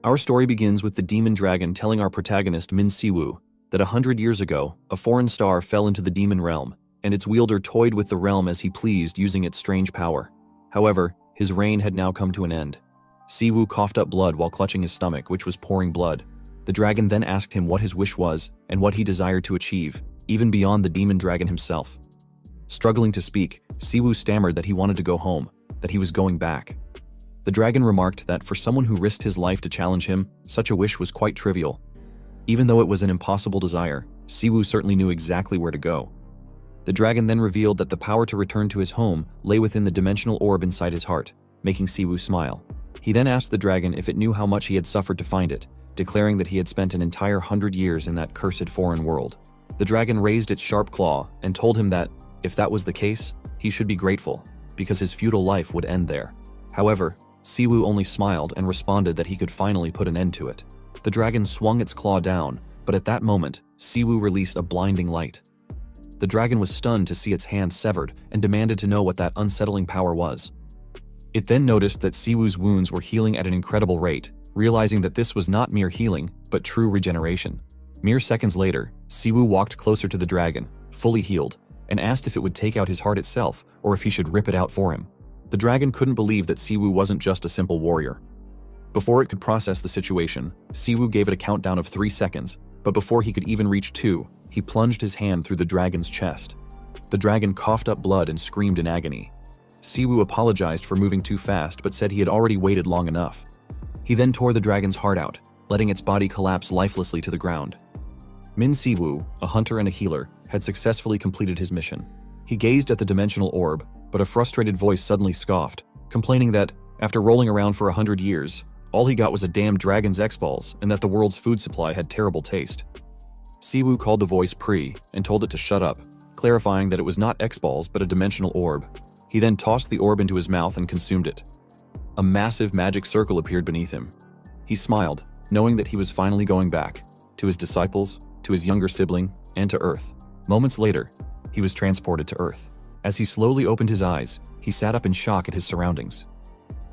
Our story begins with the demon dragon telling our protagonist Min Siwoo that 100 years ago, a foreign star fell into the demon realm, and its wielder toyed with the realm as he pleased using its strange power. However, his reign had now come to an end. Siwoo coughed up blood while clutching his stomach, which was pouring blood. The dragon then asked him what his wish was and what he desired to achieve, even beyond the demon dragon himself. Struggling to speak, Siwoo stammered that he wanted to go home, that he was going back. The dragon remarked that for someone who risked his life to challenge him, such a wish was quite trivial. Even though it was an impossible desire, Siwoo certainly knew exactly where to go. The dragon then revealed that the power to return to his home lay within the dimensional orb inside his heart, making Siwoo smile. He then asked the dragon if it knew how much he had suffered to find it, declaring that he had spent an entire 100 years in that cursed foreign world. The dragon raised its sharp claw and told him that, if that was the case, he should be grateful, because his futile life would end there. However, Siwoo only smiled and responded that he could finally put an end to it. The dragon swung its claw down, but at that moment, Siwoo released a blinding light. The dragon was stunned to see its hand severed and demanded to know what that unsettling power was. It then noticed that Siwoo's wounds were healing at an incredible rate, realizing that this was not mere healing, but true regeneration. Mere seconds later, Siwoo walked closer to the dragon, fully healed, and asked if it would take out his heart itself or if he should rip it out for him. The dragon couldn't believe that Siwoo wasn't just a simple warrior. Before it could process the situation, Siwoo gave it a countdown of 3 seconds, but before he could even reach 2, he plunged his hand through the dragon's chest. The dragon coughed up blood and screamed in agony. Siwoo apologized for moving too fast but said he had already waited long enough. He then tore the dragon's heart out, letting its body collapse lifelessly to the ground. Min Siwoo, a hunter and a healer, had successfully completed his mission. He gazed at the dimensional orb, but a frustrated voice suddenly scoffed, complaining that, after rolling around for 100 years, all he got was a damn dragon's X-balls and that the world's food supply had terrible taste. Siwoo called the voice Pri and told it to shut up, clarifying that it was not X-balls but a dimensional orb. He then tossed the orb into his mouth and consumed it. A massive magic circle appeared beneath him. He smiled, knowing that he was finally going back, to his disciples, to his younger sibling, and to Earth. Moments later, he was transported to Earth. As he slowly opened his eyes, he sat up in shock at his surroundings.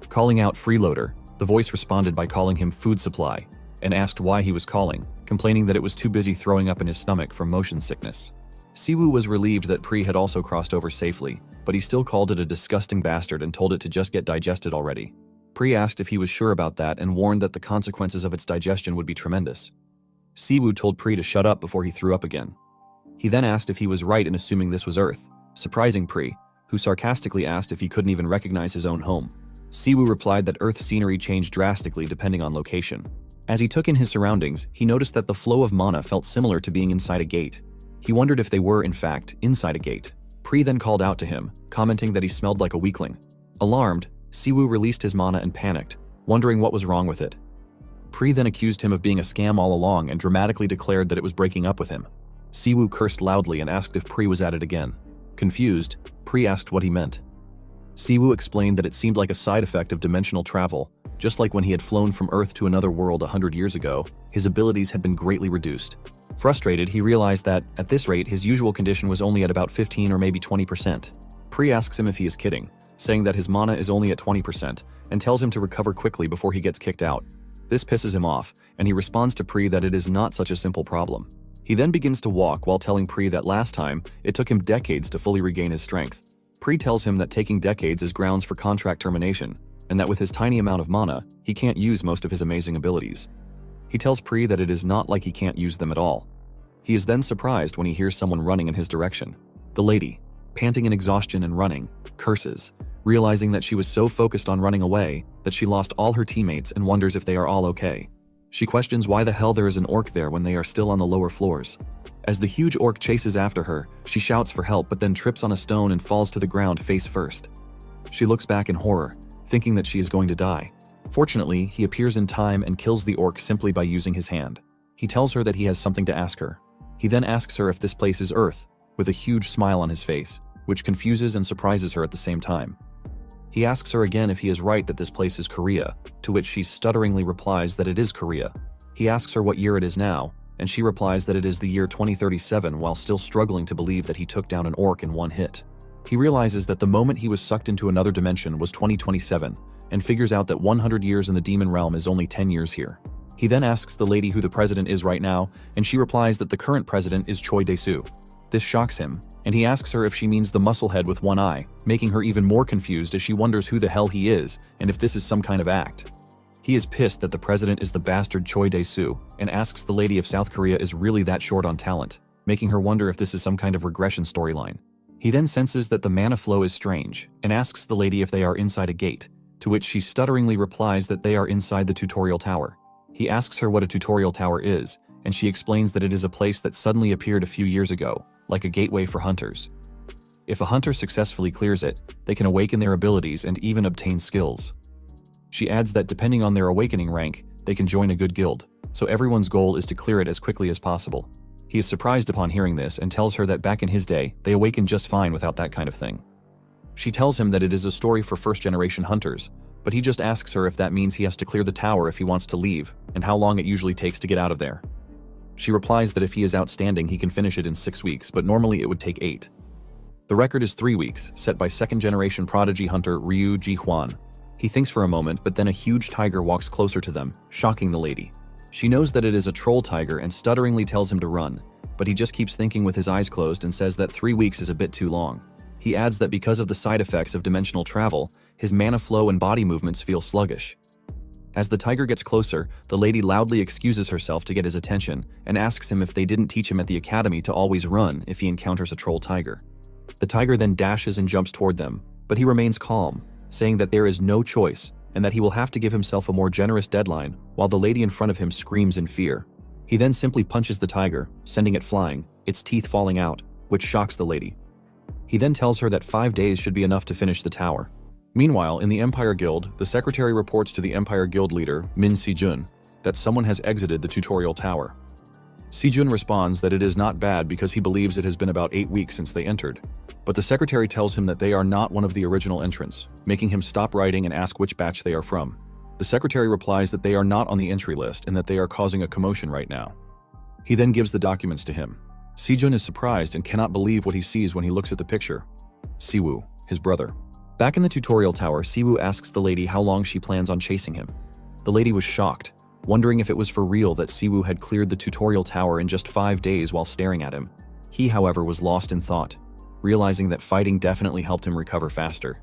Calling out Freeloader, the voice responded by calling him Food Supply, and asked why he was calling, complaining that it was too busy throwing up in his stomach from motion sickness. Siwoo was relieved that Pri had also crossed over safely, but he still called it a disgusting bastard and told it to just get digested already. Pri asked if he was sure about that and warned that the consequences of its digestion would be tremendous. Siwoo told Pri to shut up before he threw up again. He then asked if he was right in assuming this was Earth, surprising Pri, who sarcastically asked if he couldn't even recognize his own home. Siwoo replied that Earth's scenery changed drastically depending on location. As he took in his surroundings, he noticed that the flow of mana felt similar to being inside a gate. He wondered if they were, in fact, inside a gate. Pri then called out to him, commenting that he smelled like a weakling. Alarmed, Siwoo released his mana and panicked, wondering what was wrong with it. Pri then accused him of being a scam all along and dramatically declared that it was breaking up with him. Siwoo cursed loudly and asked if Pri was at it again. Confused, Pri asked what he meant. Siwoo explained that it seemed like a side effect of dimensional travel. Just like when he had flown from Earth to another world 100 years ago, his abilities had been greatly reduced. Frustrated, he realized that, at this rate, his usual condition was only at about 15 or maybe 20%. Pri asks him if he is kidding, saying that his mana is only at 20%, and tells him to recover quickly before he gets kicked out. This pisses him off, and he responds to Pri that it is not such a simple problem. He then begins to walk while telling Pri that last time, it took him decades to fully regain his strength. Pri tells him that taking decades is grounds for contract termination, and that with his tiny amount of mana, he can't use most of his amazing abilities. He tells Pri that it is not like he can't use them at all. He is then surprised when he hears someone running in his direction. The lady, panting in exhaustion and running, curses, realizing that she was so focused on running away that she lost all her teammates and wonders if they are all okay. She questions why the hell there is an orc there when they are still on the lower floors. As the huge orc chases after her, she shouts for help but then trips on a stone and falls to the ground face first. She looks back in horror, thinking that she is going to die. Fortunately, he appears in time and kills the orc simply by using his hand. He tells her that he has something to ask her. He then asks her if this place is Earth, with a huge smile on his face, which confuses and surprises her at the same time. He asks her again if he is right that this place is Korea, to which she stutteringly replies that it is Korea. He asks her what year it is now, and she replies that it is the year 2037 while still struggling to believe that he took down an orc in one hit. He realizes that the moment he was sucked into another dimension was 2027, and figures out that 100 years in the demon realm is only 10 years here. He then asks the lady who the president is right now, and she replies that the current president is Choi Dae-soo. This shocks him, and he asks her if she means the musclehead with one eye, making her even more confused as she wonders who the hell he is and if this is some kind of act. He is pissed that the president is the bastard Choi Dae-soo and asks the lady if South Korea is really that short on talent, making her wonder if this is some kind of regression storyline. He then senses that the mana flow is strange and asks the lady if they are inside a gate, to which she stutteringly replies that they are inside the tutorial tower. He asks her what a tutorial tower is, and she explains that it is a place that suddenly appeared a few years ago, like a gateway for hunters. If a hunter successfully clears it, they can awaken their abilities and even obtain skills. She adds that depending on their awakening rank, they can join a good guild, so everyone's goal is to clear it as quickly as possible. He is surprised upon hearing this and tells her that back in his day, they awakened just fine without that kind of thing. She tells him that it is a story for first-generation hunters, but he just asks her if that means he has to clear the tower if he wants to leave, and how long it usually takes to get out of there. She replies that if he is outstanding, he can finish it in 6 weeks, but normally it would take 8. The record is 3 weeks, set by second-generation prodigy hunter Ryu Ji-hwan. He thinks for a moment, but then a huge tiger walks closer to them, shocking the lady. She knows that it is a troll tiger and stutteringly tells him to run, but he just keeps thinking with his eyes closed and says that 3 weeks is a bit too long. He adds that because of the side effects of dimensional travel, his mana flow and body movements feel sluggish. As the tiger gets closer, the lady loudly excuses herself to get his attention and asks him if they didn't teach him at the academy to always run if he encounters a troll tiger. The tiger then dashes and jumps toward them, but he remains calm, saying that there is no choice and that he will have to give himself a more generous deadline while the lady in front of him screams in fear. He then simply punches the tiger, sending it flying, its teeth falling out, which shocks the lady. He then tells her that 5 days should be enough to finish the tower. Meanwhile, in the Empire Guild, the secretary reports to the Empire Guild leader, Min Si-jun, that someone has exited the tutorial tower. Si-jun responds that it is not bad because he believes it has been about 8 weeks since they entered. But the secretary tells him that they are not one of the original entrants, making him stop writing and ask which batch they are from. The secretary replies that they are not on the entry list and that they are causing a commotion right now. He then gives the documents to him. Si-jun is surprised and cannot believe what he sees when he looks at the picture. Siwoo, his brother. Back in the tutorial tower, Siwoo asks the lady how long she plans on chasing him. The lady was shocked, wondering if it was for real that Siwoo had cleared the tutorial tower in just 5 days while staring at him. He, however, was lost in thought, realizing that fighting definitely helped him recover faster.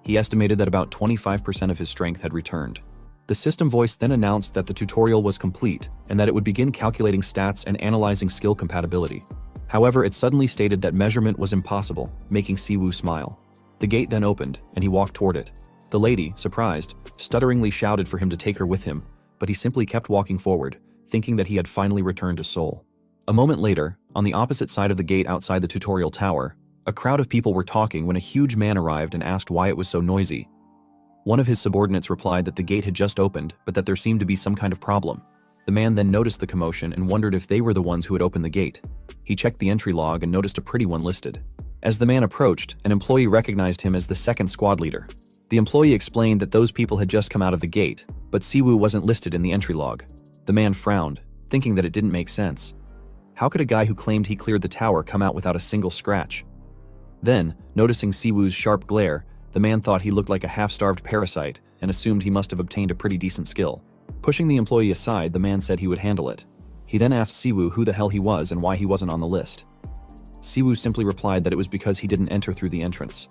He estimated that about 25% of his strength had returned. The system voice then announced that the tutorial was complete and that it would begin calculating stats and analyzing skill compatibility. However, it suddenly stated that measurement was impossible, making Siwoo smile. The gate then opened, and he walked toward it. The lady, surprised, stutteringly shouted for him to take her with him, but he simply kept walking forward, thinking that he had finally returned to Seoul. A moment later, on the opposite side of the gate outside the tutorial tower, a crowd of people were talking when a huge man arrived and asked why it was so noisy. One of his subordinates replied that the gate had just opened, but that there seemed to be some kind of problem. The man then noticed the commotion and wondered if they were the ones who had opened the gate. He checked the entry log and noticed a pretty one listed. As the man approached, an employee recognized him as the second squad leader. The employee explained that those people had just come out of the gate, but Siwoo wasn't listed in the entry log. The man frowned, thinking that it didn't make sense. How could a guy who claimed he cleared the tower come out without a single scratch? Then, noticing Siwoo's sharp glare, the man thought he looked like a half-starved parasite and assumed he must have obtained a pretty decent skill. Pushing the employee aside, the man said he would handle it. He then asked Siwoo who the hell he was and why he wasn't on the list. Siwoo simply replied that it was because he didn't enter through the entrance.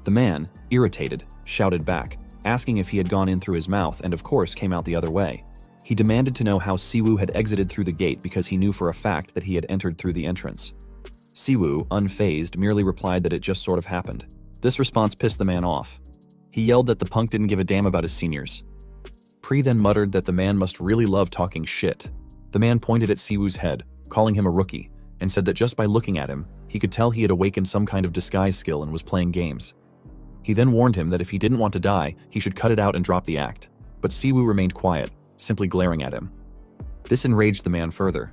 The man, irritated, shouted back, asking if he had gone in through his mouth and of course came out the other way. He demanded to know how Siwoo had exited through the gate because he knew for a fact that he had entered through the entrance. Siwoo, unfazed, merely replied that it just sort of happened. This response pissed the man off. He yelled that the punk didn't give a damn about his seniors. Pri then muttered that the man must really love talking shit. The man pointed at Siwoo's head, calling him a rookie, and said that just by looking at him, he could tell he had awakened some kind of disguise skill and was playing games. He then warned him that if he didn't want to die, he should cut it out and drop the act. But Siwoo remained quiet, simply glaring at him. This enraged the man further.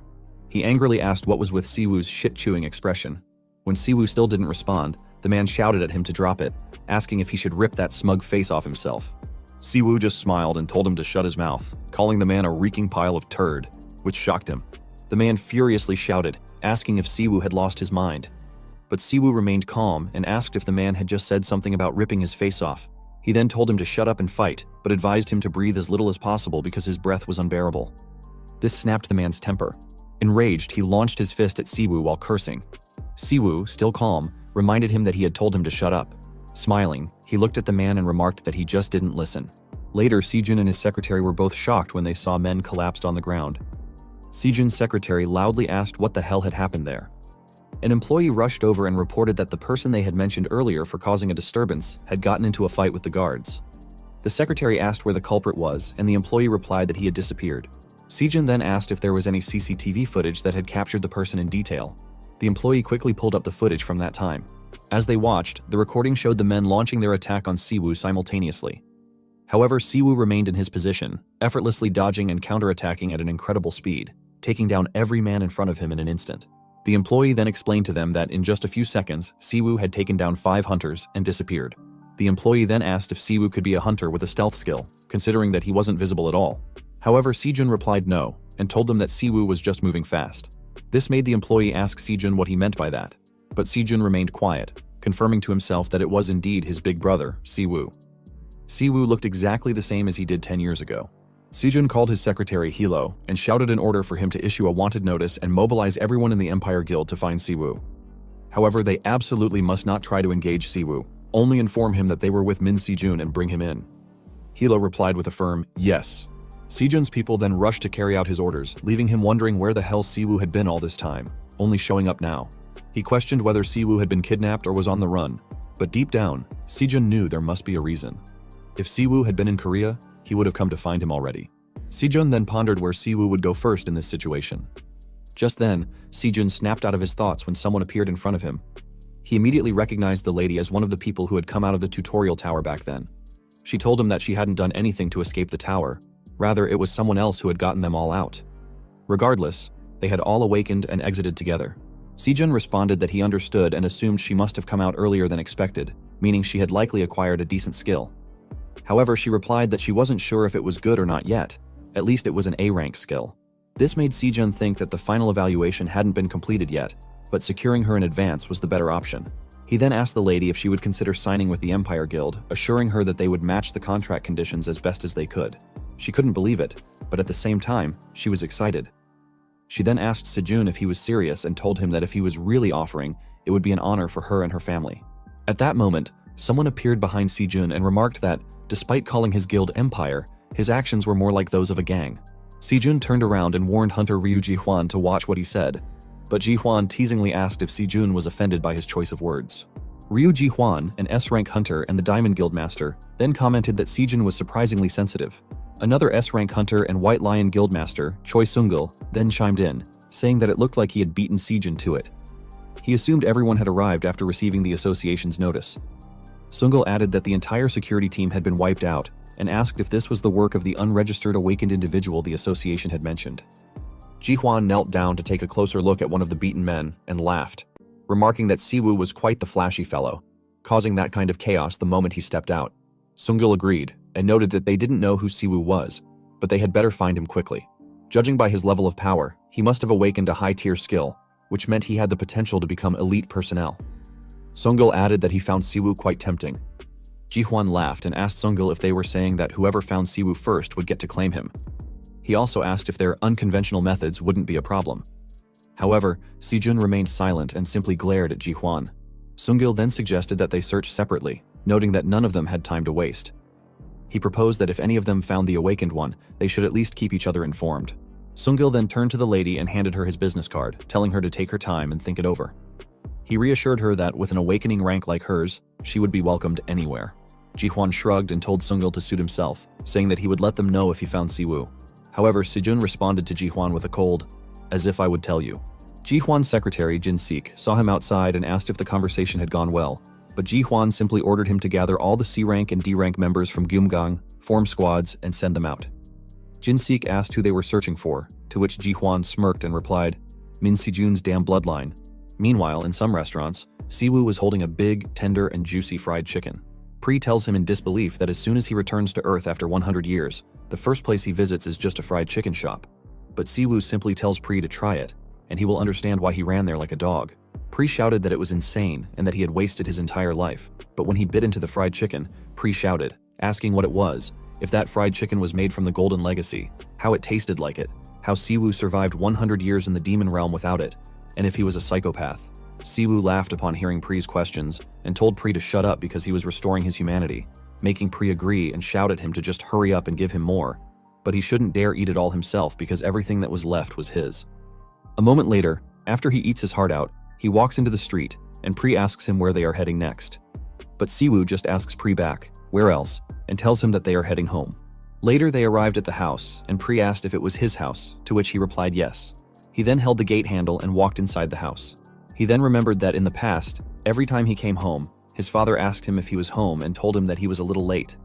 He angrily asked what was with Siwoo's shit-chewing expression. When Siwoo still didn't respond, the man shouted at him to drop it, asking if he should rip that smug face off himself. Siwoo just smiled and told him to shut his mouth, calling the man a reeking pile of turd, which shocked him. The man furiously shouted, asking if Siwoo had lost his mind. But Siwoo remained calm and asked if the man had just said something about ripping his face off. He then told him to shut up and fight, but advised him to breathe as little as possible because his breath was unbearable. This snapped the man's temper. Enraged, he launched his fist at Siwoo while cursing. Siwoo, still calm, reminded him that he had told him to shut up. Smiling, he looked at the man and remarked that he just didn't listen. Later, Sejun and his secretary were both shocked when they saw men collapsed on the ground. Sejun's secretary loudly asked what the hell had happened there. An employee rushed over and reported that the person they had mentioned earlier for causing a disturbance had gotten into a fight with the guards. The secretary asked where the culprit was, and the employee replied that he had disappeared. Sejun then asked if there was any CCTV footage that had captured the person in detail. The employee quickly pulled up the footage from that time. As they watched, the recording showed the men launching their attack on Siwoo simultaneously. However, Siwoo remained in his position, effortlessly dodging and counterattacking at an incredible speed, taking down every man in front of him in an instant. The employee then explained to them that in just a few seconds, Siwoo had taken down 5 hunters and disappeared. The employee then asked if Siwoo could be a hunter with a stealth skill, considering that he wasn't visible at all. However, Sejun replied no, and told them that Siwoo was just moving fast. This made the employee ask Sejun what he meant by that, but Sejun remained quiet, confirming to himself that it was indeed his big brother, Siwoo. Siwoo looked exactly the same as he did 10 years ago. Sejun called his secretary Hilo and shouted an order for him to issue a wanted notice and mobilize everyone in the Empire Guild to find Siwoo. However, they absolutely must not try to engage Siwoo, only inform him that they were with Min Sejun and bring him in. Hilo replied with a firm yes. Sejun's people then rushed to carry out his orders, leaving him wondering where the hell Siwoo had been all this time, only showing up now. He questioned whether Siwoo had been kidnapped or was on the run, but deep down, Sejun knew there must be a reason. If Siwoo had been in Korea, he would have come to find him already. Sejun then pondered where Siwoo would go first in this situation. Just then, Sejun snapped out of his thoughts when someone appeared in front of him. He immediately recognized the lady as one of the people who had come out of the tutorial tower back then. She told him that she hadn't done anything to escape the tower. Rather, it was someone else who had gotten them all out. Regardless, they had all awakened and exited together. Sejun responded that he understood and assumed she must have come out earlier than expected, meaning she had likely acquired a decent skill. However, she replied that she wasn't sure if it was good or not yet. At least it was an A-rank skill. This made Sejun think that the final evaluation hadn't been completed yet, but securing her in advance was the better option. He then asked the lady if she would consider signing with the Empire Guild, assuring her that they would match the contract conditions as best as they could. She couldn't believe it, but at the same time, she was excited. She then asked Sejun if he was serious and told him that if he was really offering, it would be an honor for her and her family. At that moment, someone appeared behind Sejun and remarked that, despite calling his guild Empire, his actions were more like those of a gang. Sejun turned around and warned Hunter Ryu Ji-hwan to watch what he said, but Ji-hwan teasingly asked if Sejun was offended by his choice of words. Ryu Ji-hwan, an S-rank hunter and the Diamond Guild master, then commented that Sejun was surprisingly sensitive. Another S-rank hunter and White Lion Guild master, Choi Sungil, then chimed in, saying that it looked like he had beaten Sejun to it. He assumed everyone had arrived after receiving the association's notice. Sungil added that the entire security team had been wiped out and asked if this was the work of the unregistered awakened individual the association had mentioned. Ji-hwan knelt down to take a closer look at one of the beaten men and laughed, remarking that Siwoo was quite the flashy fellow, causing that kind of chaos the moment he stepped out. Sungil agreed and noted that they didn't know who Siwoo was, but they had better find him quickly. Judging by his level of power, he must have awakened a high-tier skill, which meant he had the potential to become elite personnel. Sungil added that he found Siwoo quite tempting. Ji-hwan laughed and asked Sungil if they were saying that whoever found Siwoo first would get to claim him. He also asked if their unconventional methods wouldn't be a problem. However, Sejun remained silent and simply glared at Ji-hwan. Sungil then suggested that they search separately, noting that none of them had time to waste. He proposed that if any of them found the awakened one, they should at least keep each other informed. Sungil then turned to the lady and handed her his business card, telling her to take her time and think it over. He reassured her that with an awakening rank like hers, she would be welcomed anywhere. Ji-hwan shrugged and told Sungil to suit himself, saying that he would let them know if he found Siwoo. However, Sejun responded to Ji-hwan with a cold, "As if I would tell you." Ji-hwan's secretary, Jin-sik, saw him outside and asked if the conversation had gone well, but Ji-hwan simply ordered him to gather all the C-rank and D-rank members from Gyumgang, form squads, and send them out. Jin-sik asked who they were searching for, to which Ji-hwan smirked and replied, "Min Sejun's damn bloodline." Meanwhile, in some restaurants, Siwoo was holding a big, tender, and juicy fried chicken. Pri tells him in disbelief that as soon as he returns to Earth after 100 years, the first place he visits is just a fried chicken shop. But Siwoo simply tells Pri to try it, and he will understand why he ran there like a dog. Pri shouted that it was insane and that he had wasted his entire life. But when he bit into the fried chicken, Pri shouted, asking what it was, if that fried chicken was made from the Golden Legacy, how it tasted like it, how Siwoo survived 100 years in the demon realm without it, and if he was a psychopath. Siwoo laughed upon hearing Pri's questions and told Pri to shut up because he was restoring his humanity, making Pri agree and shout at him to just hurry up and give him more. But he shouldn't dare eat it all himself because everything that was left was his. A moment later, after he eats his heart out, he walks into the street and Pri asks him where they are heading next. But Siwoo just asks Pri back, where else, and tells him that they are heading home. Later they arrived at the house and Pri asked if it was his house, to which he replied yes. He then held the gate handle and walked inside the house. He then remembered that in the past, every time he came home, his father asked him if he was home and told him that he was a little late.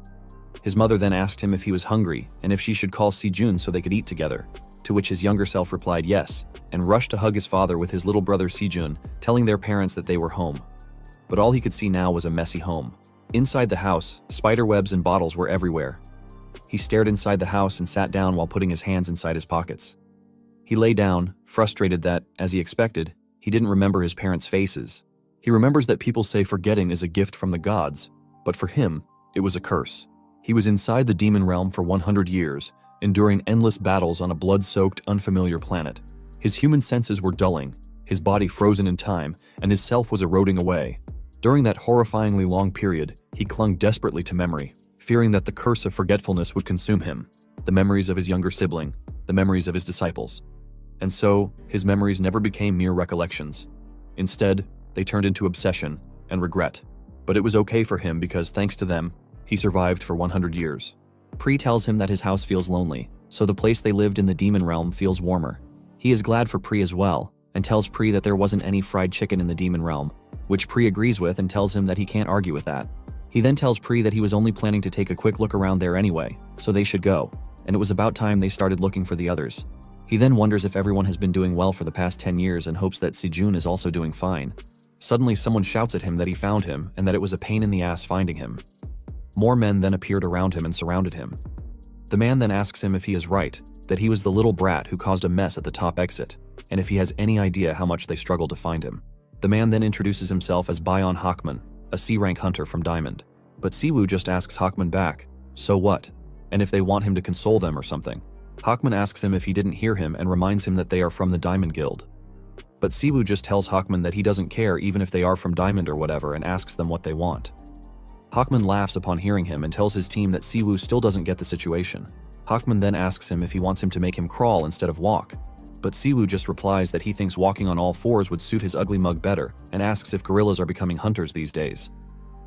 His mother then asked him if he was hungry and if she should call Sejun so they could eat together, to which his younger self replied yes, and rushed to hug his father with his little brother Sejun, telling their parents that they were home. But all he could see now was a messy home. Inside the house, spider webs and bottles were everywhere. He stared inside the house and sat down while putting his hands inside his pockets. He lay down, frustrated that, as he expected, he didn't remember his parents' faces. He remembers that people say forgetting is a gift from the gods, but for him, it was a curse. He was inside the demon realm for 100 years, enduring endless battles on a blood-soaked, unfamiliar planet. His human senses were dulling, his body frozen in time, and his self was eroding away. During that horrifyingly long period, he clung desperately to memory, fearing that the curse of forgetfulness would consume him, the memories of his younger sibling, the memories of his disciples. And so, his memories never became mere recollections. Instead, they turned into obsession and regret. But it was okay for him because, thanks to them, he survived for 100 years. Pri tells him that his house feels lonely, so the place they lived in the demon realm feels warmer. He is glad for Pri as well, and tells Pri that there wasn't any fried chicken in the demon realm, which Pri agrees with and tells him that he can't argue with that. He then tells Pri that he was only planning to take a quick look around there anyway, so they should go, and it was about time they started looking for the others. He then wonders if everyone has been doing well for the past 10 years and hopes that Sejun is also doing fine. Suddenly someone shouts at him that he found him and that it was a pain in the ass finding him. More men then appeared around him and surrounded him. The man then asks him if he is right, that he was the little brat who caused a mess at the top exit, and if he has any idea how much they struggled to find him. The man then introduces himself as Bayon Hawkman, a C-rank hunter from Diamond. But Siwoo just asks Hawkman back, so what? And if they want him to console them or something. Hawkman asks him if he didn't hear him and reminds him that they are from the Diamond Guild. But Siwoo just tells Hawkman that he doesn't care even if they are from Diamond or whatever and asks them what they want. Hawkman laughs upon hearing him and tells his team that Siwoo still doesn't get the situation. Hawkman then asks him if he wants him to make him crawl instead of walk. But Siwoo just replies that he thinks walking on all fours would suit his ugly mug better and asks if gorillas are becoming hunters these days.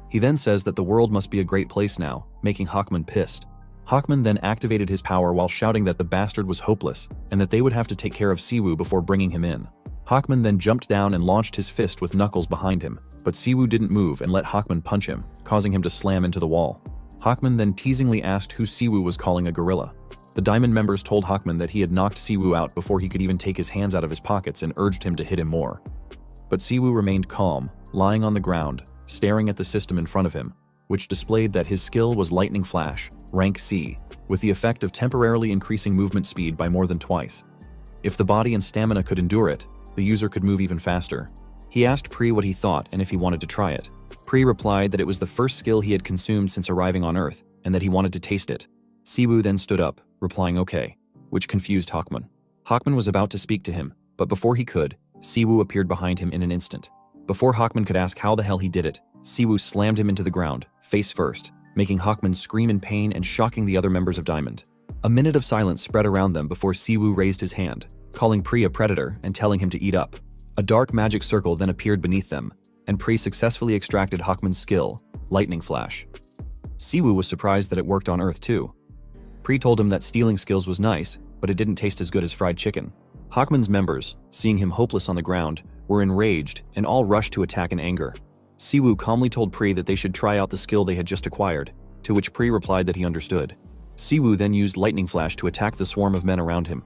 He then says that the world must be a great place now, making Hawkman pissed. Hawkman then activated his power while shouting that the bastard was hopeless and that they would have to take care of Siwoo before bringing him in. Hawkman then jumped down and launched his fist with Knuckles behind him, but Siwoo didn't move and let Hawkman punch him, causing him to slam into the wall. Hawkman then teasingly asked who Siwoo was calling a gorilla. The Diamond members told Hawkman that he had knocked Siwoo out before he could even take his hands out of his pockets and urged him to hit him more. But Siwoo remained calm, lying on the ground, staring at the system in front of him, which displayed that his skill was Lightning Flash, rank C, with the effect of temporarily increasing movement speed by more than twice. If the body and stamina could endure it, the user could move even faster. He asked Pri what he thought and if he wanted to try it. Pri replied that it was the first skill he had consumed since arriving on Earth, and that he wanted to taste it. Siwoo then stood up, replying okay, which confused Hawkman. Hawkman was about to speak to him, but before he could, Siwoo appeared behind him in an instant. Before Hawkman could ask how the hell he did it, Siwoo slammed him into the ground, face first, making Hawkman scream in pain and shocking the other members of Diamond. A minute of silence spread around them before Siwoo raised his hand, calling Pri a predator and telling him to eat up. A dark magic circle then appeared beneath them, and Pri successfully extracted Hawkman's skill, Lightning Flash. Siwoo was surprised that it worked on Earth too. Pri told him that stealing skills was nice, but it didn't taste as good as fried chicken. Hawkman's members, seeing him hopeless on the ground, were enraged and all rushed to attack in anger. Siwoo calmly told Pri that they should try out the skill they had just acquired, to which Pri replied that he understood. Siwoo then used Lightning Flash to attack the swarm of men around him.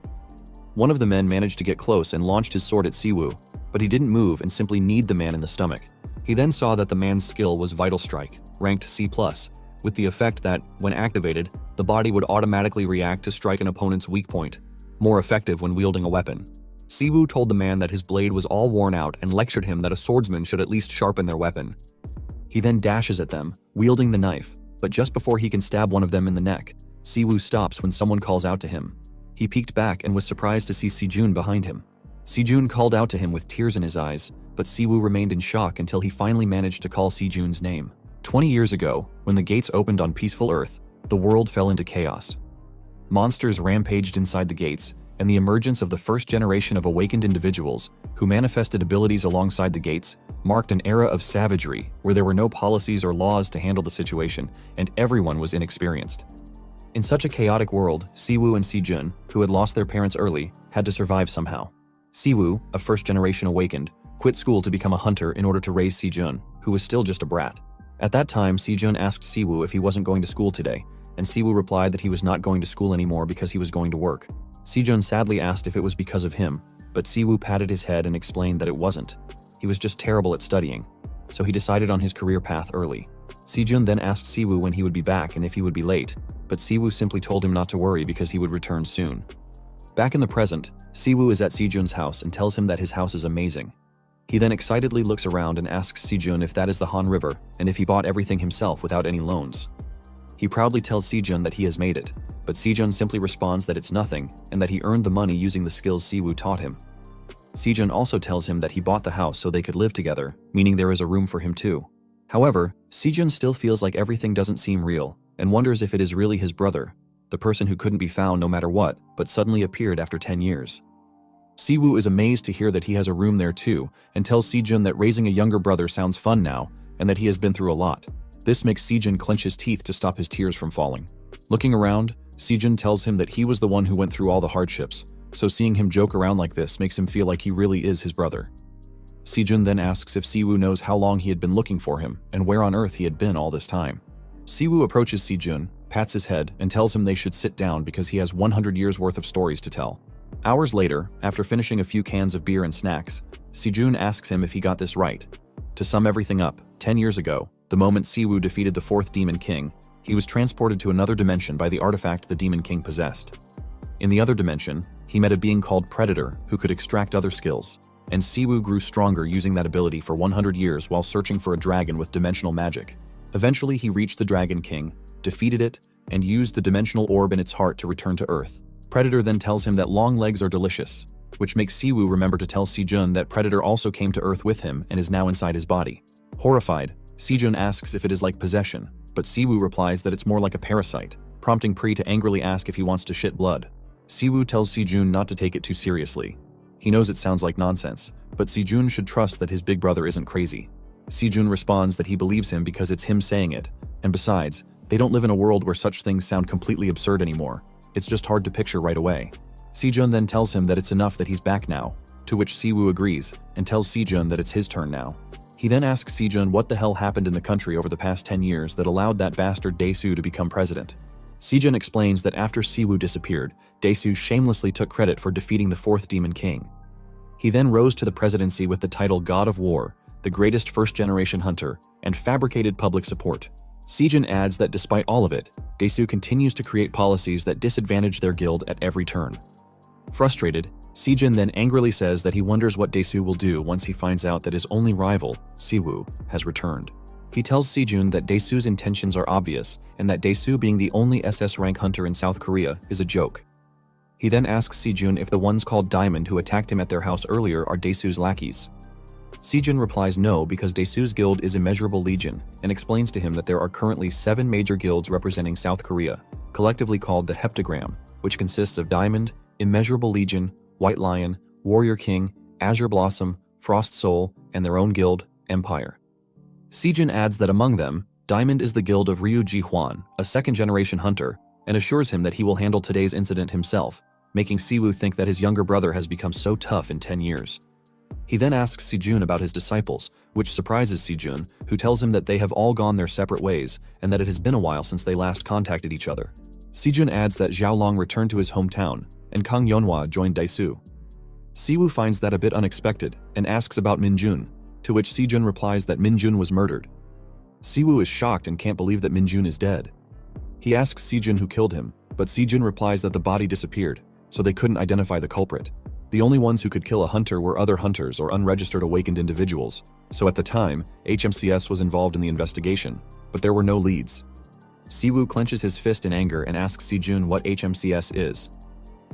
One of the men managed to get close and launched his sword at Siwoo, but he didn't move and simply kneed the man in the stomach. He then saw that the man's skill was Vital Strike, ranked C+, with the effect that, when activated, the body would automatically react to strike an opponent's weak point, more effective when wielding a weapon. Siwoo told the man that his blade was all worn out and lectured him that a swordsman should at least sharpen their weapon. He then dashes at them, wielding the knife, but just before he can stab one of them in the neck, Siwoo stops when someone calls out to him. He peeked back and was surprised to see Sejun behind him. Sejun called out to him with tears in his eyes, but Siwoo remained in shock until he finally managed to call Sejun's name. 20 years ago, when the gates opened on peaceful Earth, the world fell into chaos. Monsters rampaged inside the gates, and the emergence of the first generation of awakened individuals, who manifested abilities alongside the gates, marked an era of savagery where there were no policies or laws to handle the situation, and everyone was inexperienced. In such a chaotic world, Siwoo and Sejun, who had lost their parents early, had to survive somehow. Siwoo, a first-generation awakened, quit school to become a hunter in order to raise Sejun, who was still just a brat. At that time, Sejun asked Siwoo if he wasn't going to school today, and Siwoo replied that he was not going to school anymore because he was going to work. Sejun sadly asked if it was because of him, but Siwoo patted his head and explained that it wasn't. He was just terrible at studying, so he decided on his career path early. Sejun then asked Siwoo when he would be back and if he would be late, but Siwoo simply told him not to worry because he would return soon. Back in the present, Siwoo is at Sejun's house and tells him that his house is amazing. He then excitedly looks around and asks Sejun if that is the Han River and if he bought everything himself without any loans. He proudly tells Sejun that he has made it, but Sejun simply responds that it's nothing and that he earned the money using the skills Siwoo taught him. Sejun also tells him that he bought the house so they could live together, meaning there is a room for him too. However, Sejun still feels like everything doesn't seem real and wonders if it is really his brother, the person who couldn't be found no matter what, but suddenly appeared after 10 years. Siwoo is amazed to hear that he has a room there too and tells Sejun that raising a younger brother sounds fun now and that he has been through a lot. This makes Sejun clench his teeth to stop his tears from falling. Looking around, Sejun tells him that he was the one who went through all the hardships, so seeing him joke around like this makes him feel like he really is his brother. Sejun then asks if Siwoo knows how long he had been looking for him and where on earth he had been all this time. Siwoo approaches Sejun, pats his head, and tells him they should sit down because he has 100 years worth of stories to tell. Hours later, after finishing a few cans of beer and snacks, Sejun asks him if he got this right. To sum everything up, 10 years ago, the moment Siwoo defeated the fourth Demon King, he was transported to another dimension by the artifact the Demon King possessed. In the other dimension, he met a being called Predator who could extract other skills, and Siwoo grew stronger using that ability for 100 years while searching for a dragon with dimensional magic. Eventually, he reached the Dragon King, defeated it, and used the dimensional orb in its heart to return to Earth. Predator then tells him that long legs are delicious, which makes Siwoo remember to tell Sejun that Predator also came to Earth with him and is now inside his body. Horrified, Sejun asks if it is like possession, but Siwoo replies that it's more like a parasite, prompting Pri to angrily ask if he wants to shit blood. Siwoo tells Sejun not to take it too seriously. He knows it sounds like nonsense, but Sejun should trust that his big brother isn't crazy. Sejun responds that he believes him because it's him saying it, and besides, they don't live in a world where such things sound completely absurd anymore. It's just hard to picture right away. Sejun then tells him that it's enough that he's back now, to which Siwoo agrees and tells Sejun that it's his turn now. He then asks Sejun what the hell happened in the country over the past 10 years that allowed that bastard Daesu to become president. Sejun explains that after Siwoo disappeared, Daesu shamelessly took credit for defeating the fourth Demon King. He then rose to the presidency with the title God of War, the greatest first-generation hunter, and fabricated public support. Sejun adds that despite all of it, Daesu continues to create policies that disadvantage their guild at every turn. Frustrated, Sejun then angrily says that he wonders what Daesu will do once he finds out that his only rival, Siwoo, has returned. He tells Sejun that Daesu's intentions are obvious and that Daesu being the only SS rank hunter in South Korea is a joke. He then asks Sejun if the ones called Diamond who attacked him at their house earlier are Daesu's lackeys. Sejun replies no because Daesu's guild is Immeasurable Legion and explains to him that there are currently 7 major guilds representing South Korea, collectively called the Heptagram, which consists of Diamond, Immeasurable Legion, White Lion, Warrior King, Azure Blossom, Frost Soul, and their own guild, Empire. Sejun adds that among them, Diamond is the guild of Ryu Ji-hwan, a second-generation hunter, and assures him that he will handle today's incident himself, making Siwoo think that his younger brother has become so tough in 10 years. He then asks Sejun about his disciples, which surprises Sejun, who tells him that they have all gone their separate ways and that it has been a while since they last contacted each other. Sejun adds that Xiaolong returned to his hometown, and Kang Yeonhwa joined Daesu. Siwoo finds that a bit unexpected and asks about Minjun, to which Sejun replies that Minjun was murdered. Siwoo is shocked and can't believe that Minjun is dead. He asks Sejun who killed him, but Sejun replies that the body disappeared, so they couldn't identify the culprit. The only ones who could kill a hunter were other hunters or unregistered awakened individuals, so at the time, HMCS was involved in the investigation, but there were no leads. Siwoo clenches his fist in anger and asks Sejun what HMCS is.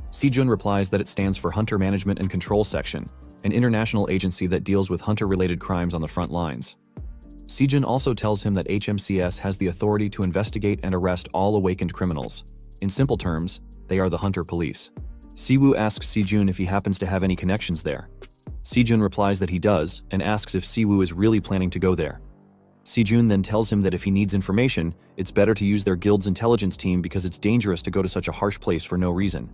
Sejun replies that it stands for Hunter Management and Control Section, an international agency that deals with hunter-related crimes on the front lines. Sejun also tells him that HMCS has the authority to investigate and arrest all awakened criminals. In simple terms, they are the hunter police. Siwoo asks Sejun if he happens to have any connections there. Sejun replies that he does and asks if Siwoo is really planning to go there. Sejun then tells him that if he needs information, it's better to use their guild's intelligence team because it's dangerous to go to such a harsh place for no reason.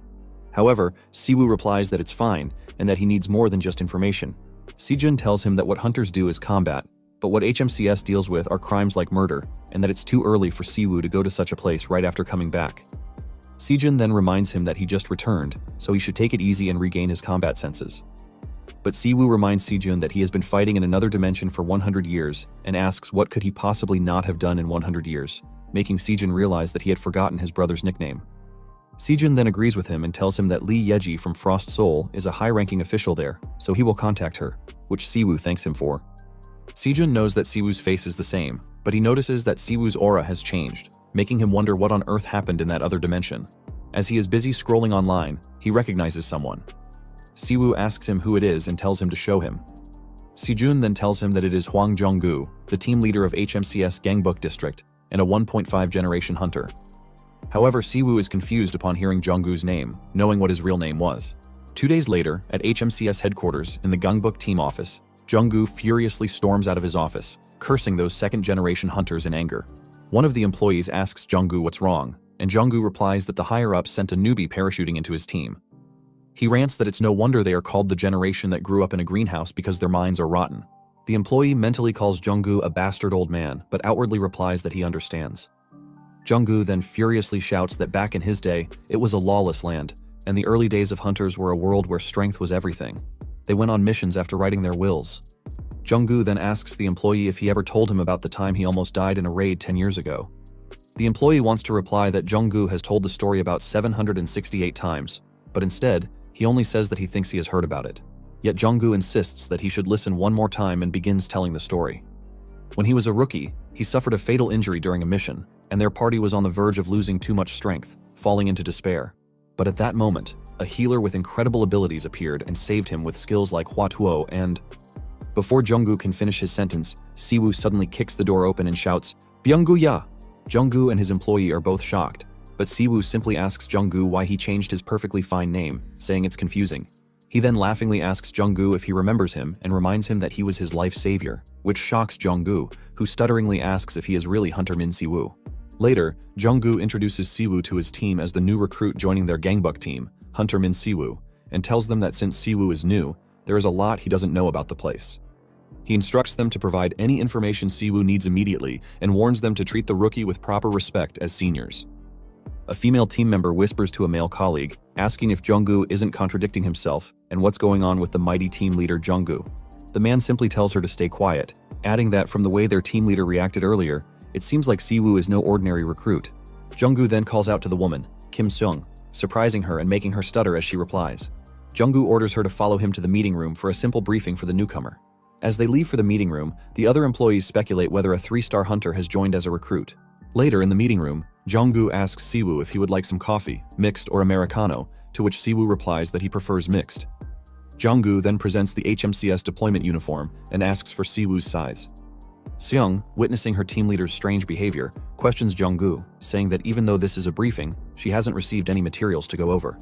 However, Siwoo replies that it's fine and that he needs more than just information. Sejun tells him that what hunters do is combat, but what HMCS deals with are crimes like murder, and that it's too early for Siwoo to go to such a place right after coming back. Sejun then reminds him that he just returned, so he should take it easy and regain his combat senses. But Siwoo reminds Sejun that he has been fighting in another dimension for 100 years and asks what could he possibly not have done in 100 years, making Sejun realize that he had forgotten his brother's nickname. Sejun then agrees with him and tells him that Lee Yeji from Frost Soul is a high-ranking official there, so he will contact her, which Siwoo thanks him for. Sejun knows that Siwoo's face is the same, but he notices that Siwoo's aura has changed, making him wonder what on earth happened in that other dimension. As he is busy scrolling online, he recognizes someone. Siwoo asks him who it is and tells him to show him. Sejun then tells him that it is Hwang Jong-gu, the team leader of HMCS Gangbuk District, and a 1.5 generation hunter. However, Siwoo is confused upon hearing Jong-gu's name, knowing what his real name was. 2 days later, at HMCS headquarters in the Gangbuk team office, Jong-gu furiously storms out of his office, cursing those second-generation hunters in anger. One of the employees asks Jong-gu what's wrong, and Jong-gu replies that the higher-ups sent a newbie parachuting into his team. He rants that it's no wonder they are called the generation that grew up in a greenhouse because their minds are rotten. The employee mentally calls Jong-gu a bastard old man, but outwardly replies that he understands. Jong-gu then furiously shouts that back in his day, it was a lawless land, and the early days of hunters were a world where strength was everything. They went on missions after writing their wills. Jong-gu then asks the employee if he ever told him about the time he almost died in a raid 10 years ago. The employee wants to reply that Jong-gu has told the story about 768 times, but instead, he only says that he thinks he has heard about it. Yet Jong-gu insists that he should listen one more time and begins telling the story. When he was a rookie, he suffered a fatal injury during a mission, and their party was on the verge of losing too much strength, falling into despair. But at that moment, a healer with incredible abilities appeared and saved him with skills like Hua Tuo and... Before Jong-gu can finish his sentence, Siwoo suddenly kicks the door open and shouts, "Byung-gu ya!" Jong-gu and his employee are both shocked, but Siwoo simply asks Jong-gu why he changed his perfectly fine name, saying it's confusing. He then laughingly asks Jong-gu if he remembers him and reminds him that he was his life savior, which shocks Jong-gu, who stutteringly asks if he is really Hunter Min Siwoo. Later, Jong-gu introduces Siwoo to his team as the new recruit joining their Gangbuk team, Hunter Min Siwoo, and tells them that since Siwoo is new, there is a lot he doesn't know about the place. He instructs them to provide any information Siwoo needs immediately and warns them to treat the rookie with proper respect as seniors. A female team member whispers to a male colleague, asking if Jong-gu isn't contradicting himself and what's going on with the mighty team leader Jong-gu. The man simply tells her to stay quiet, adding that from the way their team leader reacted earlier, it seems like Siwoo is no ordinary recruit. Jong-gu then calls out to the woman, Kim Seung, surprising her and making her stutter as she replies. Jong-gu orders her to follow him to the meeting room for a simple briefing for the newcomer. As they leave for the meeting room, the other employees speculate whether a 3-star hunter has joined as a recruit. Later in the meeting room, Jong-gu asks Siwoo if he would like some coffee, mixed or Americano, to which Siwoo replies that he prefers mixed. Jong-gu then presents the HMCS deployment uniform and asks for Siwoo's size. Seung, witnessing her team leader's strange behavior, questions Jong-gu, saying that even though this is a briefing, she hasn't received any materials to go over.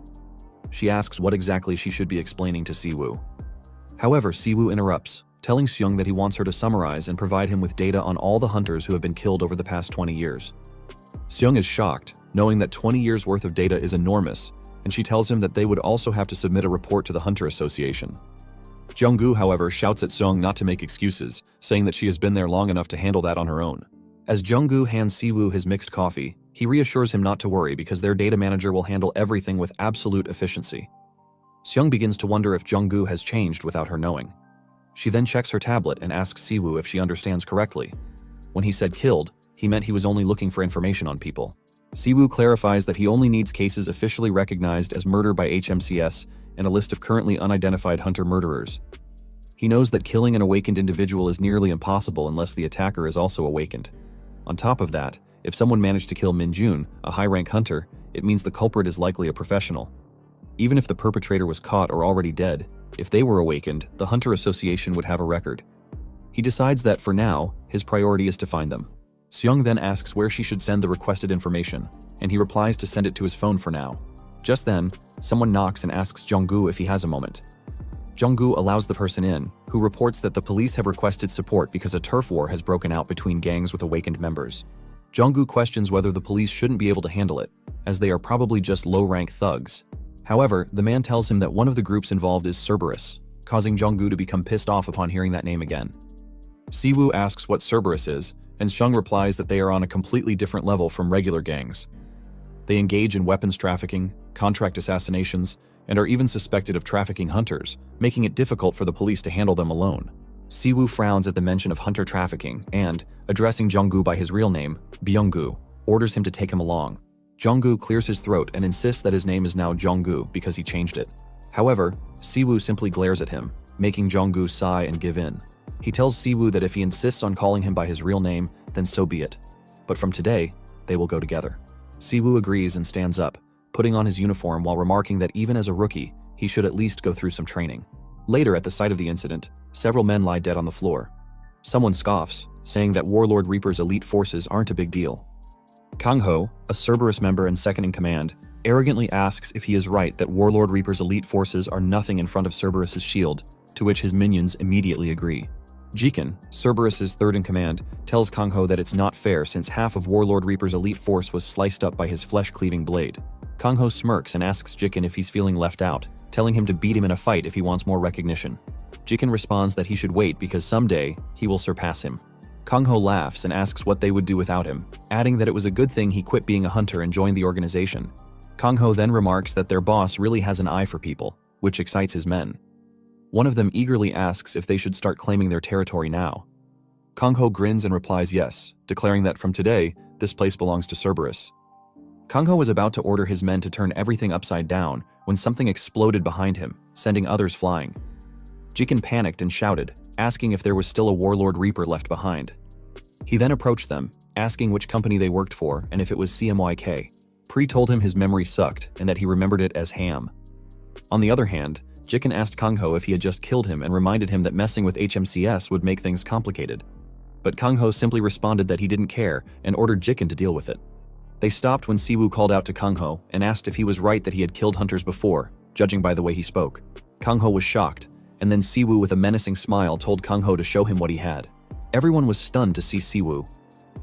She asks what exactly she should be explaining to Siwoo. However, Siwoo interrupts, telling Seung that he wants her to summarize and provide him with data on all the hunters who have been killed over the past 20 years. Seung is shocked, knowing that 20 years worth of data is enormous, and she tells him that they would also have to submit a report to the Hunter Association. Jong-gu, however, shouts at Seung not to make excuses, saying that she has been there long enough to handle that on her own. As Jong-gu hands Siwoo his mixed coffee, he reassures him not to worry because their data manager will handle everything with absolute efficiency. Seung begins to wonder if Jong-gu has changed without her knowing. She then checks her tablet and asks Siwoo if she understands correctly. When he said killed, he meant he was only looking for information on people. Siwoo clarifies that he only needs cases officially recognized as murder by HMCS and a list of currently unidentified hunter murderers. He knows that killing an awakened individual is nearly impossible unless the attacker is also awakened. On top of that, if someone managed to kill Min Jun, a high-rank hunter, it means the culprit is likely a professional. Even if the perpetrator was caught or already dead, if they were awakened, the Hunter Association would have a record. He decides that for now, his priority is to find them. Seong then asks where she should send the requested information, and he replies to send it to his phone for now. Just then, someone knocks and asks Jong-gu if he has a moment. Jong-gu allows the person in, who reports that the police have requested support because a turf war has broken out between gangs with awakened members. Jong-gu questions whether the police shouldn't be able to handle it, as they are probably just low-rank thugs. However, the man tells him that one of the groups involved is Cerberus, causing Jong-gu to become pissed off upon hearing that name again. Siwoo asks what Cerberus is, and Shung replies that they are on a completely different level from regular gangs. They engage in weapons trafficking, contract assassinations, and are even suspected of trafficking hunters, making it difficult for the police to handle them alone. Siwoo frowns at the mention of hunter trafficking and, addressing Jong-gu by his real name, Byung-gu, orders him to take him along. Jong-gu clears his throat and insists that his name is now Jong-gu because he changed it. However, Siwoo simply glares at him, making Jong-gu sigh and give in. He tells Siwoo that if he insists on calling him by his real name, then so be it. But from today, they will go together. Siwoo agrees and stands up, putting on his uniform while remarking that even as a rookie, he should at least go through some training. Later, at the site of the incident, several men lie dead on the floor. Someone scoffs, saying that Warlord Reaper's elite forces aren't a big deal. Kang-ho, a Cerberus member and second-in-command, arrogantly asks if he is right that Warlord Reaper's elite forces are nothing in front of Cerberus's shield, to which his minions immediately agree. Jikin, Cerberus's third-in-command, tells Kang-ho that it's not fair since half of Warlord Reaper's elite force was sliced up by his flesh-cleaving blade. Kang-ho smirks and asks Jikin if he's feeling left out, telling him to beat him in a fight if he wants more recognition. Jikin responds that he should wait because someday, he will surpass him. Kang-ho laughs and asks what they would do without him, adding that it was a good thing he quit being a hunter and joined the organization. Kang-ho then remarks that their boss really has an eye for people, which excites his men. One of them eagerly asks if they should start claiming their territory now. Kang-ho grins and replies yes, declaring that from today, this place belongs to Cerberus. Kang-ho was about to order his men to turn everything upside down when something exploded behind him, sending others flying. Jikin panicked and shouted, asking if there was still a Warlord Reaper left behind. He then approached them, asking which company they worked for and if it was CMYK. Pre told him his memory sucked and that he remembered it as Ham. On the other hand, Jikin asked Kang-ho if he had just killed him and reminded him that messing with HMCS would make things complicated. But Kang-ho simply responded that he didn't care and ordered Jikin to deal with it. They stopped when Siwoo called out to Kang-ho and asked if he was right that he had killed hunters before, judging by the way he spoke. Kang-ho was shocked, and then Siwoo with a menacing smile told Kang-ho to show him what he had. Everyone was stunned to see Siwoo.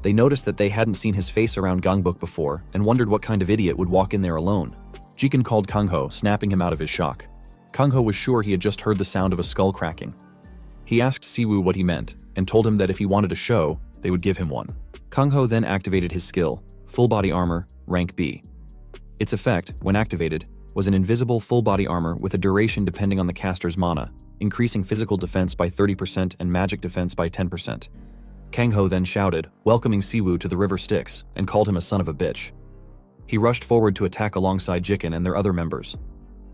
They noticed that they hadn't seen his face around Gangbok before and wondered what kind of idiot would walk in there alone. Jikin called Kang-ho, snapping him out of his shock. Kang-ho was sure he had just heard the sound of a skull cracking. He asked Siwoo what he meant and told him that if he wanted a show, they would give him one. Kang-ho then activated his skill, Full Body Armor, Rank B. Its effect, when activated, was an invisible full body armor with a duration depending on the caster's mana, increasing physical defense by 30% and magic defense by 10%. Kang-ho then shouted, welcoming Siwoo to the River Styx, and called him a son of a bitch. He rushed forward to attack alongside Jikin and their other members.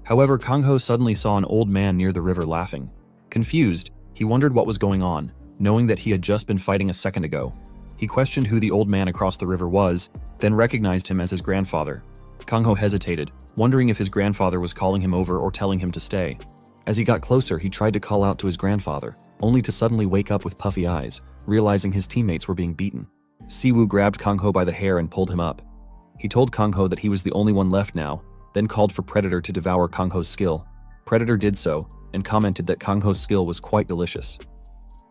However, Kang-ho suddenly saw an old man near the river laughing. Confused, he wondered what was going on, knowing that he had just been fighting a second ago. He questioned who the old man across the river was, then recognized him as his grandfather. Kang-ho hesitated, wondering if his grandfather was calling him over or telling him to stay. As he got closer, he tried to call out to his grandfather, only to suddenly wake up with puffy eyes, realizing his teammates were being beaten. Siwoo grabbed Kang-ho by the hair and pulled him up. He told Kang-ho that he was the only one left now, then called for Predator to devour Kang-ho's skill. Predator did so, and commented that Kang-ho's skill was quite delicious.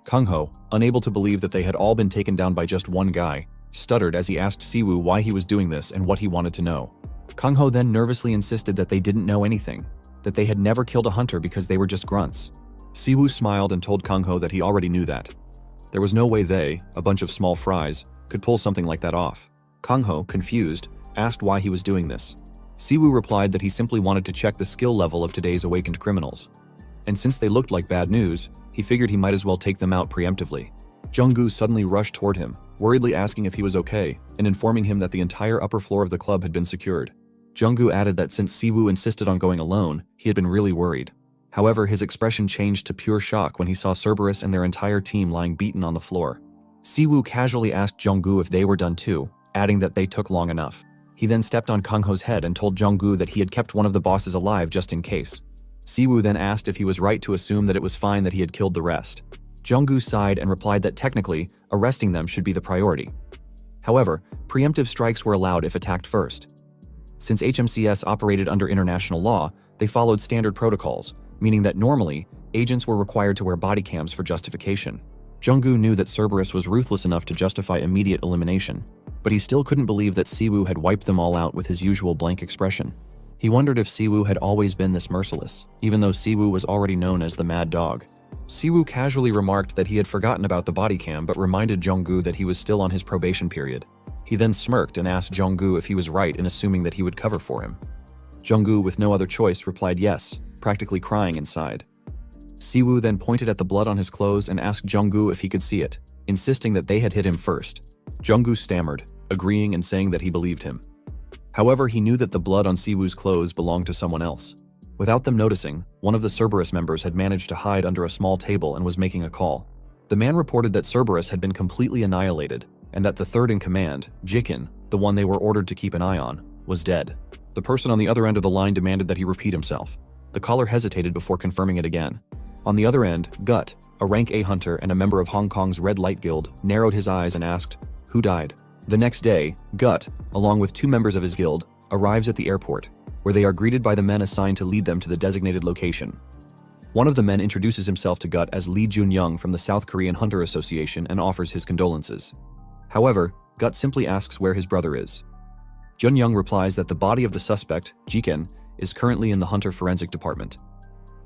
Kang-ho, unable to believe that they had all been taken down by just one guy, stuttered as he asked Siwoo why he was doing this and what he wanted to know. Kang-ho then nervously insisted that they didn't know anything, that they had never killed a hunter because they were just grunts. Siwoo smiled and told Kang-ho that he already knew that. There was no way they, a bunch of small fries, could pull something like that off. Kang-ho, confused, asked why he was doing this. Siwoo replied that he simply wanted to check the skill level of today's awakened criminals. And since they looked like bad news, he figured he might as well take them out preemptively. Jong-gu suddenly rushed toward him, worriedly asking if he was okay, and informing him that the entire upper floor of the club had been secured. Junggu added that since Siwoo insisted on going alone, he had been really worried. However, his expression changed to pure shock when he saw Cerberus and their entire team lying beaten on the floor. Siwoo casually asked Junggu if they were done too, adding that they took long enough. He then stepped on Kangho's head and told Junggu that he had kept one of the bosses alive just in case. Siwoo then asked if he was right to assume that it was fine that he had killed the rest. Junggu sighed and replied that technically, arresting them should be the priority. However, preemptive strikes were allowed if attacked first. Since HMCS operated under international law, they followed standard protocols, meaning that normally, agents were required to wear body cams for justification. Junggu knew that Cerberus was ruthless enough to justify immediate elimination, but he still couldn't believe that Siwoo had wiped them all out with his usual blank expression. He wondered if Siwoo had always been this merciless, even though Siwoo was already known as the Mad Dog. Siwoo casually remarked that he had forgotten about the body cam but reminded Junggu that he was still on his probation period. He then smirked and asked Junggu if he was right in assuming that he would cover for him. Junggu, with no other choice, replied yes, practically crying inside. Siwoo then pointed at the blood on his clothes and asked Junggu if he could see it, insisting that they had hit him first. Junggu stammered, agreeing and saying that he believed him. However, he knew that the blood on Siwoo's clothes belonged to someone else. Without them noticing, one of the Cerberus members had managed to hide under a small table and was making a call. The man reported that Cerberus had been completely annihilated, and that the third in command, Jikin, the one they were ordered to keep an eye on, was dead. The person on the other end of the line demanded that he repeat himself. The caller hesitated before confirming it again. On the other end, Gut, a rank A hunter and a member of Hong Kong's Red Light Guild, narrowed his eyes and asked, "Who died?" The next day, Gut, along with 2 members of his guild, arrives at the airport, where they are greeted by the men assigned to lead them to the designated location. One of the men introduces himself to Gut as Lee Jun-young from the South Korean Hunter Association and offers his condolences. However, Gut simply asks where his brother is. Jun-young replies that the body of the suspect, Jiken, is currently in the Hunter Forensic Department.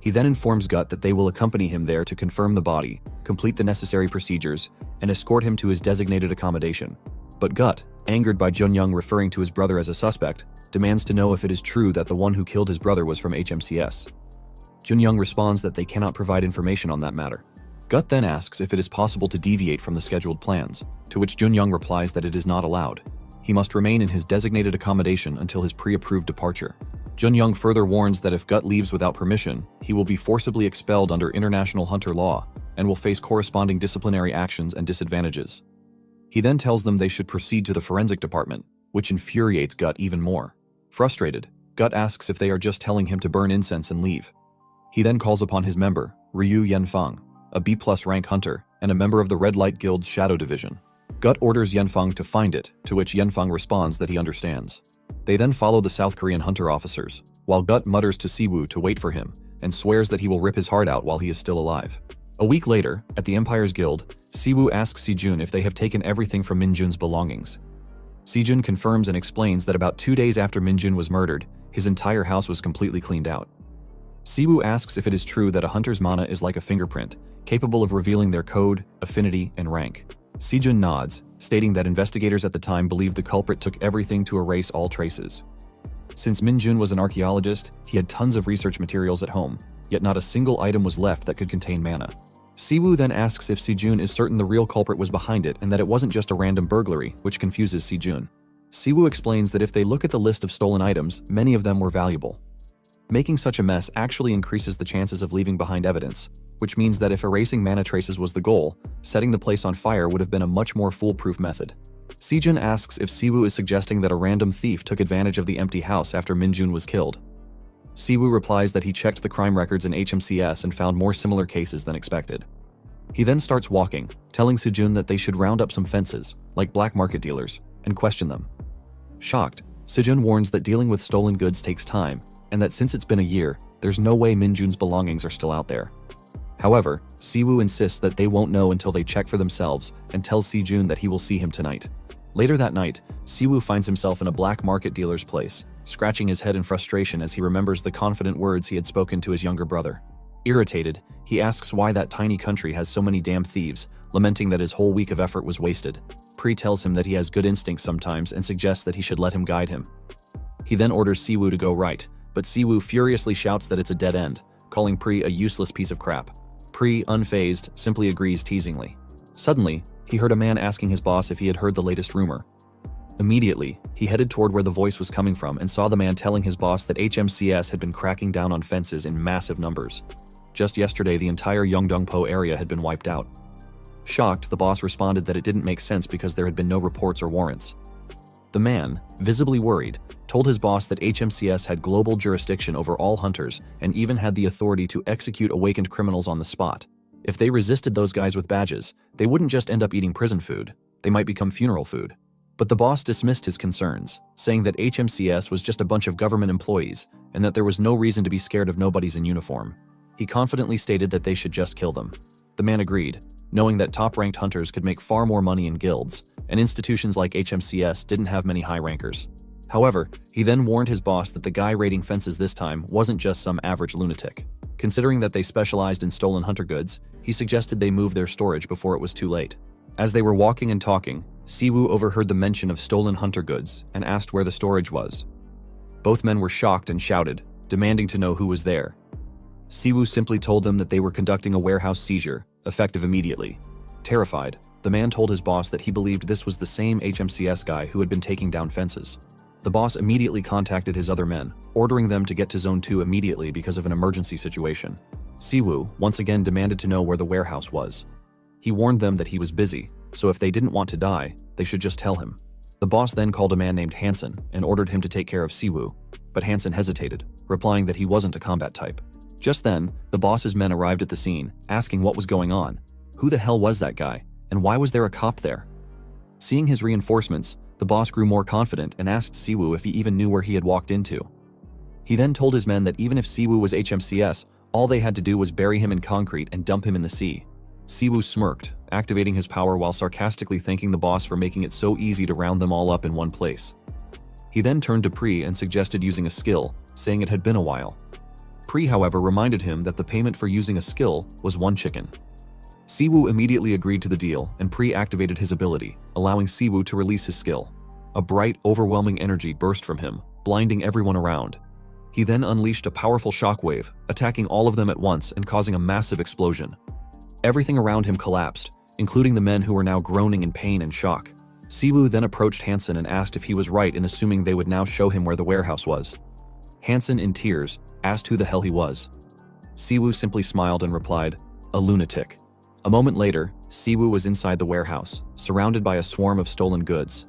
He then informs Gut that they will accompany him there to confirm the body, complete the necessary procedures, and escort him to his designated accommodation. But Gut, angered by Jun-young referring to his brother as a suspect, demands to know if it is true that the one who killed his brother was from HMCS. Jun-young responds that they cannot provide information on that matter. Gut then asks if it is possible to deviate from the scheduled plans, to which Jun-young replies that it is not allowed. He must remain in his designated accommodation until his pre-approved departure. Jun-young further warns that if Gut leaves without permission, he will be forcibly expelled under international hunter law and will face corresponding disciplinary actions and disadvantages. He then tells them they should proceed to the forensic department, which infuriates Gut even more. Frustrated, Gut asks if they are just telling him to burn incense and leave. He then calls upon his member, Ryu Yenfeng, a B+ rank hunter and a member of the Red Light Guild's Shadow Division. Gut orders Yenfeng to find it, to which Yenfeng responds that he understands. They then follow the South Korean hunter officers, while Gut mutters to Siwoo to wait for him and swears that he will rip his heart out while he is still alive. A week later, at the Empire's Guild, Siwoo asks Sejun if they have taken everything from Minjun's belongings. Sejun confirms and explains that about 2 days after Minjun was murdered, his entire house was completely cleaned out. Siwoo asks if it is true that a hunter's mana is like a fingerprint, capable of revealing their code, affinity, and rank. Sejun nods, stating that investigators at the time believed the culprit took everything to erase all traces. Since Minjun was an archaeologist, he had tons of research materials at home, yet not a single item was left that could contain mana. Siwoo then asks if Sejun is certain the real culprit was behind it and that it wasn't just a random burglary, which confuses Sejun. Siwoo explains that if they look at the list of stolen items, many of them were valuable. Making such a mess actually increases the chances of leaving behind evidence, which means that if erasing mana traces was the goal, setting the place on fire would have been a much more foolproof method. Sejun asks if Siwoo is suggesting that a random thief took advantage of the empty house after Minjun was killed. Siwoo replies that he checked the crime records in HMCS and found more similar cases than expected. He then starts walking, telling Sejun that they should round up some fences, like black market dealers, and question them. Shocked, Sejun warns that dealing with stolen goods takes time, and that since it's been a year, there's no way Minjun's belongings are still out there. However, Siwoo insists that they won't know until they check for themselves and tells Sejun that he will see him tonight. Later that night, Siwoo finds himself in a black market dealer's place, scratching his head in frustration as he remembers the confident words he had spoken to his younger brother. Irritated, he asks why that tiny country has so many damn thieves, lamenting that his whole week of effort was wasted. Pri tells him that he has good instincts sometimes and suggests that he should let him guide him. He then orders Siwoo to go right, but Siwoo furiously shouts that it's a dead end, calling Pri a useless piece of crap. Pri, unfazed, simply agrees teasingly. Suddenly, he heard a man asking his boss if he had heard the latest rumor. Immediately, he headed toward where the voice was coming from and saw the man telling his boss that HMCS had been cracking down on fences in massive numbers. Just yesterday, the entire Yeongdeungpo area had been wiped out. Shocked, the boss responded that it didn't make sense because there had been no reports or warrants. The man, visibly worried, told his boss that HMCS had global jurisdiction over all hunters and even had the authority to execute awakened criminals on the spot. If they resisted those guys with badges, they wouldn't just end up eating prison food, they might become funeral food. But the boss dismissed his concerns, saying that HMCS was just a bunch of government employees and that there was no reason to be scared of nobodies in uniform. He confidently stated that they should just kill them. The man agreed, knowing that top-ranked hunters could make far more money in guilds, and institutions like HMCS didn't have many high rankers. However, he then warned his boss that the guy raiding fences this time wasn't just some average lunatic. Considering that they specialized in stolen hunter goods, he suggested they move their storage before it was too late. As they were walking and talking, Siwoo overheard the mention of stolen hunter goods and asked where the storage was. Both men were shocked and shouted, demanding to know who was there. Siwoo simply told them that they were conducting a warehouse seizure, effective immediately. Terrified, the man told his boss that he believed this was the same HMCS guy who had been taking down fences. The boss immediately contacted his other men, ordering them to get to Zone 2 immediately because of an emergency situation. Siwoo once again demanded to know where the warehouse was. He warned them that he was busy, so if they didn't want to die, they should just tell him. The boss then called a man named Hansen and ordered him to take care of Siwoo, but Hansen hesitated, replying that he wasn't a combat type. Just then, the boss's men arrived at the scene, asking what was going on. Who the hell was that guy, and why was there a cop there? Seeing his reinforcements, the boss grew more confident and asked Siwoo if he even knew where he had walked into. He then told his men that even if Siwoo was HMCS, all they had to do was bury him in concrete and dump him in the sea. Siwoo smirked, activating his power while sarcastically thanking the boss for making it so easy to round them all up in one place. He then turned to Pri and suggested using a skill, saying it had been a while. Pri, however, reminded him that the payment for using a skill was 1 chicken. Siwoo immediately agreed to the deal, and Pri activated his ability, allowing Siwoo to release his skill. A bright, overwhelming energy burst from him, blinding everyone around. He then unleashed a powerful shockwave, attacking all of them at once and causing a massive explosion. Everything around him collapsed, including the men who were now groaning in pain and shock. Siwoo then approached Hansen and asked if he was right in assuming they would now show him where the warehouse was. Hansen, in tears, asked who the hell he was. Siwoo simply smiled and replied, "A lunatic." A moment later, Siwoo was inside the warehouse, surrounded by a swarm of stolen goods.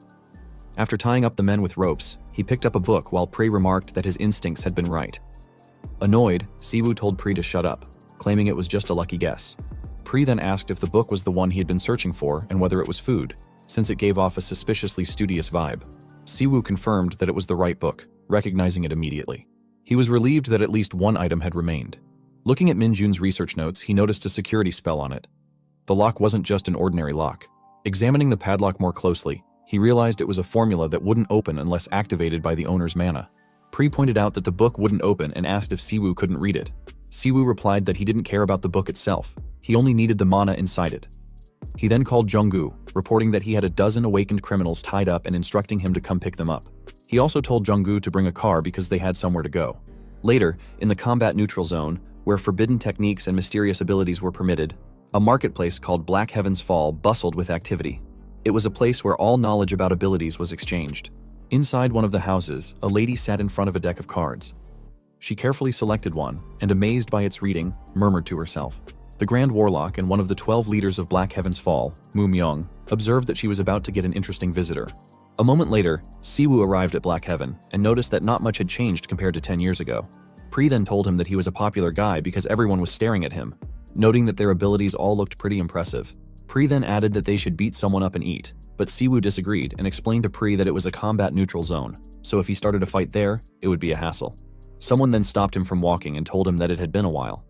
After tying up the men with ropes, he picked up a book while Pri remarked that his instincts had been right. Annoyed, Siwoo told Pri to shut up, claiming it was just a lucky guess. Pri then asked if the book was the one he had been searching for and whether it was food, since it gave off a suspiciously studious vibe. Siwoo confirmed that it was the right book, recognizing it immediately. He was relieved that at least one item had remained. Looking at Minjun's research notes, he noticed a security spell on it. The lock wasn't just an ordinary lock. Examining the padlock more closely, he realized it was a formula that wouldn't open unless activated by the owner's mana. Pri pointed out that the book wouldn't open and asked if Siwoo couldn't read it. Siwoo replied that he didn't care about the book itself, he only needed the mana inside it. He then called Junggu, reporting that he had a dozen awakened criminals tied up and instructing him to come pick them up. He also told Junggu to bring a car because they had somewhere to go. Later, in the combat neutral zone, where forbidden techniques and mysterious abilities were permitted, a marketplace called Black Heaven's Fall bustled with activity. It was a place where all knowledge about abilities was exchanged. Inside one of the houses, a lady sat in front of a deck of cards. She carefully selected one, and amazed by its reading, murmured to herself. The Grand Warlock and one of the 12 leaders of Black Heaven's Fall, Mu Myung, observed that she was about to get an interesting visitor. A moment later, Siwoo arrived at Black Heaven and noticed that not much had changed compared to 10 years ago. Pri then told him that he was a popular guy because everyone was staring at him, noting that their abilities all looked pretty impressive. Pri then added that they should beat someone up and eat, but Siwoo disagreed and explained to Pri that it was a combat neutral zone, so if he started a fight there, it would be a hassle. Someone then stopped him from walking and told him that it had been a while.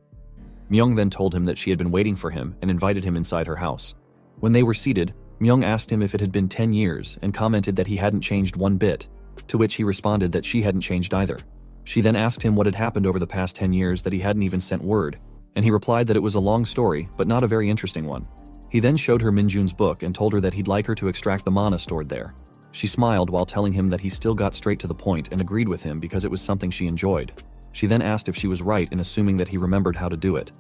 Myung then told him that she had been waiting for him and invited him inside her house. When they were seated, Myung asked him if it had been 10 years and commented that he hadn't changed one bit, to which he responded that she hadn't changed either. She then asked him what had happened over the past 10 years that he hadn't even sent word, and he replied that it was a long story, but not a very interesting one. He then showed her Minjun's book and told her that he'd like her to extract the mana stored there. She smiled while telling him that he still got straight to the point and agreed with him because it was something she enjoyed. She then asked if she was right in assuming that he remembered how to do it.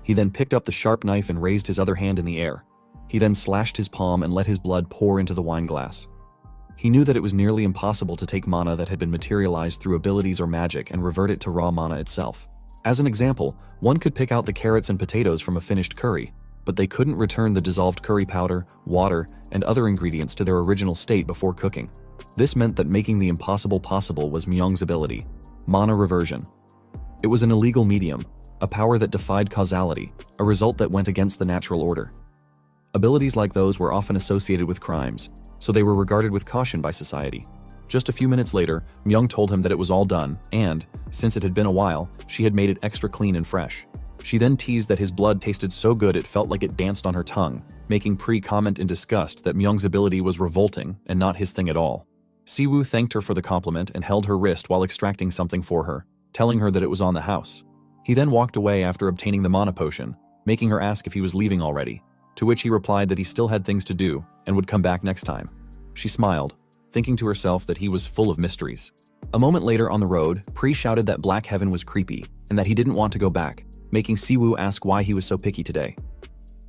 He then picked up the sharp knife and raised his other hand in the air. He then slashed his palm and let his blood pour into the wine glass. He knew that it was nearly impossible to take mana that had been materialized through abilities or magic and revert it to raw mana itself. As an example, one could pick out the carrots and potatoes from a finished curry, but they couldn't return the dissolved curry powder, water, and other ingredients to their original state before cooking. This meant that making the impossible possible was Myung's ability, mana reversion. It was an illegal medium, a power that defied causality, a result that went against the natural order. Abilities like those were often associated with crimes, so they were regarded with caution by society. Just a few minutes later, Myung told him that it was all done, and, since it had been a while, she had made it extra clean and fresh. She then teased that his blood tasted so good it felt like it danced on her tongue, making Pri comment in disgust that Myung's ability was revolting and not his thing at all. Siwoo thanked her for the compliment and held her wrist while extracting something for her, telling her that it was on the house. He then walked away after obtaining the mana potion, making her ask if he was leaving already, to which he replied that he still had things to do and would come back next time. She smiled, thinking to herself that he was full of mysteries. A moment later on the road, Pri shouted that Black Heaven was creepy and that he didn't want to go back, making Siwoo ask why he was so picky today.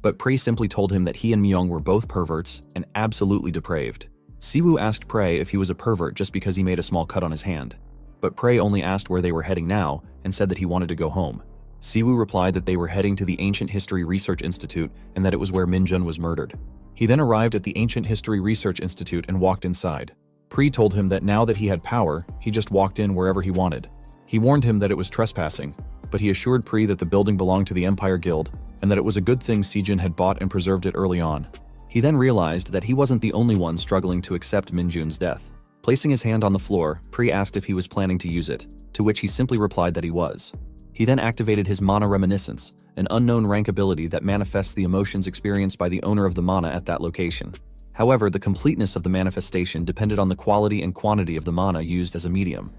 But Pri simply told him that he and Myung were both perverts and absolutely depraved. Siwoo asked Pri if he was a pervert just because he made a small cut on his hand, but Pri only asked where they were heading now and said that he wanted to go home. Siwoo replied that they were heading to the Ancient History Research Institute and that it was where Minjun was murdered. He then arrived at the Ancient History Research Institute and walked inside. Pri told him that now that he had power, he just walked in wherever he wanted. He warned him that it was trespassing, but he assured Pri that the building belonged to the Empire Guild and that it was a good thing Sejin had bought and preserved it early on. He then realized that he wasn't the only one struggling to accept Minjun's death. Placing his hand on the floor, Pri asked if he was planning to use it, to which he simply replied that he was. He then activated his Mana Reminiscence, an unknown rank ability that manifests the emotions experienced by the owner of the mana at that location. However, the completeness of the manifestation depended on the quality and quantity of the mana used as a medium.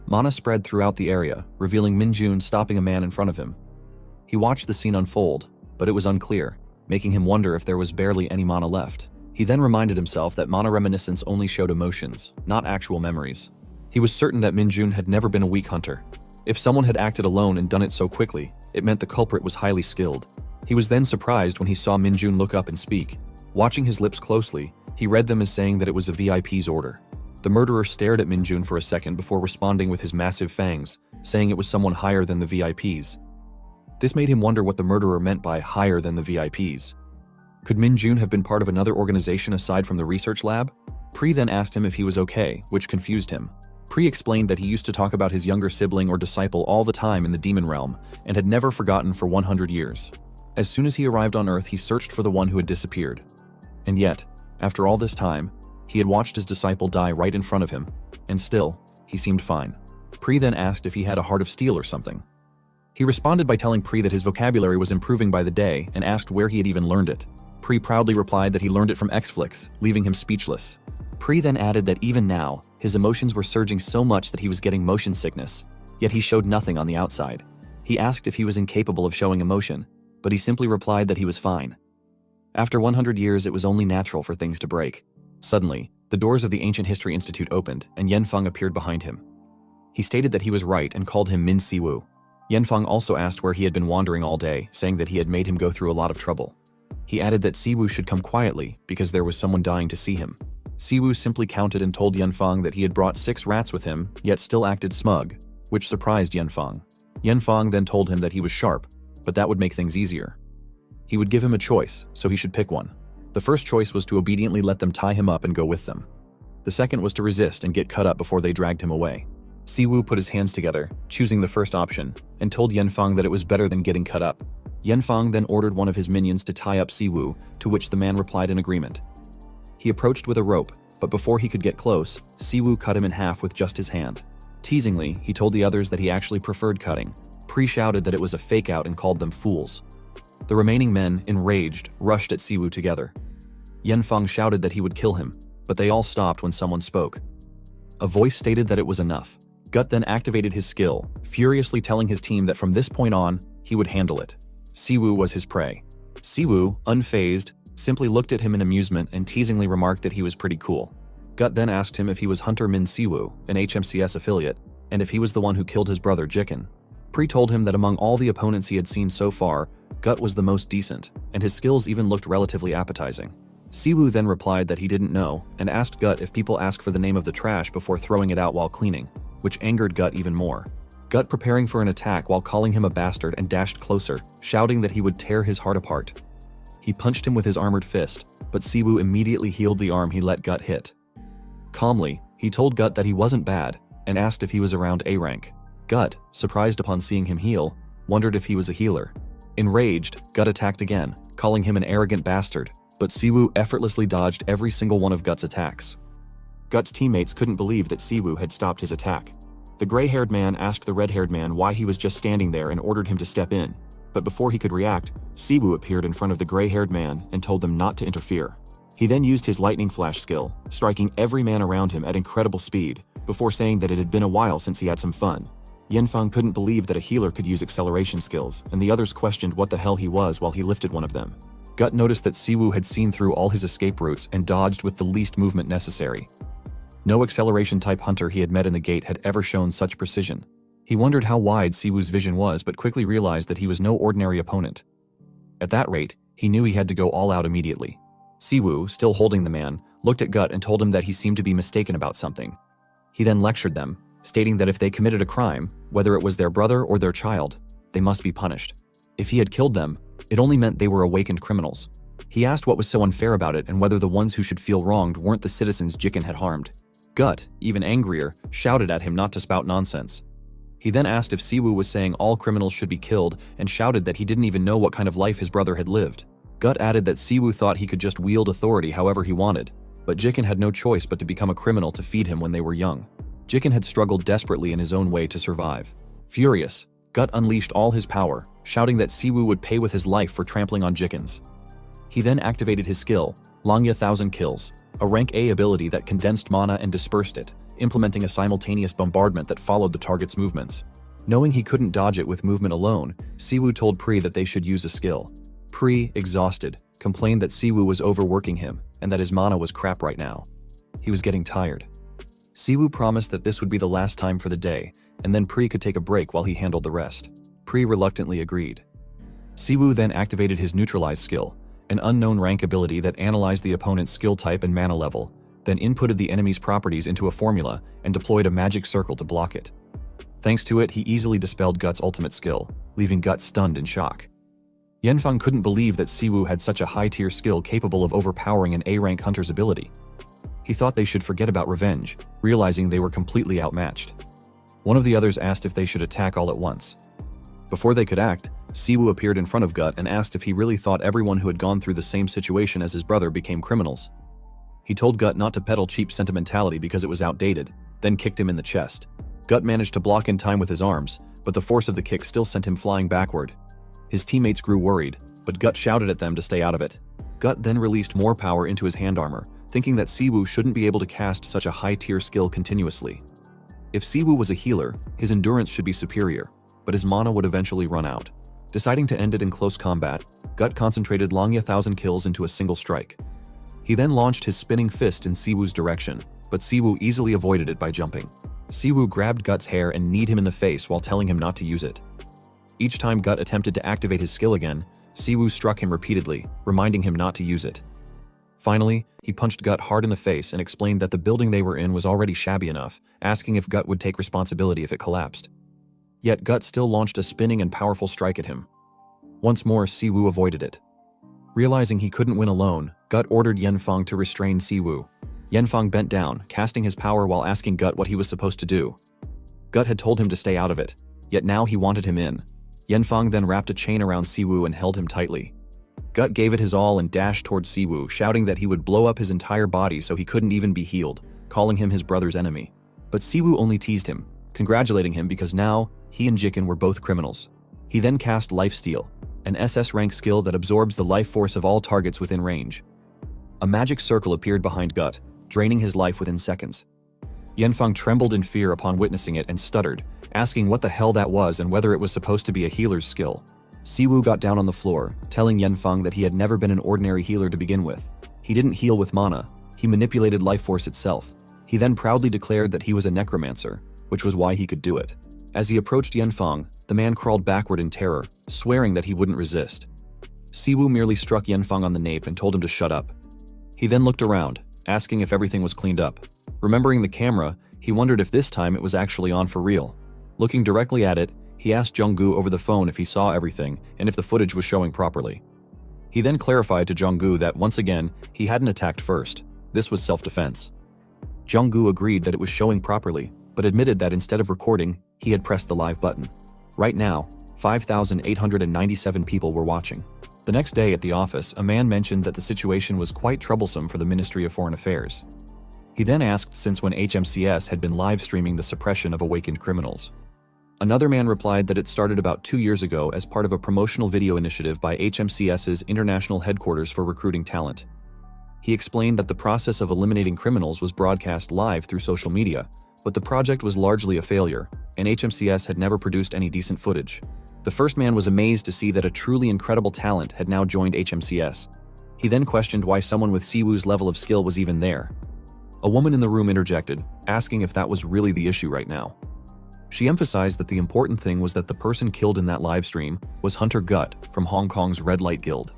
Mana spread throughout the area, revealing Minjun stopping a man in front of him. He watched the scene unfold, but it was unclear, making him wonder if there was barely any mana left. He then reminded himself that Mana Reminiscence only showed emotions, not actual memories. He was certain that Minjun had never been a weak hunter. If someone had acted alone and done it so quickly, it meant the culprit was highly skilled. He was then surprised when he saw Minjun look up and speak. Watching his lips closely, he read them as saying that it was a VIP's order. The murderer stared at Minjun for a second before responding with his massive fangs, saying it was someone higher than the VIPs. This made him wonder what the murderer meant by higher than the VIPs. Could Minjun have been part of another organization aside from the research lab? Pri then asked him if he was okay, which confused him. Pri explained that he used to talk about his younger sibling or disciple all the time in the demon realm and had never forgotten for 100 years. As soon as he arrived on Earth, he searched for the one who had disappeared. And yet, after all this time, he had watched his disciple die right in front of him, and still, he seemed fine. Pri then asked if he had a heart of steel or something. He responded by telling Pri that his vocabulary was improving by the day and asked where he had even learned it. Pri proudly replied that he learned it from X-Flix, leaving him speechless. Pri then added that even now, his emotions were surging so much that he was getting motion sickness, yet he showed nothing on the outside. He asked if he was incapable of showing emotion, but he simply replied that he was fine. After 100 years, it was only natural for things to break. Suddenly, the doors of the Ancient History Institute opened, and Yanfeng appeared behind him. He stated that he was right and called him Min Siwoo. Yanfeng also asked where he had been wandering all day, saying that he had made him go through a lot of trouble. He added that Siwoo should come quietly because there was someone dying to see him. Siwoo simply counted and told Yanfeng that he had brought 6 rats with him, yet still acted smug, which surprised Yanfeng. Yanfeng then told him that he was sharp, but that would make things easier. He would give him a choice, so he should pick one. The first choice was to obediently let them tie him up and go with them. The second was to resist and get cut up before they dragged him away. Siwoo put his hands together, choosing the first option, and told Yanfeng that it was better than getting cut up. Yanfeng then ordered one of his minions to tie up Siwoo, to which the man replied in agreement. He approached with a rope, but before he could get close, Siwoo cut him in half with just his hand. Teasingly, he told the others that he actually preferred cutting. Pri shouted that it was a fake-out and called them fools. The remaining men, enraged, rushed at Siwoo together. Yanfeng shouted that he would kill him, but they all stopped when someone spoke. A voice stated that it was enough. Gut then activated his skill, furiously telling his team that from this point on, he would handle it. Siwoo was his prey. Siwoo, unfazed, simply looked at him in amusement and teasingly remarked that he was pretty cool. Gut then asked him if he was Hunter Min Siwoo, an HMCS affiliate, and if he was the one who killed his brother Jikin. Pri told him that among all the opponents he had seen so far, Gut was the most decent, and his skills even looked relatively appetizing. Siwoo then replied that he didn't know and asked Gut if people ask for the name of the trash before throwing it out while cleaning, which angered Gut even more. Gut preparing for an attack while calling him a bastard and dashed closer, shouting that he would tear his heart apart. He punched him with his armored fist, but Siwoo immediately healed the arm he let Gut hit. Calmly, he told Gut that he wasn't bad and asked if he was around A rank. Gut, surprised upon seeing him heal, wondered if he was a healer. Enraged, Gut attacked again, calling him an arrogant bastard, but Siwoo effortlessly dodged every single one of Gut's attacks. Gut's teammates couldn't believe that Siwoo had stopped his attack. The gray-haired man asked the red-haired man why he was just standing there and ordered him to step in, but before he could react, Siwoo appeared in front of the gray-haired man and told them not to interfere. He then used his lightning flash skill, striking every man around him at incredible speed, before saying that it had been a while since he had some fun. Yanfeng couldn't believe that a healer could use acceleration skills, and the others questioned what the hell he was while he lifted one of them. Gut noticed that Siwoo had seen through all his escape routes and dodged with the least movement necessary. No acceleration-type hunter he had met in the gate had ever shown such precision. He wondered how wide Siwoo's vision was, but quickly realized that he was no ordinary opponent. At that rate, he knew he had to go all out immediately. Siwoo, still holding the man, looked at Gut and told him that he seemed to be mistaken about something. He then lectured them, stating that if they committed a crime, whether it was their brother or their child, they must be punished. If he had killed them, it only meant they were awakened criminals. He asked what was so unfair about it and whether the ones who should feel wronged weren't the citizens Jiken had harmed. Gut, even angrier, shouted at him not to spout nonsense. He then asked if Siwoo was saying all criminals should be killed and shouted that he didn't even know what kind of life his brother had lived. Gut added that Siwoo thought he could just wield authority however he wanted, but Jiken had no choice but to become a criminal to feed him when they were young. Jiken had struggled desperately in his own way to survive. Furious, Gut unleashed all his power, shouting that Siwoo would pay with his life for trampling on Jikens. He then activated his skill, Langya 1000 Kills, a rank A ability that condensed mana and dispersed it, implementing a simultaneous bombardment that followed the target's movements. Knowing he couldn't dodge it with movement alone, Siwoo told Pri that they should use a skill. Pri, exhausted, complained that Siwoo was overworking him and that his mana was crap right now. He was getting tired. Siwoo promised that this would be the last time for the day, and then Pri could take a break while he handled the rest. Pri reluctantly agreed. Siwoo then activated his Neutralize skill, an unknown rank ability that analyzed the opponent's skill type and mana level, then inputted the enemy's properties into a formula and deployed a magic circle to block it. Thanks to it, he easily dispelled Gut's ultimate skill, leaving Gut stunned in shock. Yanfeng couldn't believe that Siwoo had such a high-tier skill capable of overpowering an A-rank hunter's ability. He thought they should forget about revenge, realizing they were completely outmatched. One of the others asked if they should attack all at once. Before they could act, Siwoo appeared in front of Gut and asked if he really thought everyone who had gone through the same situation as his brother became criminals. He told Gut not to peddle cheap sentimentality because it was outdated, then kicked him in the chest. Gut managed to block in time with his arms, but the force of the kick still sent him flying backward. His teammates grew worried, but Gut shouted at them to stay out of it. Gut then released more power into his hand armor, thinking that Siwoo shouldn't be able to cast such a high-tier skill continuously. If Siwoo was a healer, his endurance should be superior, but his mana would eventually run out. Deciding to end it in close combat, Gut concentrated Langya 1000 Kills into a single strike. He then launched his spinning fist in Siwoo's direction, but Siwoo easily avoided it by jumping. Siwoo grabbed Gut's hair and kneed him in the face while telling him not to use it. Each time Gut attempted to activate his skill again, Siwoo struck him repeatedly, reminding him not to use it. Finally, he punched Gut hard in the face and explained that the building they were in was already shabby enough, asking if Gut would take responsibility if it collapsed. Yet Gut still launched a spinning and powerful strike at him. Once more, Siwoo avoided it. Realizing he couldn't win alone, Gut ordered Yanfeng to restrain Siwoo. Yanfeng bent down, casting his power while asking Gut what he was supposed to do. Gut had told him to stay out of it, yet now he wanted him in. Yanfeng then wrapped a chain around Siwoo and held him tightly. Gut gave it his all and dashed towards Siwoo, shouting that he would blow up his entire body so he couldn't even be healed, calling him his brother's enemy. But Siwoo only teased him, congratulating him because now, he and Jiken were both criminals. He then cast Lifesteal, an SS rank skill that absorbs the life force of all targets within range. A magic circle appeared behind Gut, draining his life within seconds. Yanfeng trembled in fear upon witnessing it and stuttered, asking what the hell that was and whether it was supposed to be a healer's skill. Siwoo got down on the floor, telling Yanfeng that he had never been an ordinary healer to begin with. He didn't heal with mana, he manipulated life force itself. He then proudly declared that he was a necromancer, which was why he could do it. As he approached Yanfeng, the man crawled backward in terror, swearing that he wouldn't resist. Siwoo merely struck Yanfeng on the nape and told him to shut up. He then looked around, asking if everything was cleaned up. Remembering the camera, he wondered if this time it was actually on for real. Looking directly at it, he asked Jung-gu over the phone if he saw everything and if the footage was showing properly. He then clarified to Jung-gu that once again, he hadn't attacked first. This was self-defense. Jung-gu agreed that it was showing properly, but admitted that instead of recording, he had pressed the live button. Right now, 5,897 people were watching. The next day at the office, a man mentioned that the situation was quite troublesome for the Ministry of Foreign Affairs. He then asked since when HMCS had been live streaming the suppression of awakened criminals. Another man replied that it started about 2 years ago as part of a promotional video initiative by HMCS's International Headquarters for Recruiting Talent. He explained that the process of eliminating criminals was broadcast live through social media, but the project was largely a failure, and HMCS had never produced any decent footage. The first man was amazed to see that a truly incredible talent had now joined HMCS. He then questioned why someone with Siwoo's level of skill was even there. A woman in the room interjected, asking if that was really the issue right now. She emphasized that the important thing was that the person killed in that live stream was Hunter Gut from Hong Kong's Red Light Guild.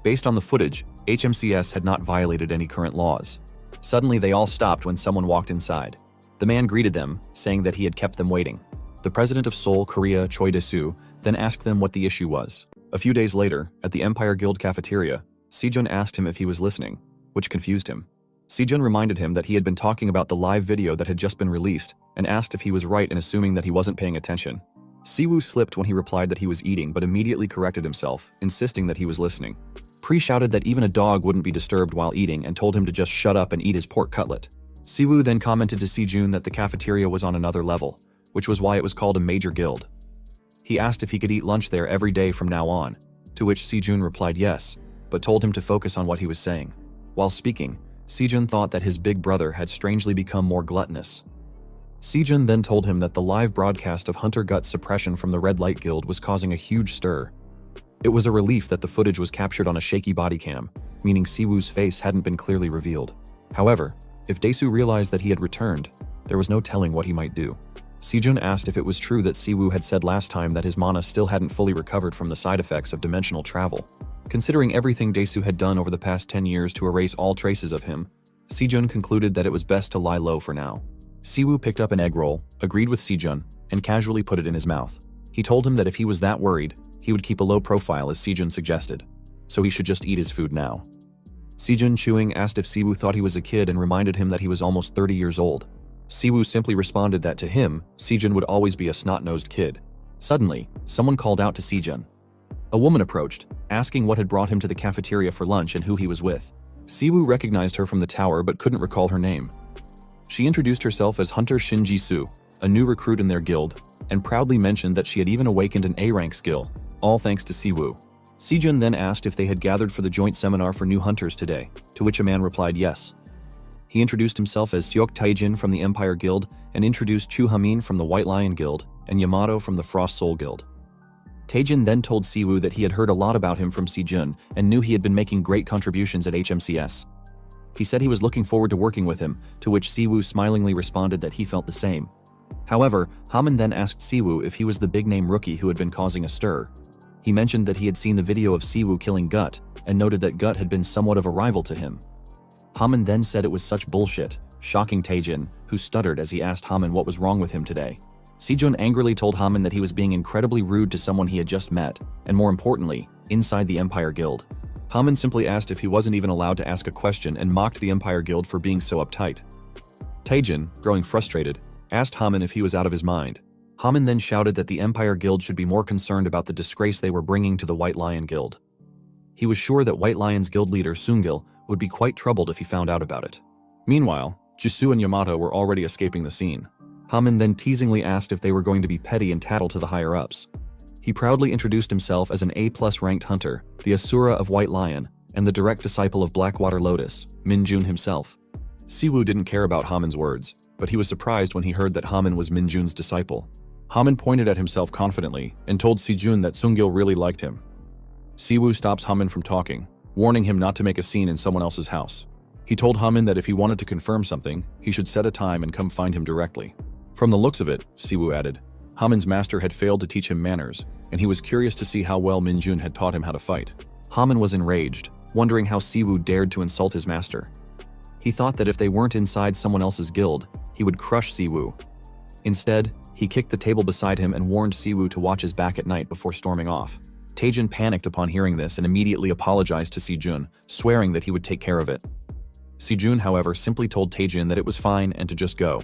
Based on the footage, HMCS had not violated any current laws. Suddenly they all stopped when someone walked inside. The man greeted them, saying that he had kept them waiting. The president of Seoul, Korea, Choi Dae-soo, then asked them what the issue was. A few days later, at the Empire Guild cafeteria, Sejun asked him if he was listening, which confused him. Sejun reminded him that he had been talking about the live video that had just been released and asked if he was right in assuming that he wasn't paying attention. Siwoo slipped when he replied that he was eating but immediately corrected himself, insisting that he was listening. Pri shouted that even a dog wouldn't be disturbed while eating and told him to just shut up and eat his pork cutlet. Siwoo then commented to Sejun that the cafeteria was on another level, which was why it was called a major guild. He asked if he could eat lunch there every day from now on, to which Sejun replied yes, but told him to focus on what he was saying. While speaking, Sejun thought that his big brother had strangely become more gluttonous. Sejun then told him that the live broadcast of Hunter Gut's suppression from the Red Light Guild was causing a huge stir. It was a relief that the footage was captured on a shaky body cam, meaning Siwoo's face hadn't been clearly revealed. However, if Dae-soo realized that he had returned, there was no telling what he might do. Sejun asked if it was true that Siwoo had said last time that his mana still hadn't fully recovered from the side effects of dimensional travel. Considering everything Dae-soo had done over the past 10 years to erase all traces of him, Sejun concluded that it was best to lie low for now. Siwoo picked up an egg roll, agreed with Sejun, and casually put it in his mouth. He told him that if he was that worried, he would keep a low profile as Sejun suggested, so he should just eat his food now. Sejun, chewing, asked if Siwoo thought he was a kid and reminded him that he was almost 30 years old. Siwoo simply responded that to him, Sejun would always be a snot-nosed kid. Suddenly, someone called out to Sejun. A woman approached, asking what had brought him to the cafeteria for lunch and who he was with. Siwoo recognized her from the tower but couldn't recall her name. She introduced herself as Hunter Shin Ji-soo, a new recruit in their guild, and proudly mentioned that she had even awakened an A-rank skill, all thanks to Siwoo. Sejun then asked if they had gathered for the joint seminar for new hunters today, to which a man replied yes. He introduced himself as Seok Taejin from the Empire Guild and introduced Chu Hamin from the White Lion Guild and Yamato from the Frost Soul Guild. Taejin then told Siwoo that he had heard a lot about him from Sejun and knew he had been making great contributions at HMCS. He said he was looking forward to working with him, to which Siwoo smilingly responded that he felt the same. However, Hamin then asked Siwoo if he was the big-name rookie who had been causing a stir. He mentioned that he had seen the video of Siwoo killing Gut and noted that Gut had been somewhat of a rival to him. Hamin then said it was such bullshit, shocking Taejin, who stuttered as he asked Hamin what was wrong with him today. Sejun angrily told Hamin that he was being incredibly rude to someone he had just met, and more importantly, inside the Empire Guild. Hamin simply asked if he wasn't even allowed to ask a question and mocked the Empire Guild for being so uptight. Taejin, growing frustrated, asked Hamin if he was out of his mind. Hamin then shouted that the Empire Guild should be more concerned about the disgrace they were bringing to the White Lion Guild. He was sure that White Lion's guild leader Sungil would be quite troubled if he found out about it. Meanwhile, Jisoo and Yamato were already escaping the scene. Hamin then teasingly asked if they were going to be petty and tattle to the higher-ups. He proudly introduced himself as an A+ ranked hunter, the Asura of White Lion, and the direct disciple of Blackwater Lotus, Minjun himself. Siwoo didn't care about Hamin's words, but he was surprised when he heard that Hamin was Minjun's disciple. Hamin pointed at himself confidently and told Sejun that Sungil really liked him. Siwoo stops Hamin from talking, warning him not to make a scene in someone else's house. He told Hamin that if he wanted to confirm something, he should set a time and come find him directly. From the looks of it, Siwoo added, Hamin's master had failed to teach him manners, and he was curious to see how well Minjun had taught him how to fight. Hamin was enraged, wondering how Siwoo dared to insult his master. He thought that if they weren't inside someone else's guild, he would crush Siwoo. Instead, he kicked the table beside him and warned Siwoo to watch his back at night before storming off. Taejin panicked upon hearing this and immediately apologized to Sejun, swearing that he would take care of it. Sejun, however, simply told Taejin that it was fine and to just go.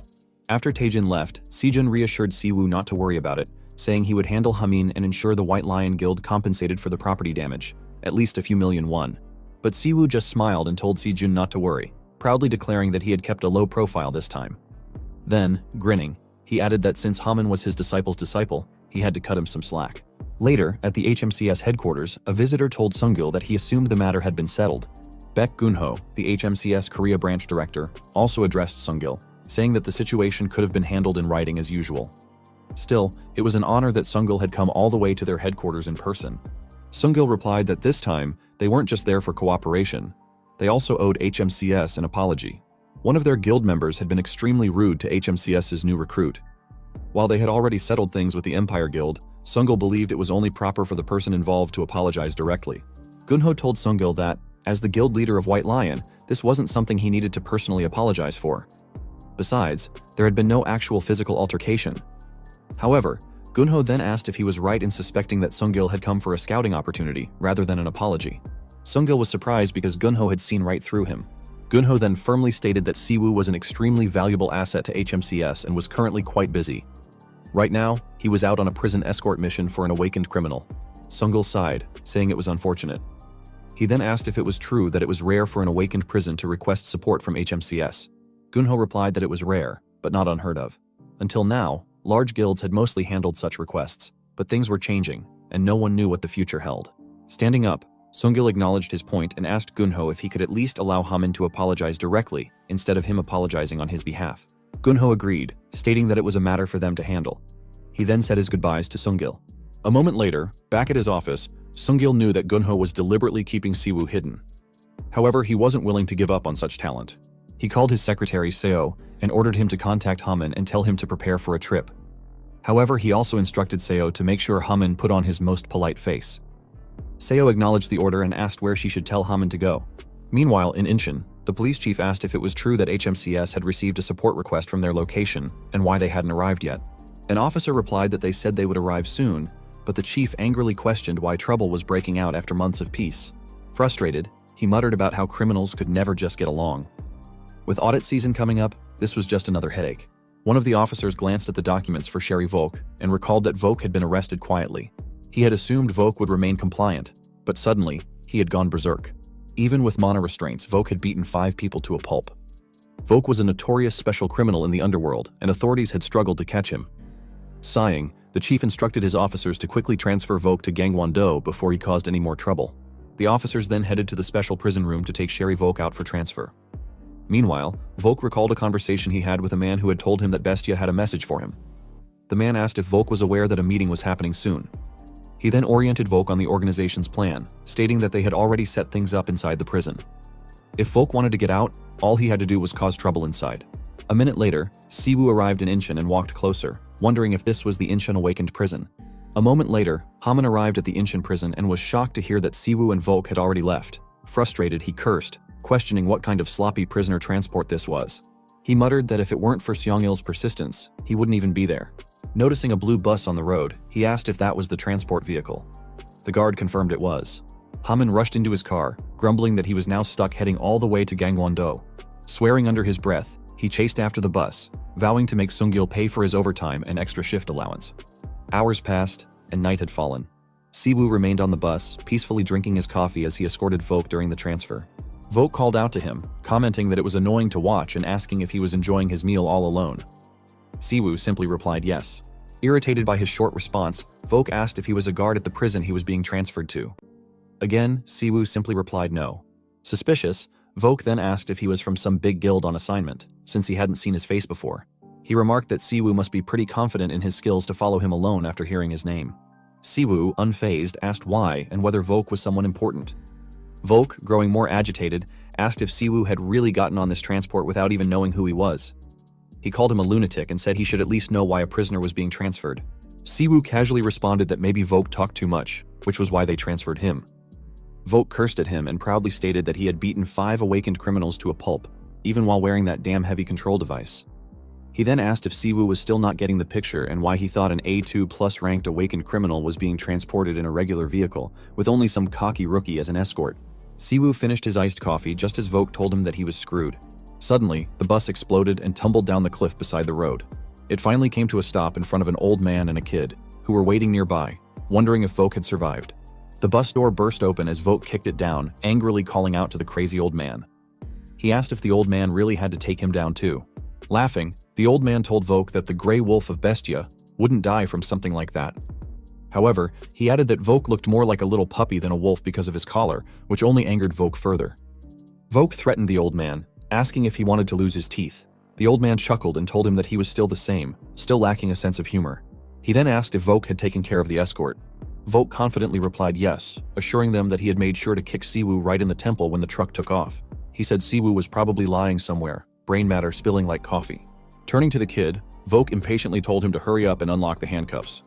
After Taejin left, Sejun reassured Siwoo not to worry about it, saying he would handle Hamin and ensure the White Lion Guild compensated for the property damage, at least a few million won. But Siwoo just smiled and told Sejun not to worry, proudly declaring that he had kept a low profile this time. Then, grinning, he added that since Hamin was his disciple's disciple, he had to cut him some slack. Later, at the HMCS headquarters, a visitor told Sungil that he assumed the matter had been settled. Baek Gunho, the HMCS Korea branch director, also addressed Sungil, saying that the situation could have been handled in writing as usual. Still, it was an honor that Sungil had come all the way to their headquarters in person. Sungil replied that this time, they weren't just there for cooperation. They also owed HMCS an apology. One of their guild members had been extremely rude to HMCS's new recruit. While they had already settled things with the Empire Guild, Sungil believed it was only proper for the person involved to apologize directly. Gunho told Sungil that, as the guild leader of White Lion, this wasn't something he needed to personally apologize for. Besides, there had been no actual physical altercation. However, Gunho then asked if he was right in suspecting that Sungil had come for a scouting opportunity rather than an apology. Sungil was surprised because Gunho had seen right through him. Gunho then firmly stated that Siwoo was an extremely valuable asset to HMCS and was currently quite busy. Right now, he was out on a prison escort mission for an awakened criminal. Sungil sighed, saying it was unfortunate. He then asked if it was true that it was rare for an awakened prison to request support from HMCS. Gunho replied that it was rare, but not unheard of. Until now, large guilds had mostly handled such requests, but things were changing, and no one knew what the future held. Standing up, Sungil acknowledged his point and asked Gunho if he could at least allow Hamin to apologize directly instead of him apologizing on his behalf. Gunho agreed, stating that it was a matter for them to handle. He then said his goodbyes to Sungil. A moment later, back at his office, Sungil knew that Gunho was deliberately keeping Siwoo hidden. However, he wasn't willing to give up on such talent. He called his secretary Seo and ordered him to contact Hamin and tell him to prepare for a trip. However, he also instructed Seo to make sure Hamin put on his most polite face. Seo acknowledged the order and asked where she should tell Hamin to go. Meanwhile, in Incheon, the police chief asked if it was true that HMCS had received a support request from their location and why they hadn't arrived yet. An officer replied that they said they would arrive soon, but the chief angrily questioned why trouble was breaking out after months of peace. Frustrated, he muttered about how criminals could never just get along. With audit season coming up, this was just another headache. One of the officers glanced at the documents for Sherry Volk and recalled that Volk had been arrested quietly. He had assumed Volk would remain compliant, but suddenly, he had gone berserk. Even with mana restraints, Volk had beaten 5 people to a pulp. Volk was a notorious special criminal in the underworld, and authorities had struggled to catch him. Sighing, the chief instructed his officers to quickly transfer Volk to Gangwon-do before he caused any more trouble. The officers then headed to the special prison room to take Sherry Volk out for transfer. Meanwhile, Volk recalled a conversation he had with a man who had told him that Bestia had a message for him. The man asked if Volk was aware that a meeting was happening soon. He then oriented Volk on the organization's plan, stating that they had already set things up inside the prison. If Volk wanted to get out, all he had to do was cause trouble inside. A minute later, Siwoo arrived in Incheon and walked closer, wondering if this was the Incheon awakened prison. A moment later, Hamin arrived at the Incheon prison and was shocked to hear that Siwoo and Volk had already left. Frustrated, he cursed, questioning what kind of sloppy prisoner transport this was. He muttered that if it weren't for Seong-il's persistence, he wouldn't even be there. Noticing a blue bus on the road, he asked if that was the transport vehicle. The guard confirmed it was. Hamin rushed into his car, grumbling that he was now stuck heading all the way to Gangwon-do. Swearing under his breath, he chased after the bus, vowing to make Sungil pay for his overtime and extra shift allowance. Hours passed, and night had fallen. Siwoo remained on the bus, peacefully drinking his coffee as he escorted Volk during the transfer. Volk called out to him, commenting that it was annoying to watch and asking if he was enjoying his meal all alone. Siwoo simply replied yes. Irritated by his short response, Volk asked if he was a guard at the prison he was being transferred to. Again, Siwoo simply replied no. Suspicious, Volk then asked if he was from some big guild on assignment, since he hadn't seen his face before. He remarked that Siwoo must be pretty confident in his skills to follow him alone after hearing his name. Siwoo, unfazed, asked why and whether Volk was someone important. Volk, growing more agitated, asked if Siwoo had really gotten on this transport without even knowing who he was. He called him a lunatic and said he should at least know why a prisoner was being transferred. Siwoo casually responded that maybe Volk talked too much, which was why they transferred him. Volk cursed at him and proudly stated that he had beaten 5 awakened criminals to a pulp, even while wearing that damn heavy control device. He then asked if Siwoo was still not getting the picture and why he thought an A2 plus ranked awakened criminal was being transported in a regular vehicle, with only some cocky rookie as an escort. Siwoo finished his iced coffee just as Volk told him that he was screwed. Suddenly, the bus exploded and tumbled down the cliff beside the road. It finally came to a stop in front of an old man and a kid, who were waiting nearby, wondering if Volk had survived. The bus door burst open as Volk kicked it down, angrily calling out to the crazy old man. He asked if the old man really had to take him down too. Laughing, the old man told Volk that the Grey Wolf of Bestia wouldn't die from something like that. However, he added that Volk looked more like a little puppy than a wolf because of his collar, which only angered Volk further. Volk threatened the old man, asking if he wanted to lose his teeth. The old man chuckled and told him that he was still the same, still lacking a sense of humor. He then asked if Volk had taken care of the escort. Volk confidently replied yes, assuring them that he had made sure to kick Siwoo right in the temple when the truck took off. He said Siwoo was probably lying somewhere, brain matter spilling like coffee. Turning to the kid, Volk impatiently told him to hurry up and unlock the handcuffs.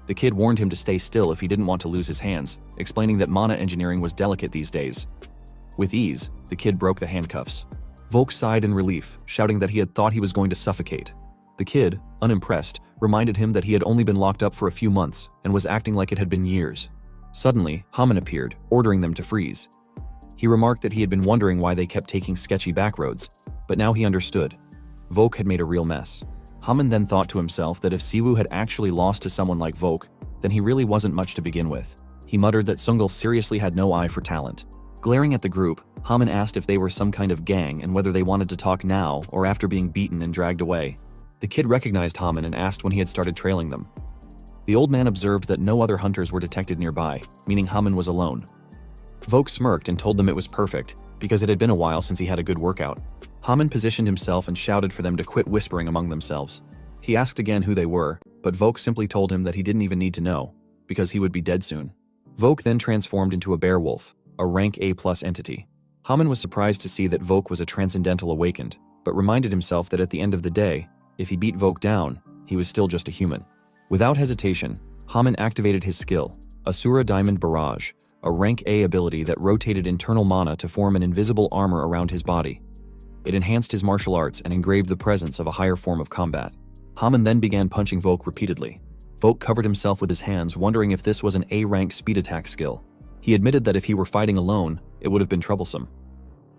The kid warned him to stay still if he didn't want to lose his hands, explaining that mana engineering was delicate these days. With ease, the kid broke the handcuffs. Volk sighed in relief, shouting that he had thought he was going to suffocate. The kid, unimpressed, reminded him that he had only been locked up for a few months and was acting like it had been years. Suddenly, Haman appeared, ordering them to freeze. He remarked that he had been wondering why they kept taking sketchy backroads, but now he understood. Volk had made a real mess. Haman then thought to himself that if Siwoo had actually lost to someone like Volk, then he really wasn't much to begin with. He muttered that Sungal seriously had no eye for talent. Glaring at the group, Haman asked if they were some kind of gang and whether they wanted to talk now or after being beaten and dragged away. The kid recognized Haman and asked when he had started trailing them. The old man observed that no other hunters were detected nearby, meaning Haman was alone. Volk smirked and told them it was perfect, because it had been a while since he had a good workout. Haman positioned himself and shouted for them to quit whispering among themselves. He asked again who they were, but Volk simply told him that he didn't even need to know, because he would be dead soon. Volk then transformed into a bear wolf, a rank A+ entity. Haman was surprised to see that Volk was a transcendental awakened, but reminded himself that at the end of the day, if he beat Volk down, he was still just a human. Without hesitation, Haman activated his skill, Asura Diamond Barrage, a rank A ability that rotated internal mana to form an invisible armor around his body. It enhanced his martial arts and engraved the presence of a higher form of combat. Haman then began punching Volk repeatedly. Volk covered himself with his hands, wondering if this was an A-rank speed attack skill. He admitted that if he were fighting alone, it would have been troublesome.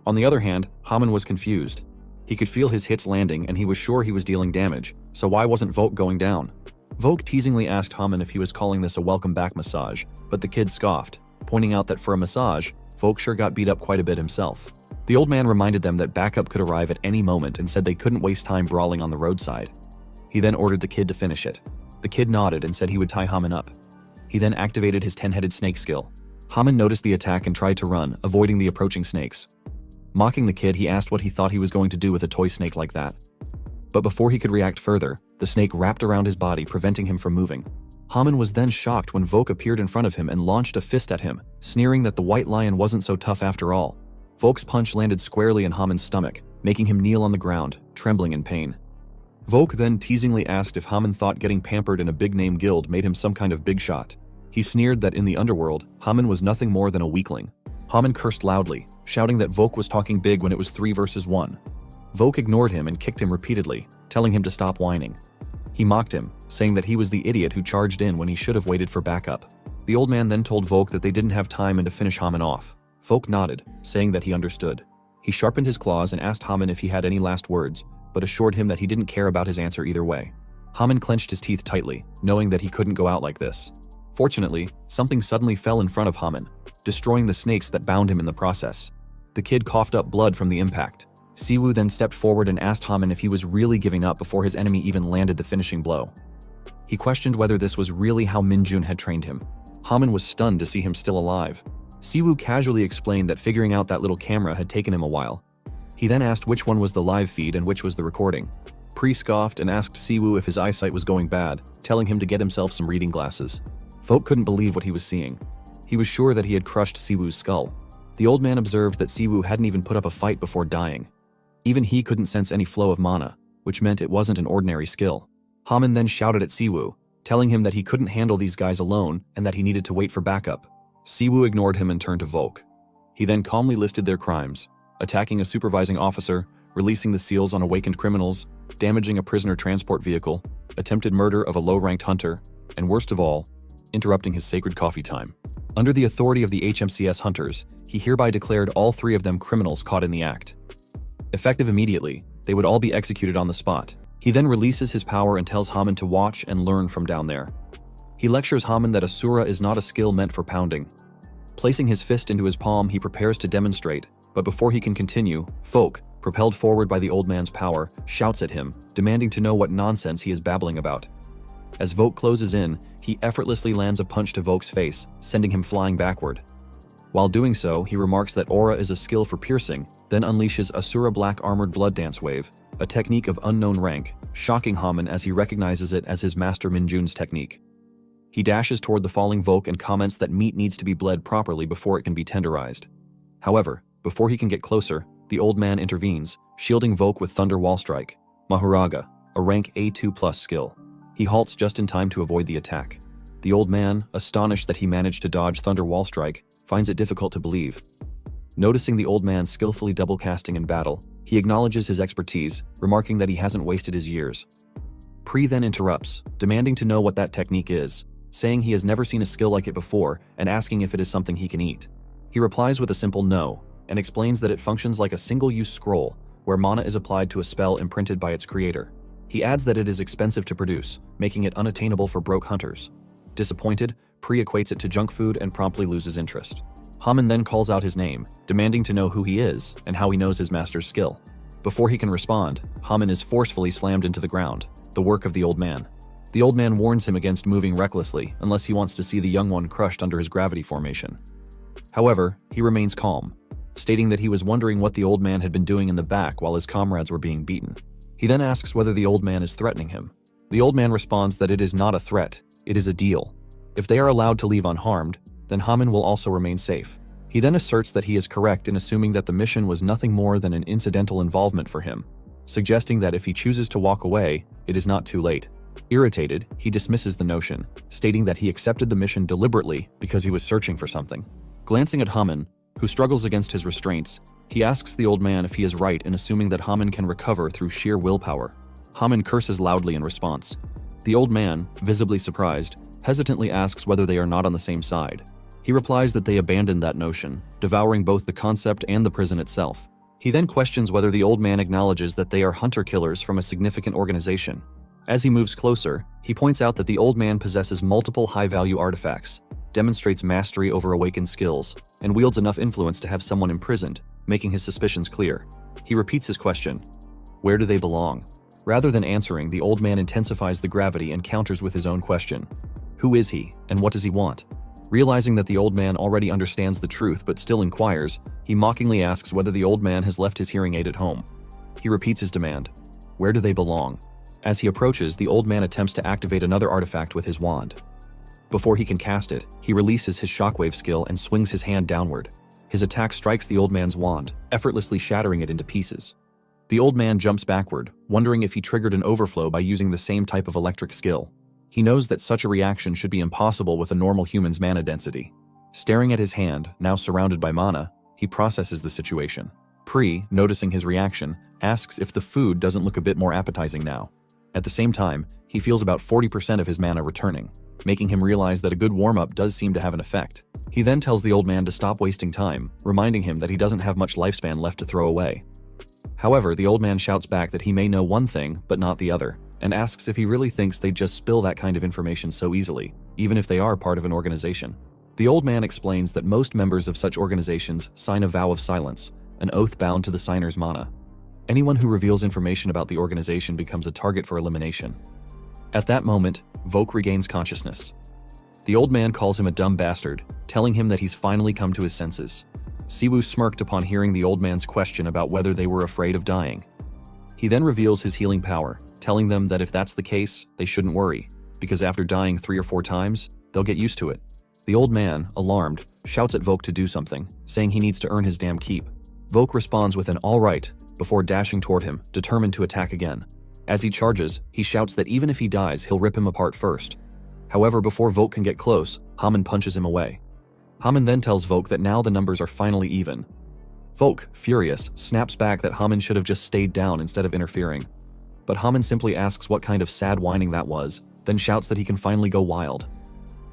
On the other hand, Haman was confused. He could feel his hits landing and he was sure he was dealing damage, so why wasn't Volk going down? Volk teasingly asked Haman if he was calling this a welcome back massage, but the kid scoffed, pointing out that for a massage, Volk sure got beat up quite a bit himself. The old man reminded them that backup could arrive at any moment and said they couldn't waste time brawling on the roadside. He then ordered the kid to finish it. The kid nodded and said he would tie Haman up. He then activated his 10-headed snake skill. Haman noticed the attack and tried to run, avoiding the approaching snakes. Mocking the kid, he asked what he thought he was going to do with a toy snake like that. But before he could react further, the snake wrapped around his body, preventing him from moving. Haman was then shocked when Volk appeared in front of him and launched a fist at him, sneering that the white lion wasn't so tough after all. Volk's punch landed squarely in Haman's stomach, making him kneel on the ground, trembling in pain. Volk then teasingly asked if Haman thought getting pampered in a big-name guild made him some kind of big shot. He sneered that in the underworld, Haman was nothing more than a weakling. Haman cursed loudly, shouting that Volk was talking big when it was 3 versus 1. Volk ignored him and kicked him repeatedly, telling him to stop whining. He mocked him, saying that he was the idiot who charged in when he should have waited for backup. The old man then told Volk that they didn't have time and to finish Haman off. Volk nodded, saying that he understood. He sharpened his claws and asked Haman if he had any last words, but assured him that he didn't care about his answer either way. Haman clenched his teeth tightly, knowing that he couldn't go out like this. Fortunately, something suddenly fell in front of Haman, destroying the snakes that bound him in the process. The kid coughed up blood from the impact. Siwoo then stepped forward and asked Haman if he was really giving up before his enemy even landed the finishing blow. He questioned whether this was really how Minjun had trained him. Haman was stunned to see him still alive. Siwoo casually explained that figuring out that little camera had taken him a while. He then asked which one was the live feed and which was the recording. Pri scoffed and asked Siwoo if his eyesight was going bad, telling him to get himself some reading glasses. Volk couldn't believe what he was seeing. He was sure that he had crushed Siwoo's skull. The old man observed that Siwoo hadn't even put up a fight before dying. Even he couldn't sense any flow of mana, which meant it wasn't an ordinary skill. Haman then shouted at Siwoo, telling him that he couldn't handle these guys alone and that he needed to wait for backup. Siwoo ignored him and turned to Volk. He then calmly listed their crimes: attacking a supervising officer, releasing the seals on awakened criminals, damaging a prisoner transport vehicle, attempted murder of a low-ranked hunter, and worst of all, interrupting his sacred coffee time. Under the authority of the HMCS hunters, he hereby declared all three of them criminals caught in the act. Effective immediately, they would all be executed on the spot. He then releases his power and tells Haman to watch and learn from down there. He lectures Haman that Asura is not a skill meant for pounding. Placing his fist into his palm, he prepares to demonstrate, but before he can continue, Volk, propelled forward by the old man's power, shouts at him, demanding to know what nonsense he is babbling about. As Volk closes in, he effortlessly lands a punch to Volk's face, sending him flying backward. While doing so, he remarks that Aura is a skill for piercing, then unleashes Asura Black Armored Blood Dance Wave, a technique of unknown rank, shocking Haman as he recognizes it as his master Minjun's technique. He dashes toward the falling Volk and comments that meat needs to be bled properly before it can be tenderized. However, before he can get closer, the old man intervenes, shielding Volk with Thunder Wall Strike, Maharaga, a rank A2+ skill. He halts just in time to avoid the attack. The old man, astonished that he managed to dodge Thunder Wall Strike, finds it difficult to believe. Noticing the old man skillfully double casting in battle, he acknowledges his expertise, remarking that he hasn't wasted his years. Pri then interrupts, demanding to know what that technique is, saying he has never seen a skill like it before and asking if it is something he can eat. He replies with a simple no, and explains that it functions like a single-use scroll, where mana is applied to a spell imprinted by its creator. He adds that it is expensive to produce, making it unattainable for broke hunters. Disappointed, Pri equates it to junk food and promptly loses interest. Haman then calls out his name, demanding to know who he is and how he knows his master's skill. Before he can respond, Haman is forcefully slammed into the ground, the work of the old man. The old man warns him against moving recklessly unless he wants to see the young one crushed under his gravity formation. However, he remains calm, stating that he was wondering what the old man had been doing in the back while his comrades were being beaten. He then asks whether the old man is threatening him. The old man responds that it is not a threat, it is a deal. If they are allowed to leave unharmed, then Haman will also remain safe. He then asserts that he is correct in assuming that the mission was nothing more than an incidental involvement for him, suggesting that if he chooses to walk away, it is not too late. Irritated, he dismisses the notion, stating that he accepted the mission deliberately because he was searching for something. Glancing at Haman, who struggles against his restraints, he asks the old man if he is right in assuming that Haman can recover through sheer willpower. Haman curses loudly in response. The old man, visibly surprised, hesitantly asks whether they are not on the same side. He replies that they abandoned that notion, devouring both the concept and the prison itself. He then questions whether the old man acknowledges that they are hunter-killers from a significant organization. As he moves closer, he points out that the old man possesses multiple high-value artifacts, demonstrates mastery over awakened skills, and wields enough influence to have someone imprisoned, making his suspicions clear. He repeats his question, "Where do they belong?" Rather than answering, the old man intensifies the gravity and counters with his own question. Who is he, and what does he want? Realizing that the old man already understands the truth but still inquires, he mockingly asks whether the old man has left his hearing aid at home. He repeats his demand, "Where do they belong?" As he approaches, the old man attempts to activate another artifact with his wand. Before he can cast it, he releases his shockwave skill and swings his hand downward. His attack strikes the old man's wand, effortlessly shattering it into pieces. The old man jumps backward, wondering if he triggered an overflow by using the same type of electric skill. He knows that such a reaction should be impossible with a normal human's mana density. Staring at his hand, now surrounded by mana, he processes the situation. Pri, noticing his reaction, asks if the food doesn't look a bit more appetizing now. At the same time, he feels about 40% of his mana returning, making him realize that a good warm-up does seem to have an effect. He then tells the old man to stop wasting time, reminding him that he doesn't have much lifespan left to throw away. However, the old man shouts back that he may know one thing, but not the other, and asks if he really thinks they'd just spill that kind of information so easily, even if they are part of an organization. The old man explains that most members of such organizations sign a vow of silence, an oath bound to the signer's mana. Anyone who reveals information about the organization becomes a target for elimination. At that moment, Volk regains consciousness. The old man calls him a dumb bastard, telling him that he's finally come to his senses. Siwoo smirked upon hearing the old man's question about whether they were afraid of dying. He then reveals his healing power, telling them that if that's the case, they shouldn't worry, because after dying 3 or 4 times, they'll get used to it. The old man, alarmed, shouts at Volk to do something, saying he needs to earn his damn keep. Volk responds with an "all right," before dashing toward him, determined to attack again. As he charges, he shouts that even if he dies, he'll rip him apart first. However, before Volk can get close, Haman punches him away. Haman then tells Volk that now the numbers are finally even. Volk, furious, snaps back that Haman should have just stayed down instead of interfering. But Haman simply asks what kind of sad whining that was, then shouts that he can finally go wild.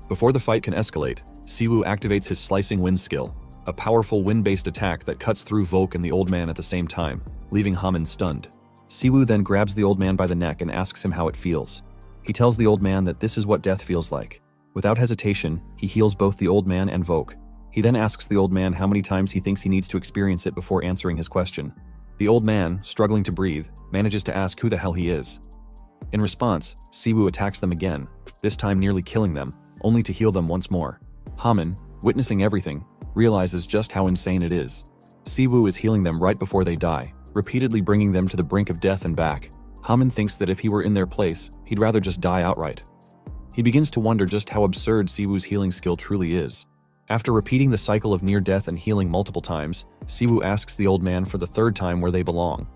Before the fight can escalate, Siwoo activates his slicing wind skill, a powerful wind-based attack that cuts through Volk and the old man at the same time, leaving Haman stunned. Siwoo then grabs the old man by the neck and asks him how it feels. He tells the old man that this is what death feels like. Without hesitation, he heals both the old man and Volk. He then asks the old man how many times he thinks he needs to experience it before answering his question. The old man, struggling to breathe, manages to ask who the hell he is. In response, Siwoo attacks them again, this time nearly killing them, only to heal them once more. Haman, witnessing everything, realizes just how insane it is. Siwoo is healing them right before they die, repeatedly bringing them to the brink of death and back. Haman thinks that if he were in their place, he'd rather just die outright. He begins to wonder just how absurd Siwoo's healing skill truly is. After repeating the cycle of near-death and healing multiple times, Siwoo asks the old man for the third time where they belong.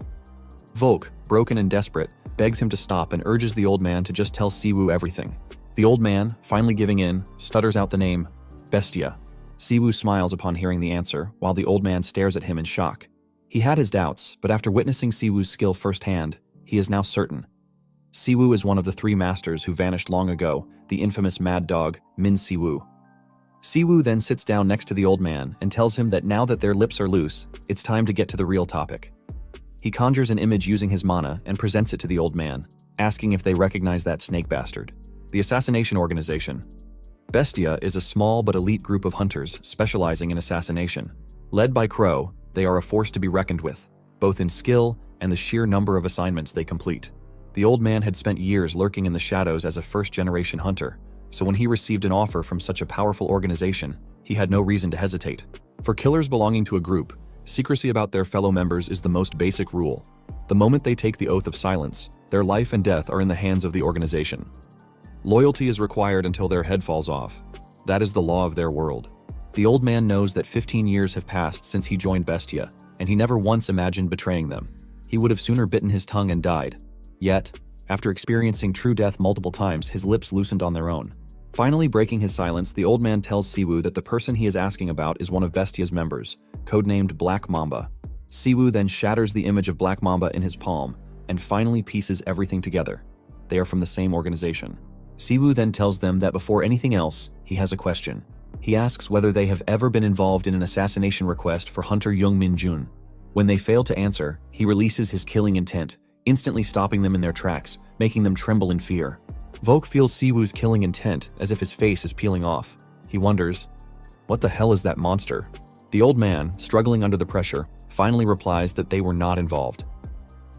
Volk, broken and desperate, begs him to stop and urges the old man to just tell Siwoo everything. The old man, finally giving in, stutters out the name, Bestia. Siwoo smiles upon hearing the answer, while the old man stares at him in shock. He had his doubts, but after witnessing Siwoo's skill firsthand, he is now certain. Siwoo is one of the three masters who vanished long ago, the infamous mad dog, Min Siwoo. Siwoo then sits down next to the old man and tells him that now that their lips are loose, it's time to get to the real topic. He conjures an image using his mana and presents it to the old man, asking if they recognize that snake bastard. The assassination organization. Bestia is a small but elite group of hunters specializing in assassination. Led by Crow, they are a force to be reckoned with, both in skill and the sheer number of assignments they complete. The old man had spent years lurking in the shadows as a first-generation hunter, so when he received an offer from such a powerful organization, he had no reason to hesitate. For killers belonging to a group, secrecy about their fellow members is the most basic rule. The moment they take the oath of silence, their life and death are in the hands of the organization. Loyalty is required until their head falls off. That is the law of their world. The old man knows that 15 years have passed since he joined Bestia, and he never once imagined betraying them. He would have sooner bitten his tongue and died. Yet, after experiencing true death multiple times, his lips loosened on their own. Finally breaking his silence, the old man tells Siwoo that the person he is asking about is one of Bestia's members, codenamed Black Mamba. Siwoo then shatters the image of Black Mamba in his palm, and finally pieces everything together. They are from the same organization. Siwoo then tells them that before anything else, he has a question. He asks whether they have ever been involved in an assassination request for Hunter Young Min Jun. When they fail to answer, he releases his killing intent, instantly stopping them in their tracks, making them tremble in fear. Volk feels Siwoo's killing intent as if his face is peeling off. He wonders, what the hell is that monster? The old man, struggling under the pressure, finally replies that they were not involved.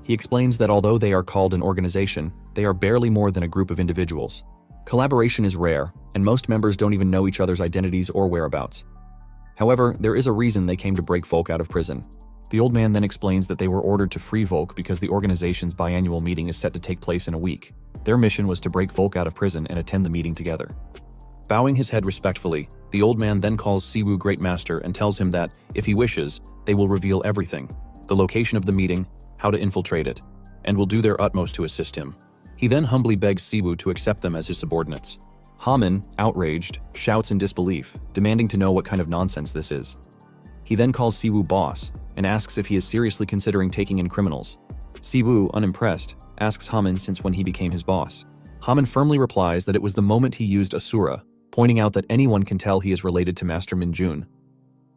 He explains that although they are called an organization, they are barely more than a group of individuals. Collaboration is rare, and most members don't even know each other's identities or whereabouts. However, there is a reason they came to break Volk out of prison. The old man then explains that they were ordered to free Volk because the organization's biannual meeting is set to take place in a week. Their mission was to break Volk out of prison and attend the meeting together. Bowing his head respectfully, the old man then calls Siwoo Great Master and tells him that, if he wishes, they will reveal everything, the location of the meeting, how to infiltrate it, and will do their utmost to assist him. He then humbly begs Siwoo to accept them as his subordinates. Haman, outraged, shouts in disbelief, demanding to know what kind of nonsense this is. He then calls Siwoo boss, and asks if he is seriously considering taking in criminals. Siwoo, unimpressed, asks Haman since when he became his boss. Haman firmly replies that it was the moment he used Asura, pointing out that anyone can tell he is related to Master Min Jun.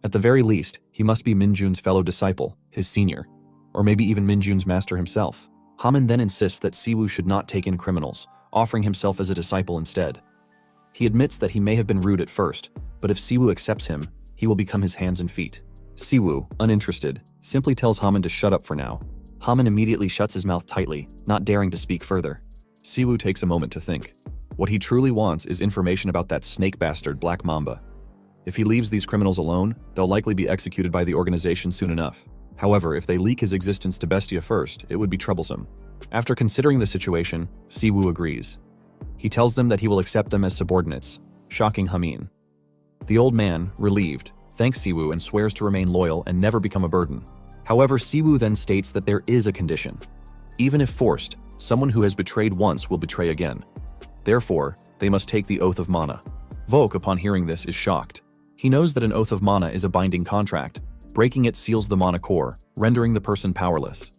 At the very least, he must be Min Jun's fellow disciple, his senior, or maybe even Min Jun's master himself. Haman then insists that Siwoo should not take in criminals, offering himself as a disciple instead. He admits that he may have been rude at first, but if Siwoo accepts him, he will become his hands and feet. Siwoo, uninterested, simply tells Haman to shut up for now. Haman immediately shuts his mouth tightly, not daring to speak further. Siwoo takes a moment to think. What he truly wants is information about that snake bastard Black Mamba. If he leaves these criminals alone, they'll likely be executed by the organization soon enough. However, if they leak his existence to Bestia first, it would be troublesome. After considering the situation, Siwoo agrees. He tells them that he will accept them as subordinates, shocking Hamin. The old man, relieved, thanks Siwoo and swears to remain loyal and never become a burden. However, Siwoo then states that there is a condition. Even if forced, someone who has betrayed once will betray again. Therefore, they must take the oath of mana. Volk, upon hearing this, is shocked. He knows that an oath of mana is a binding contract. Breaking it seals the mana core, rendering the person powerless.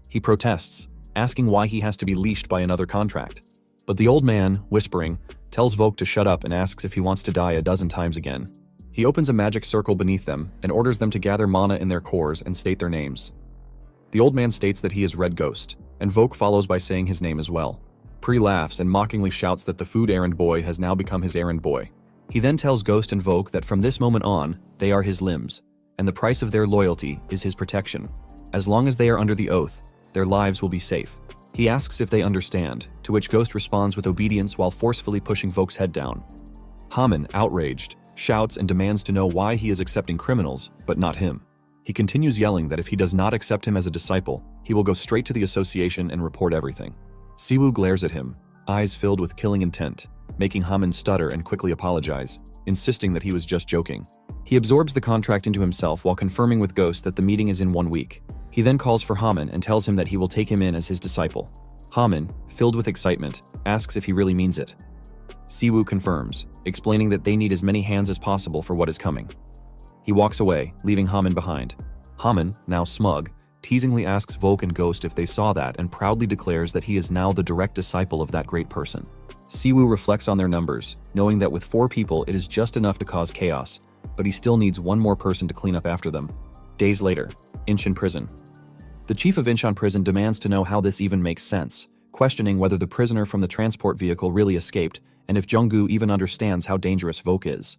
He protests, asking why he has to be leashed by another contract. But the old man, whispering, tells Volk to shut up and asks if he wants to die a dozen times again. He opens a magic circle beneath them and orders them to gather mana in their cores and state their names. The old man states that he is Red Ghost, and Volk follows by saying his name as well. Pre laughs and mockingly shouts that the food errand boy has now become his errand boy. He then tells Ghost and Volk that from this moment on, they are his limbs, and the price of their loyalty is his protection. As long as they are under the oath, their lives will be safe. He asks if they understand, to which Ghost responds with obedience while forcefully pushing Volk's head down. Haman, outraged, shouts and demands to know why he is accepting criminals, but not him. He continues yelling that if he does not accept him as a disciple, he will go straight to the association and report everything. Siwoo glares at him, eyes filled with killing intent, making Haman stutter and quickly apologize, insisting that he was just joking. He absorbs the contract into himself while confirming with Ghost that the meeting is in 1 week. He then calls for Haman and tells him that he will take him in as his disciple. Haman, filled with excitement, asks if he really means it. Siwoo confirms, explaining that they need as many hands as possible for what is coming. He walks away, leaving Haman behind. Haman, now smug, teasingly asks Volk and Ghost if they saw that and proudly declares that he is now the direct disciple of that great person. Siwoo reflects on their numbers, knowing that with 4 people it is just enough to cause chaos, but he still needs 1 more person to clean up after them. Days later, Incheon Prison. The chief of Incheon Prison demands to know how this even makes sense, questioning whether the prisoner from the transport vehicle really escaped and if Junggu even understands how dangerous Volk is.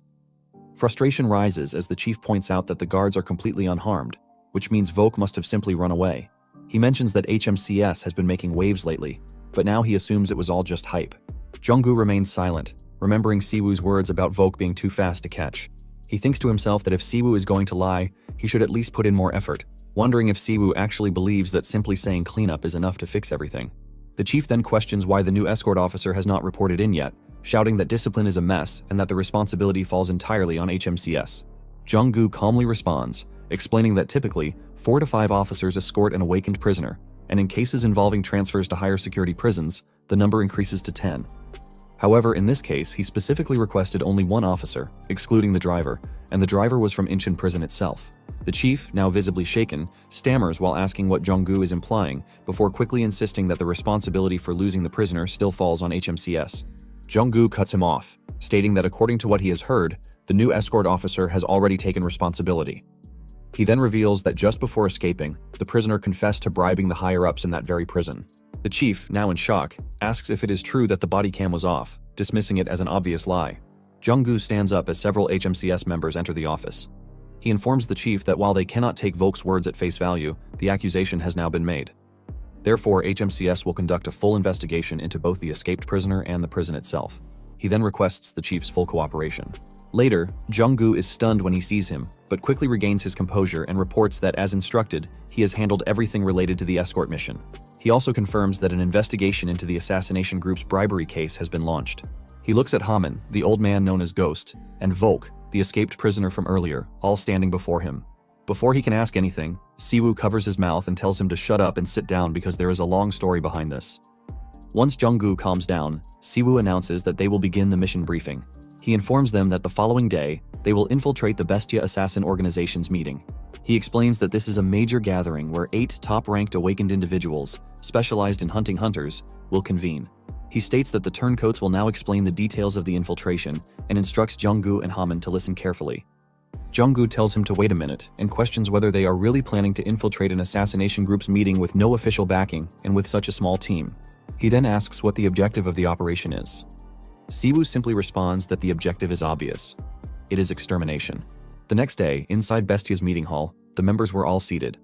Frustration rises as the chief points out that the guards are completely unharmed, which means Volk must have simply run away. He mentions that HMCS has been making waves lately, but now he assumes it was all just hype. Junggu remains silent, remembering Siwoo's words about Volk being too fast to catch. He thinks to himself that if Siwoo is going to lie, he should at least put in more effort, wondering if Siwoo actually believes that simply saying cleanup is enough to fix everything. The chief then questions why the new escort officer has not reported in yet, shouting that discipline is a mess and that the responsibility falls entirely on HMCS. Junggu calmly responds, explaining that typically, 4 to 5 officers escort an awakened prisoner, and in cases involving transfers to higher security prisons, the number increases to 10. However, in this case, he specifically requested only 1 officer, excluding the driver, and the driver was from Incheon Prison itself. The chief, now visibly shaken, stammers while asking what Junggu is implying, before quickly insisting that the responsibility for losing the prisoner still falls on HMCS. Junggu cuts him off, stating that according to what he has heard, the new escort officer has already taken responsibility. He then reveals that just before escaping, the prisoner confessed to bribing the higher-ups in that very prison. The chief, now in shock, asks if it is true that the body cam was off, dismissing it as an obvious lie. Junggu stands up as several HMCS members enter the office. He informs the chief that while they cannot take Volk's words at face value, the accusation has now been made. Therefore, HMCS will conduct a full investigation into both the escaped prisoner and the prison itself. He then requests the chief's full cooperation. Later, Junggu is stunned when he sees him, but quickly regains his composure and reports that, as instructed, he has handled everything related to the escort mission. He also confirms that an investigation into the assassination group's bribery case has been launched. He looks at Haman, the old man known as Ghost, and Volk, the escaped prisoner from earlier, all standing before him. Before he can ask anything, Siwoo covers his mouth and tells him to shut up and sit down because there is a long story behind this. Once Junggu calms down, Siwoo announces that they will begin the mission briefing. He informs them that the following day, they will infiltrate the Bestia Assassin Organization's meeting. He explains that this is a major gathering where 8 top-ranked awakened individuals, specialized in hunting hunters, will convene. He states that the turncoats will now explain the details of the infiltration and instructs Junggu and Haman to listen carefully. Junggu tells him to wait a minute and questions whether they are really planning to infiltrate an assassination group's meeting with no official backing and with such a small team. He then asks what the objective of the operation is. Siwoo simply responds that the objective is obvious. It is extermination. The next day, inside Bestia's meeting hall, the members were all seated.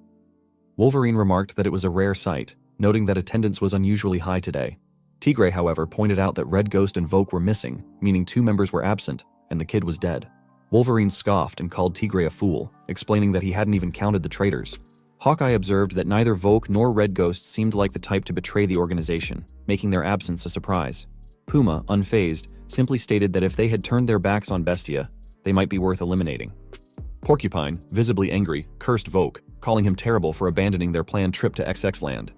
Wolverine remarked that it was a rare sight, noting that attendance was unusually high today. Tigray, however, pointed out that Red Ghost and Volk were missing, meaning 2 members were absent, and the kid was dead. Wolverine scoffed and called Tigray a fool, explaining that he hadn't even counted the traitors. Hawkeye observed that neither Volk nor Red Ghost seemed like the type to betray the organization, making their absence a surprise. Puma, unfazed, simply stated that if they had turned their backs on Bestia, they might be worth eliminating. Porcupine, visibly angry, cursed Volk, calling him terrible for abandoning their planned trip to XX Land.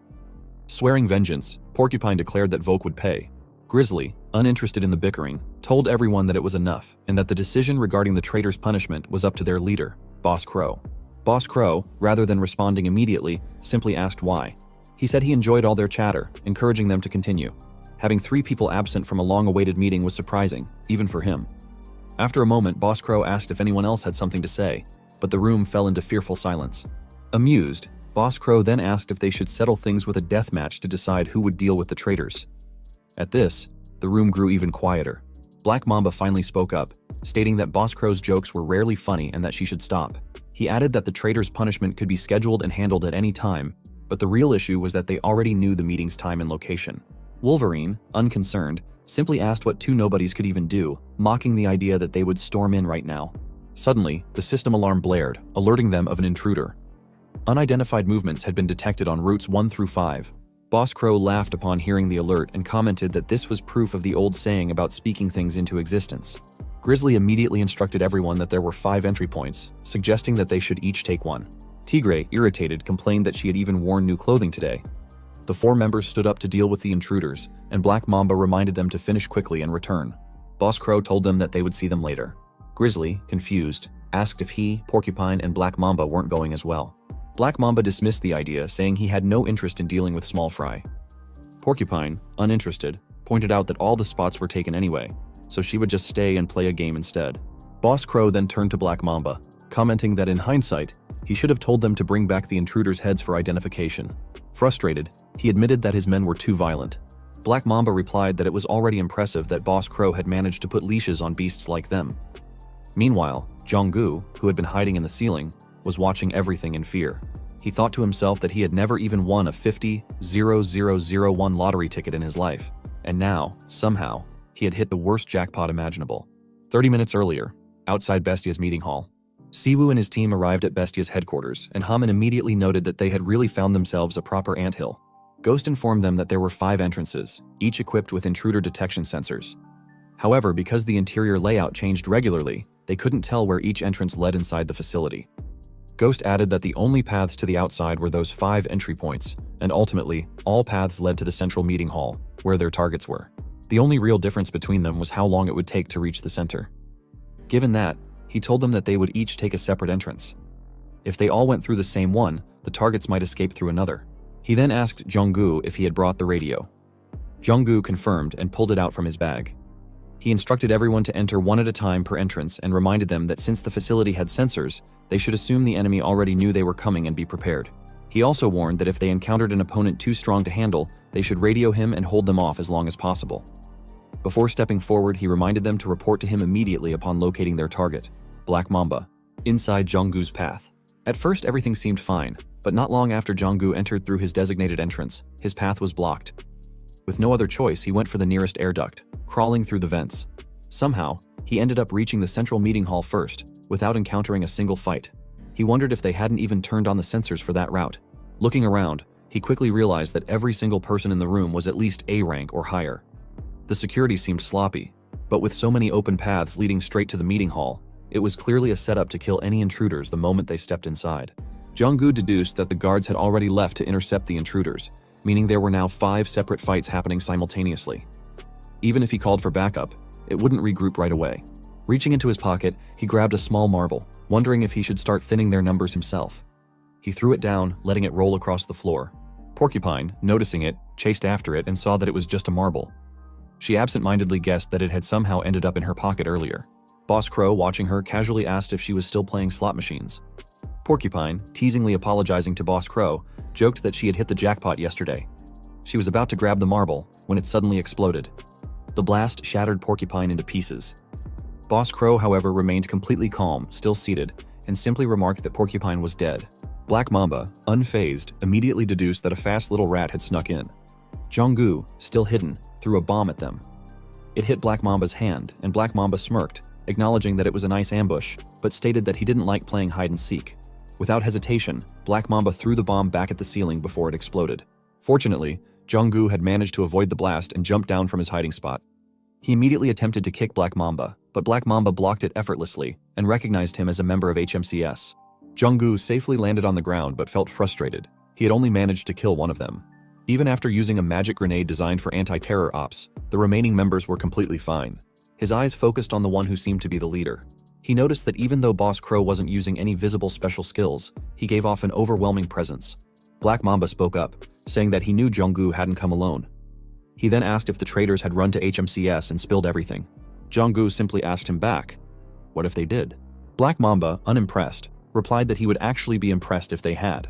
Swearing vengeance, Porcupine declared that Volk would pay. Grizzly, uninterested in the bickering, told everyone that it was enough and that the decision regarding the traitor's punishment was up to their leader, Boss Crow. Boss Crow, rather than responding immediately, simply asked why. He said he enjoyed all their chatter, encouraging them to continue. Having 3 people absent from a long-awaited meeting was surprising, even for him. After a moment, Boss Crow asked if anyone else had something to say, but the room fell into fearful silence. Amused, Boss Crow then asked if they should settle things with a death match to decide who would deal with the traitors. At this, the room grew even quieter. Black Mamba finally spoke up, stating that Boss Crow's jokes were rarely funny and that she should stop. He added that the traitor's punishment could be scheduled and handled at any time, but the real issue was that they already knew the meeting's time and location. Wolverine, unconcerned, simply asked what 2 nobodies could even do, mocking the idea that they would storm in right now. Suddenly, the system alarm blared, alerting them of an intruder. Unidentified movements had been detected on routes 1 through 5. Boss Crow laughed upon hearing the alert and commented that this was proof of the old saying about speaking things into existence. Grizzly immediately instructed everyone that there were 5 entry points, suggesting that they should each take one. Tigre, irritated, complained that she had even worn new clothing today. The 4 members stood up to deal with the intruders, and Black Mamba reminded them to finish quickly and return. Boss Crow told them that they would see them later. Grizzly, confused, asked if he, Porcupine, and Black Mamba weren't going as well. Black Mamba dismissed the idea, saying he had no interest in dealing with Small Fry. Porcupine, uninterested, pointed out that all the spots were taken anyway, so she would just stay and play a game instead. Boss Crow then turned to Black Mamba, commenting that in hindsight, he should have told them to bring back the intruders' heads for identification. Frustrated, he admitted that his men were too violent. Black Mamba replied that it was already impressive that Boss Crow had managed to put leashes on beasts like them. Meanwhile, Jong-gu, who had been hiding in the ceiling, was watching everything in fear. He thought to himself that he had never even won a 50,001 lottery ticket in his life, and now, somehow, he had hit the worst jackpot imaginable. 30 minutes earlier, outside Bestia's meeting hall, Siwoo and his team arrived at Bestia's headquarters, and Haman immediately noted that they had really found themselves a proper anthill. Ghost informed them that there were 5 entrances, each equipped with intruder detection sensors. However, because the interior layout changed regularly, they couldn't tell where each entrance led inside the facility. Ghost added that the only paths to the outside were those 5 entry points, and ultimately, all paths led to the central meeting hall, where their targets were. The only real difference between them was how long it would take to reach the center. Given that, he told them that they would each take a separate entrance. If they all went through the same one, the targets might escape through another. He then asked Jong-gu if he had brought the radio. Jong-gu confirmed and pulled it out from his bag. He instructed everyone to enter one at a time per entrance and reminded them that since the facility had sensors, they should assume the enemy already knew they were coming and be prepared. He also warned that if they encountered an opponent too strong to handle, they should radio him and hold them off as long as possible. Before stepping forward, he reminded them to report to him immediately upon locating their target, Black Mamba, inside Jong-gu's path. At first, everything seemed fine, but not long after Jong-gu entered through his designated entrance, his path was blocked. With no other choice, he went for the nearest air duct, crawling through the vents. Somehow, he ended up reaching the central meeting hall first, without encountering a single fight. He wondered if they hadn't even turned on the sensors for that route. Looking around, he quickly realized that every single person in the room was at least A rank or higher. The security seemed sloppy, but with so many open paths leading straight to the meeting hall, it was clearly a setup to kill any intruders the moment they stepped inside. Jong-gu deduced that the guards had already left to intercept the intruders, meaning there were now 5 separate fights happening simultaneously. Even if he called for backup, it wouldn't regroup right away. Reaching into his pocket, he grabbed a small marble, wondering if he should start thinning their numbers himself. He threw it down, letting it roll across the floor. Porcupine, noticing it, chased after it and saw that it was just a marble. She absent-mindedly guessed that it had somehow ended up in her pocket earlier. Boss Crow, watching her, casually asked if she was still playing slot machines. Porcupine, teasingly apologizing to Boss Crow, joked that she had hit the jackpot yesterday. She was about to grab the marble when it suddenly exploded. The blast shattered Porcupine into pieces. Boss Crow, however, remained completely calm, still seated, and simply remarked that Porcupine was dead. Black Mamba, unfazed, immediately deduced that a fast little rat had snuck in. Jong-gu, still hidden, threw a bomb at them. It hit Black Mamba's hand, and Black Mamba smirked, acknowledging that it was a nice ambush, but stated that he didn't like playing hide-and-seek. Without hesitation, Black Mamba threw the bomb back at the ceiling before it exploded. Fortunately, Jong-gu had managed to avoid the blast and jumped down from his hiding spot. He immediately attempted to kick Black Mamba, but Black Mamba blocked it effortlessly and recognized him as a member of HMCS. Jong-gu safely landed on the ground but felt frustrated. He had only managed to kill one of them. Even after using a magic grenade designed for anti-terror ops, the remaining members were completely fine. His eyes focused on the one who seemed to be the leader. He noticed that even though Boss Crow wasn't using any visible special skills, he gave off an overwhelming presence. Black Mamba spoke up, saying that he knew Jong-gu hadn't come alone. He then asked if the traitors had run to HMCS and spilled everything. Jong-gu simply asked him back, what if they did? Black Mamba, unimpressed, replied that he would actually be impressed if they had.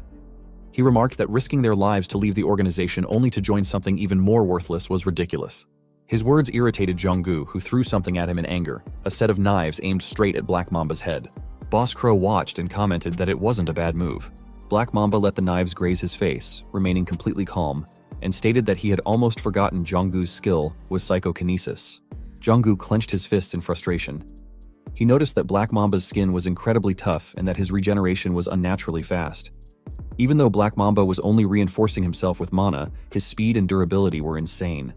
He remarked that risking their lives to leave the organization only to join something even more worthless was ridiculous. His words irritated Jong-gu, who threw something at him in anger, a set of knives aimed straight at Black Mamba's head. Boss Crow watched and commented that it wasn't a bad move. Black Mamba let the knives graze his face, remaining completely calm, and stated that he had almost forgotten Jong-gu's skill with psychokinesis. Jong-gu clenched his fists in frustration. He noticed that Black Mamba's skin was incredibly tough and that his regeneration was unnaturally fast. Even though Black Mamba was only reinforcing himself with mana, his speed and durability were insane.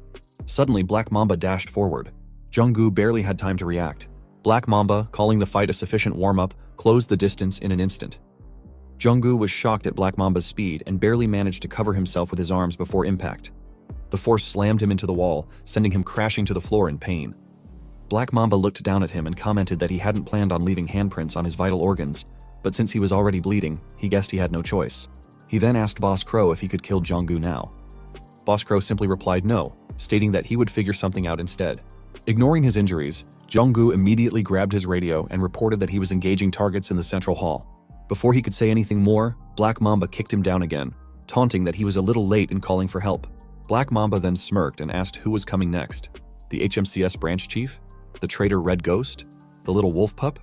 Suddenly, Black Mamba dashed forward. Jong-gu barely had time to react. Black Mamba, calling the fight a sufficient warm-up, closed the distance in an instant. Jong-gu was shocked at Black Mamba's speed and barely managed to cover himself with his arms before impact. The force slammed him into the wall, sending him crashing to the floor in pain. Black Mamba looked down at him and commented that he hadn't planned on leaving handprints on his vital organs, but since he was already bleeding, he guessed he had no choice. He then asked Boss Crow if he could kill Jong-gu now. Boss Crow simply replied no, stating that he would figure something out instead. Ignoring his injuries, Jong-gu immediately grabbed his radio and reported that he was engaging targets in the central hall. Before he could say anything more, Black Mamba kicked him down again, taunting that he was a little late in calling for help. Black Mamba then smirked and asked who was coming next. The HMCS branch chief? The traitor Red Ghost? The little wolf pup?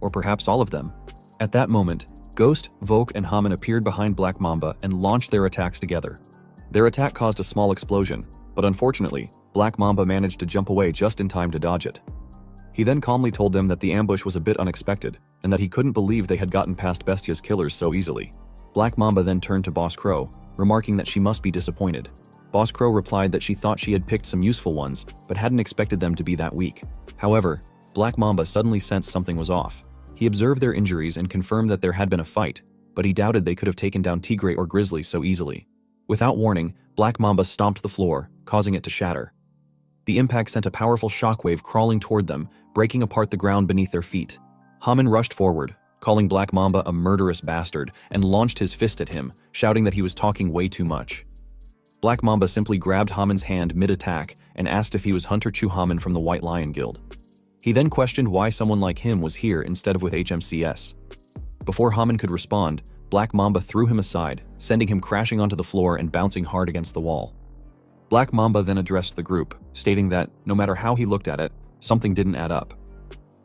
Or perhaps all of them? At that moment, Ghost, Volk, and Haman appeared behind Black Mamba and launched their attacks together. Their attack caused a small explosion, but unfortunately, Black Mamba managed to jump away just in time to dodge it. He then calmly told them that the ambush was a bit unexpected, and that he couldn't believe they had gotten past Bestia's killers so easily. Black Mamba then turned to Boss Crow, remarking that she must be disappointed. Boss Crow replied that she thought she had picked some useful ones, but hadn't expected them to be that weak. However, Black Mamba suddenly sensed something was off. He observed their injuries and confirmed that there had been a fight, but he doubted they could have taken down Tigre or Grizzly so easily. Without warning, Black Mamba stomped the floor, causing it to shatter. The impact sent a powerful shockwave crawling toward them, breaking apart the ground beneath their feet. Haman rushed forward, calling Black Mamba a murderous bastard, and launched his fist at him, shouting that he was talking way too much. Black Mamba simply grabbed Haman's hand mid-attack and asked if he was Hunter Chu Haman from the White Lion Guild. He then questioned why someone like him was here instead of with HMCS. Before Haman could respond, Black Mamba threw him aside, sending him crashing onto the floor and bouncing hard against the wall. Black Mamba then addressed the group, stating that, no matter how he looked at it, something didn't add up.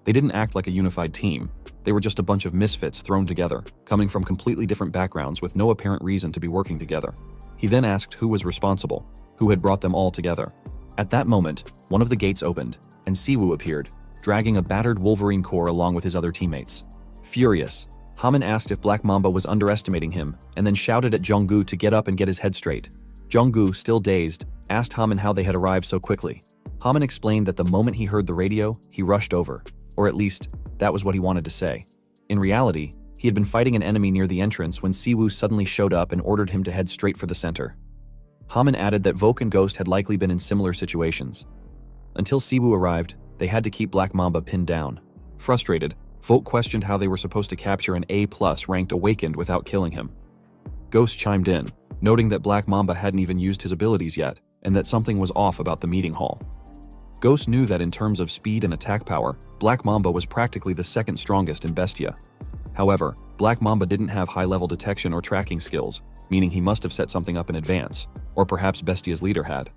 They didn't act like a unified team. They were just a bunch of misfits thrown together, coming from completely different backgrounds with no apparent reason to be working together. He then asked who was responsible, who had brought them all together. At that moment, one of the gates opened, and Siwoo appeared, dragging a battered Wolverine core along with his other teammates. Furious, Haman asked if Black Mamba was underestimating him, and then shouted at Jong-gu to get up and get his head straight. Jong-gu, still dazed, asked Haman how they had arrived so quickly. Haman explained that the moment he heard the radio, he rushed over, or at least, that was what he wanted to say. In reality, he had been fighting an enemy near the entrance when Siwoo suddenly showed up and ordered him to head straight for the center. Haman added that Volk and Ghost had likely been in similar situations. Until Siwoo arrived, they had to keep Black Mamba pinned down. Frustrated, Volk questioned how they were supposed to capture an A+ ranked Awakened without killing him. Ghost chimed in, noting that Black Mamba hadn't even used his abilities yet, and that something was off about the meeting hall. Ghost knew that in terms of speed and attack power, Black Mamba was practically the second strongest in Bestia. However, Black Mamba didn't have high-level detection or tracking skills, meaning he must have set something up in advance, or perhaps Bestia's leader had.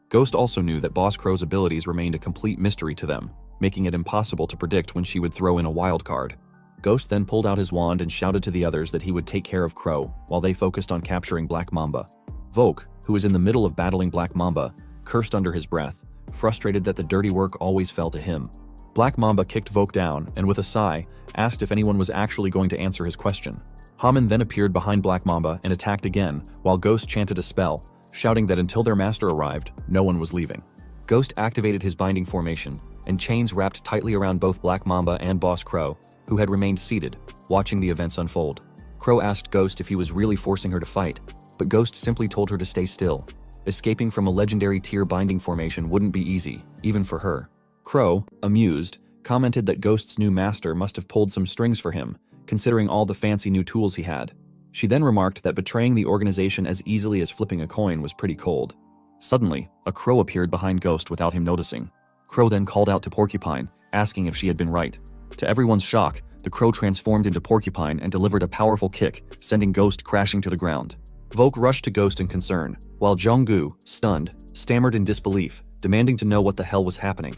Ghost also knew that Boss Crow's abilities remained a complete mystery to them, making it impossible to predict when she would throw in a wild card. Ghost then pulled out his wand and shouted to the others that he would take care of Crow, while they focused on capturing Black Mamba. Volk, who was in the middle of battling Black Mamba, cursed under his breath, frustrated that the dirty work always fell to him. Black Mamba kicked Volk down and, with a sigh, asked if anyone was actually going to answer his question. Haman then appeared behind Black Mamba and attacked again, while Ghost chanted a spell, shouting that until their master arrived, no one was leaving. Ghost activated his binding formation, and chains wrapped tightly around both Black Mamba and Boss Crow, who had remained seated, watching the events unfold. Crow asked Ghost if he was really forcing her to fight, but Ghost simply told her to stay still. Escaping from a legendary tear-binding formation wouldn't be easy, even for her. Crow, amused, commented that Ghost's new master must have pulled some strings for him, considering all the fancy new tools he had. She then remarked that betraying the organization as easily as flipping a coin was pretty cold. Suddenly, a crow appeared behind Ghost without him noticing. Crow then called out to Porcupine, asking if she had been right. To everyone's shock, the crow transformed into Porcupine and delivered a powerful kick, sending Ghost crashing to the ground. Volk rushed to Ghost in concern, while Jong-gu, stunned, stammered in disbelief, demanding to know what the hell was happening.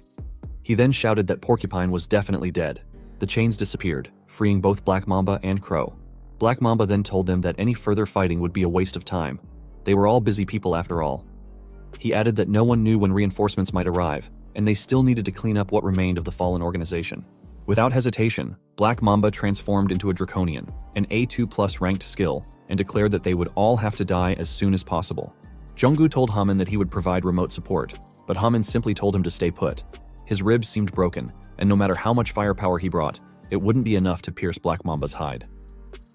He then shouted that Porcupine was definitely dead. The chains disappeared, freeing both Black Mamba and Crow. Black Mamba then told them that any further fighting would be a waste of time. They were all busy people after all. He added that no one knew when reinforcements might arrive, and they still needed to clean up what remained of the fallen organization. Without hesitation, Black Mamba transformed into a Draconian, an A2+ ranked skill, and declared that they would all have to die as soon as possible. Jong-gu told Haman that he would provide remote support, but Haman simply told him to stay put. His ribs seemed broken, and no matter how much firepower he brought, it wouldn't be enough to pierce Black Mamba's hide.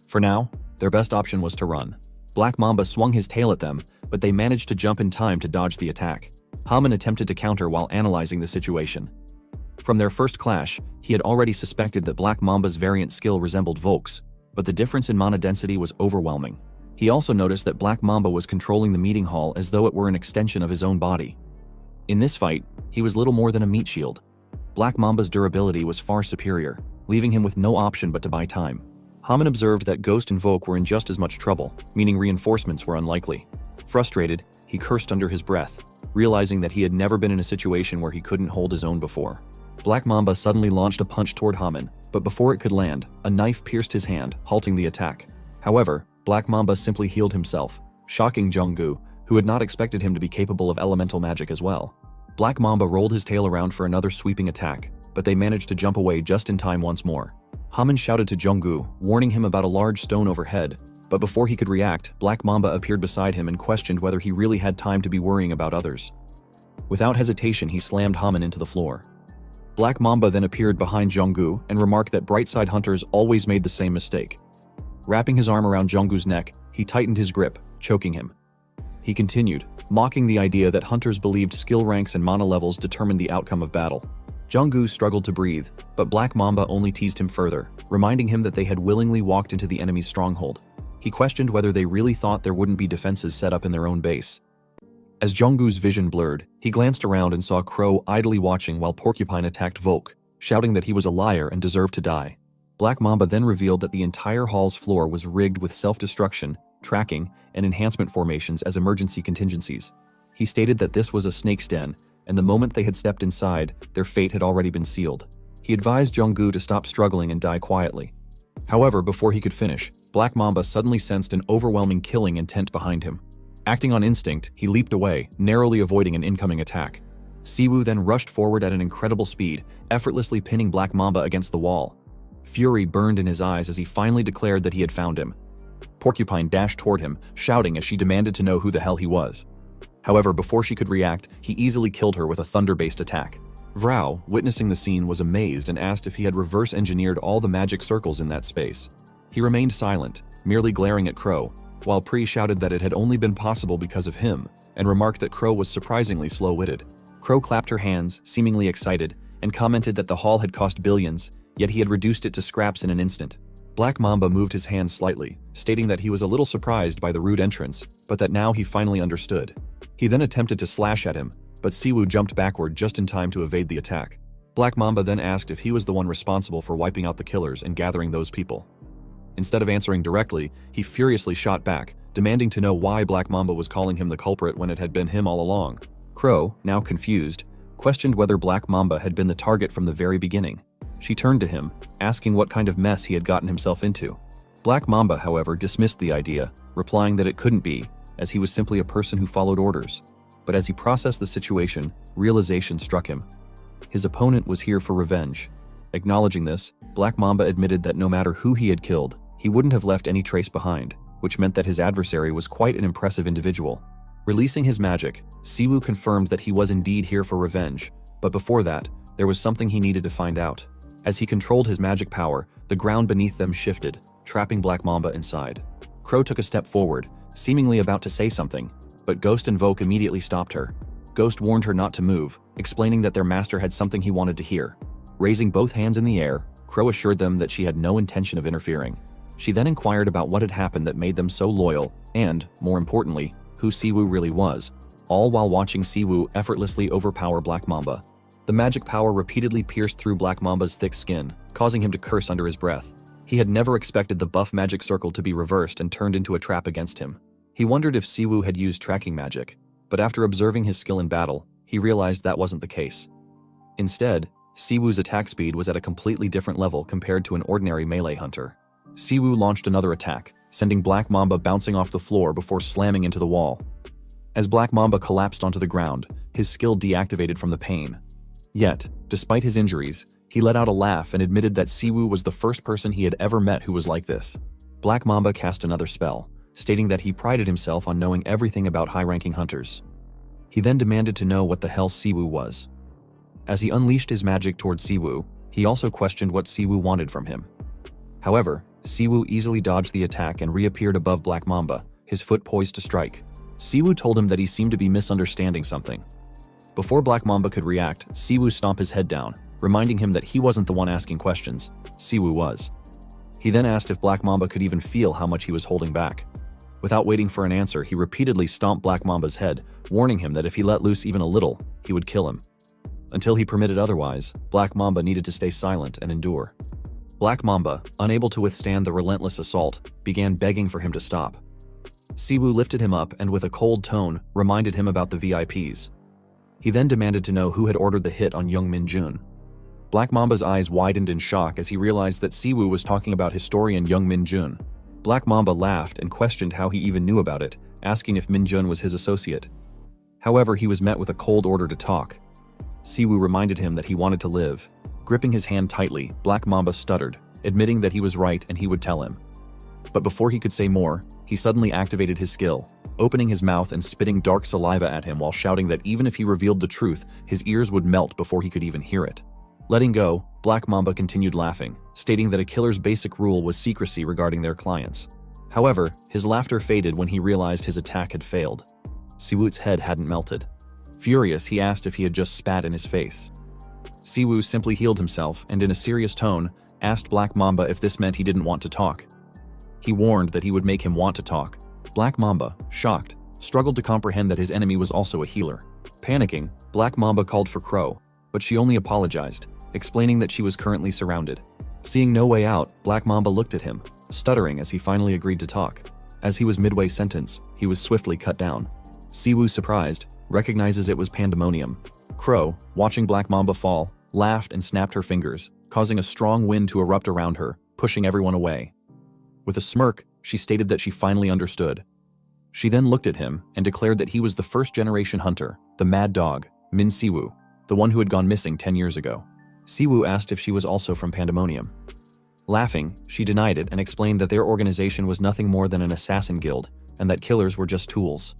For now, their best option was to run. Black Mamba swung his tail at them, but they managed to jump in time to dodge the attack. Haman attempted to counter while analyzing the situation. From their first clash, he had already suspected that Black Mamba's variant skill resembled Volk's, but the difference in mana density was overwhelming. He also noticed that Black Mamba was controlling the meeting hall as though it were an extension of his own body. In this fight, he was little more than a meat shield. Black Mamba's durability was far superior, leaving him with no option but to buy time. Haman observed that Ghost and Volk were in just as much trouble, meaning reinforcements were unlikely. Frustrated, he cursed under his breath, realizing that he had never been in a situation where he couldn't hold his own before. Black Mamba suddenly launched a punch toward Haman, but before it could land, a knife pierced his hand, halting the attack. However, Black Mamba simply healed himself, shocking Jong-gu, who had not expected him to be capable of elemental magic as well. Black Mamba rolled his tail around for another sweeping attack, but they managed to jump away just in time once more. Haman shouted to Jong-gu, warning him about a large stone overhead, but before he could react, Black Mamba appeared beside him and questioned whether he really had time to be worrying about others. Without hesitation, he slammed Haman into the floor. Black Mamba then appeared behind Jong-gu and remarked that Brightside hunters always made the same mistake. Wrapping his arm around Jong-gu's neck, he tightened his grip, choking him. He continued, mocking the idea that hunters believed skill ranks and mana levels determined the outcome of battle. Jong-gu struggled to breathe, but Black Mamba only teased him further, reminding him that they had willingly walked into the enemy's stronghold. He questioned whether they really thought there wouldn't be defenses set up in their own base. As Jong-gu's vision blurred, he glanced around and saw Crow idly watching while Porcupine attacked Volk, shouting that he was a liar and deserved to die. Black Mamba then revealed that the entire hall's floor was rigged with self-destruction, tracking, and enhancement formations as emergency contingencies. He stated that this was a snake's den, and the moment they had stepped inside, their fate had already been sealed. He advised Jong-gu to stop struggling and die quietly. However, before he could finish, Black Mamba suddenly sensed an overwhelming killing intent behind him. Acting on instinct, he leaped away, narrowly avoiding an incoming attack. Siwoo then rushed forward at an incredible speed, effortlessly pinning Black Mamba against the wall. Fury burned in his eyes as he finally declared that he had found him. Porcupine dashed toward him, shouting as she demanded to know who the hell he was. However, before she could react, he easily killed her with a thunder-based attack. Vrao, witnessing the scene, was amazed and asked if he had reverse-engineered all the magic circles in that space. He remained silent, merely glaring at Crow, while Pri shouted that it had only been possible because of him, and remarked that Crow was surprisingly slow-witted. Crow clapped her hands, seemingly excited, and commented that the hall had cost billions, yet he had reduced it to scraps in an instant. Black Mamba moved his hands slightly, stating that he was a little surprised by the rude entrance, but that now he finally understood. He then attempted to slash at him, but Siwoo jumped backward just in time to evade the attack. Black Mamba then asked if he was the one responsible for wiping out the killers and gathering those people. Instead of answering directly, he furiously shot back, demanding to know why Black Mamba was calling him the culprit when it had been him all along. Crow, now confused, questioned whether Black Mamba had been the target from the very beginning. She turned to him, asking what kind of mess he had gotten himself into. Black Mamba, however, dismissed the idea, replying that it couldn't be, as he was simply a person who followed orders. But as he processed the situation, realization struck him. His opponent was here for revenge. Acknowledging this, Black Mamba admitted that no matter who he had killed, he wouldn't have left any trace behind, which meant that his adversary was quite an impressive individual. Releasing his magic, Siwoo confirmed that he was indeed here for revenge, but before that, there was something he needed to find out. As he controlled his magic power, the ground beneath them shifted, trapping Black Mamba inside. Crow took a step forward, seemingly about to say something, but Ghost and Vogue immediately stopped her. Ghost warned her not to move, explaining that their master had something he wanted to hear. Raising both hands in the air, Crow assured them that she had no intention of interfering. She then inquired about what had happened that made them so loyal and, more importantly, who Siwoo really was, all while watching Siwoo effortlessly overpower Black Mamba. The magic power repeatedly pierced through Black Mamba's thick skin, causing him to curse under his breath. He had never expected the buff magic circle to be reversed and turned into a trap against him. He wondered if Siwoo had used tracking magic, but after observing his skill in battle, he realized that wasn't the case. Instead, Siwoo's attack speed was at a completely different level compared to an ordinary melee hunter. Siwoo launched another attack, sending Black Mamba bouncing off the floor before slamming into the wall. As Black Mamba collapsed onto the ground, his skill deactivated from the pain. Yet, despite his injuries, he let out a laugh and admitted that Siwoo was the first person he had ever met who was like this. Black Mamba cast another spell, stating that he prided himself on knowing everything about high-ranking hunters. He then demanded to know what the hell Siwoo was. As he unleashed his magic towards Siwoo, he also questioned what Siwoo wanted from him. However, Siwoo easily dodged the attack and reappeared above Black Mamba, his foot poised to strike. Siwoo told him that he seemed to be misunderstanding something. Before Black Mamba could react, Siwoo stomped his head down, reminding him that he wasn't the one asking questions, Siwoo was. He then asked if Black Mamba could even feel how much he was holding back. Without waiting for an answer, he repeatedly stomped Black Mamba's head, warning him that if he let loose even a little, he would kill him. Until he permitted otherwise, Black Mamba needed to stay silent and endure. Black Mamba, unable to withstand the relentless assault, began begging for him to stop. Siwoo lifted him up and with a cold tone, reminded him about the VIPs. He then demanded to know who had ordered the hit on young Min-jun. Black Mamba's eyes widened in shock as he realized that Siwoo was talking about historian young Min-jun. Black Mamba laughed and questioned how he even knew about it, asking if Min-jun was his associate. However, he was met with a cold order to talk. Siwoo reminded him that he wanted to live. Gripping his hand tightly, Black Mamba stuttered, admitting that he was right and he would tell him. But before he could say more, he suddenly activated his skill, opening his mouth and spitting dark saliva at him while shouting that even if he revealed the truth, his ears would melt before he could even hear it. Letting go, Black Mamba continued laughing, stating that a killer's basic rule was secrecy regarding their clients. However, his laughter faded when he realized his attack had failed. Siwoo's head hadn't melted. Furious, he asked if he had just spat in his face. Siwoo simply healed himself and in a serious tone, asked Black Mamba if this meant he didn't want to talk. He warned that he would make him want to talk. Black Mamba, shocked, struggled to comprehend that his enemy was also a healer. Panicking, Black Mamba called for Crow, but she only apologized, explaining that she was currently surrounded. Seeing no way out, Black Mamba looked at him, stuttering as he finally agreed to talk. As he was midway sentence, he was swiftly cut down. Siwoo, surprised, recognizes it was Pandemonium. Crow, watching Black Mamba fall, laughed and snapped her fingers, causing a strong wind to erupt around her, pushing everyone away. With a smirk, she stated that she finally understood. She then looked at him and declared that he was the first-generation hunter, the Mad Dog, Min Siwoo, the one who had gone missing 10 years ago. Siwoo asked if she was also from Pandemonium. Laughing, she denied it and explained that their organization was nothing more than an assassin guild, and that killers were just tools.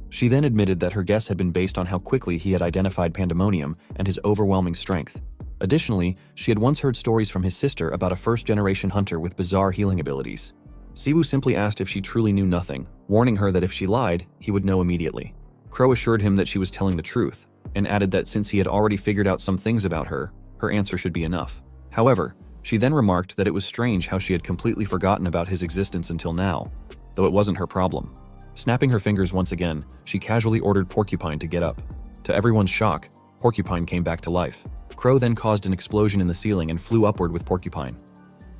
She then admitted that her guess had been based on how quickly he had identified Pandemonium and his overwhelming strength. Additionally, she had once heard stories from his sister about a first-generation hunter with bizarre healing abilities. Siwoo simply asked if she truly knew nothing, warning her that if she lied, he would know immediately. Crow assured him that she was telling the truth, and added that since he had already figured out some things about her, her answer should be enough. However, she then remarked that it was strange how she had completely forgotten about his existence until now, though it wasn't her problem. Snapping her fingers once again, she casually ordered Porcupine to get up. To everyone's shock, Porcupine came back to life. Crow then caused an explosion in the ceiling and flew upward with Porcupine.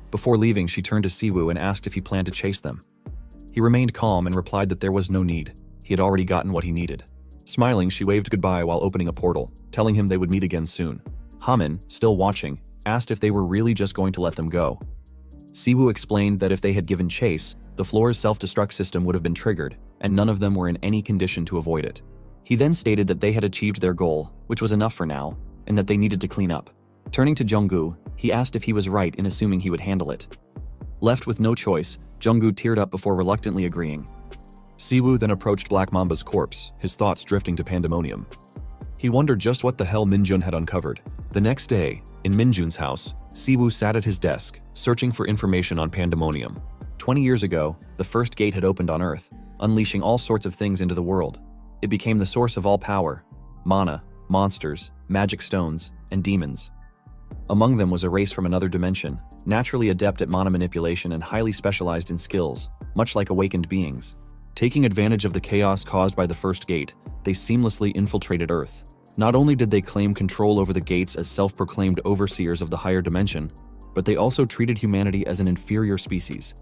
Before leaving, she turned to Siwoo and asked if he planned to chase them. He remained calm and replied that there was no need. He had already gotten what he needed. Smiling, she waved goodbye while opening a portal, telling him they would meet again soon. Hamin, still watching, asked if they were really just going to let them go. Siwoo explained that if they had given chase, the floor's self-destruct system would have been triggered, and none of them were in any condition to avoid it. He then stated that they had achieved their goal, which was enough for now, and that they needed to clean up. Turning to Junggu, he asked if he was right in assuming he would handle it. Left with no choice, Junggu teared up before reluctantly agreeing. Siwoo then approached Black Mamba's corpse, his thoughts drifting to Pandemonium. He wondered just what the hell Min-jun had uncovered. The next day, in Min-jun's house, Siwoo sat at his desk, searching for information on Pandemonium. 20 years ago, the first gate had opened on Earth, unleashing all sorts of things into the world. It became the source of all power: mana, monsters, magic stones, and demons. Among them was a race from another dimension, naturally adept at mana manipulation and highly specialized in skills, much like awakened beings. Taking advantage of the chaos caused by the first gate, they seamlessly infiltrated Earth. Not only did they claim control over the gates as self-proclaimed overseers of the higher dimension, but they also treated humanity as an inferior species.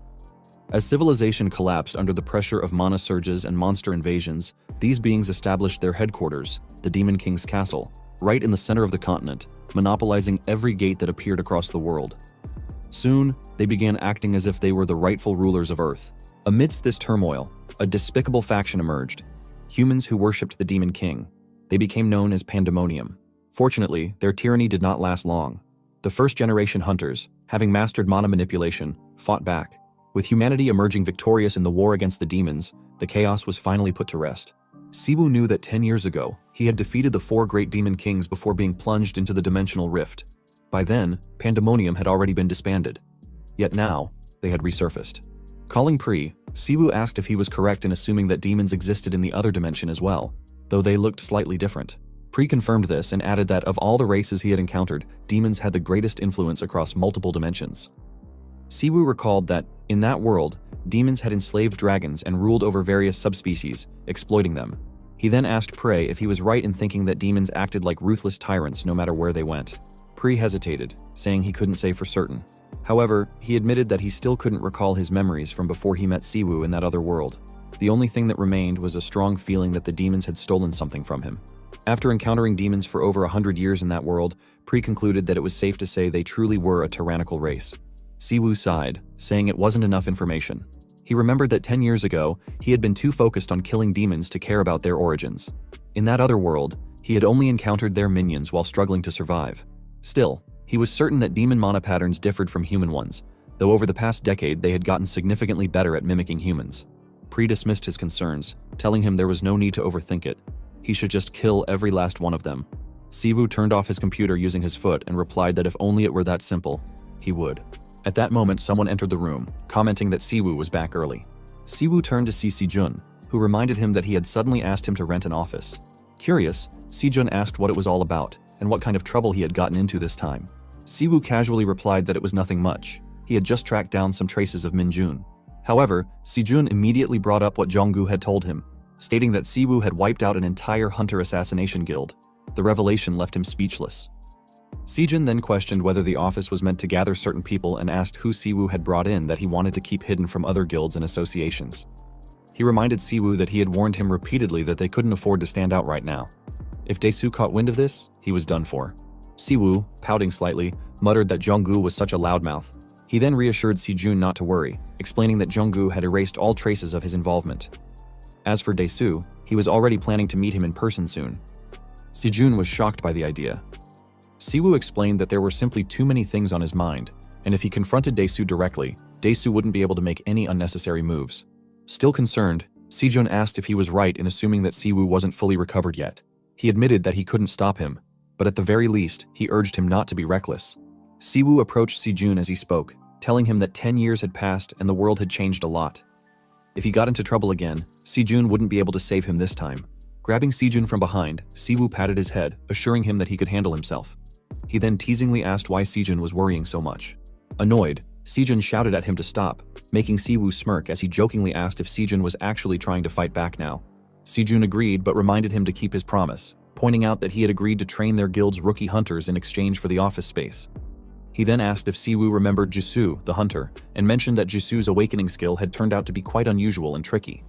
As civilization collapsed under the pressure of mana surges and monster invasions, these beings established their headquarters, the Demon King's castle, right in the center of the continent, monopolizing every gate that appeared across the world. Soon, they began acting as if they were the rightful rulers of Earth. Amidst this turmoil, a despicable faction emerged: humans who worshipped the Demon King. They became known as Pandemonium. Fortunately, their tyranny did not last long. The first-generation hunters, having mastered mana manipulation, fought back. With humanity emerging victorious in the war against the demons, the chaos was finally put to rest. Siwoo knew that 10 years ago, he had defeated the 4 great demon kings before being plunged into the dimensional rift. By then, Pandemonium had already been disbanded. Yet now, they had resurfaced. Calling Pri, Siwoo asked if he was correct in assuming that demons existed in the other dimension as well, though they looked slightly different. Pri confirmed this and added that of all the races he had encountered, demons had the greatest influence across multiple dimensions. Siwoo recalled that, in that world, demons had enslaved dragons and ruled over various subspecies, exploiting them. He then asked Pri if he was right in thinking that demons acted like ruthless tyrants no matter where they went. Pri hesitated, saying he couldn't say for certain. However, he admitted that he still couldn't recall his memories from before he met Siwoo in that other world. The only thing that remained was a strong feeling that the demons had stolen something from him. After encountering demons for over 100 years in that world, Pri concluded that it was safe to say they truly were a tyrannical race. Siwoo sighed, saying it wasn't enough information. He remembered that 10 years ago, he had been too focused on killing demons to care about their origins. In that other world, he had only encountered their minions while struggling to survive. Still, he was certain that demon mana patterns differed from human ones, though over the past decade they had gotten significantly better at mimicking humans. Pri dismissed his concerns, telling him there was no need to overthink it. He should just kill every last one of them. Siwoo turned off his computer using his foot and replied that if only it were that simple, he would. At that moment, someone entered the room, commenting that Siwoo was back early. Siwoo turned to see Sejun, who reminded him that he had suddenly asked him to rent an office. Curious, Sejun asked what it was all about, and what kind of trouble he had gotten into this time. Siwoo casually replied that it was nothing much. He had just tracked down some traces of Minjun. However, Sejun immediately brought up what Jonggu had told him, stating that Siwoo had wiped out an entire hunter assassination guild. The revelation left him speechless. Sejun then questioned whether the office was meant to gather certain people and asked who Siwoo had brought in that he wanted to keep hidden from other guilds and associations. He reminded Siwoo that he had warned him repeatedly that they couldn't afford to stand out right now. If Daesu caught wind of this, he was done for. Siwoo, pouting slightly, muttered that Jonggu was such a loudmouth. He then reassured Sejun not to worry, explaining that Jonggu had erased all traces of his involvement. As for Daesu, he was already planning to meet him in person soon. Sejun was shocked by the idea. Siwoo explained that there were simply too many things on his mind, and if he confronted Daesu directly, Daesu wouldn't be able to make any unnecessary moves. Still concerned, Sejun asked if he was right in assuming that Siwoo wasn't fully recovered yet. He admitted that he couldn't stop him, but at the very least, he urged him not to be reckless. Siwoo approached Sejun as he spoke, telling him that 10 years had passed and the world had changed a lot. If he got into trouble again, Sejun wouldn't be able to save him this time. Grabbing Sejun from behind, Siwoo patted his head, assuring him that he could handle himself. He then teasingly asked why Sejun was worrying so much. Annoyed, Sejun shouted at him to stop, making Siwoo smirk as he jokingly asked if Sejun was actually trying to fight back now. Sejun agreed but reminded him to keep his promise, pointing out that he had agreed to train their guild's rookie hunters in exchange for the office space. He then asked if Siwoo remembered Jisoo, the hunter, and mentioned that Jisoo's awakening skill had turned out to be quite unusual and tricky.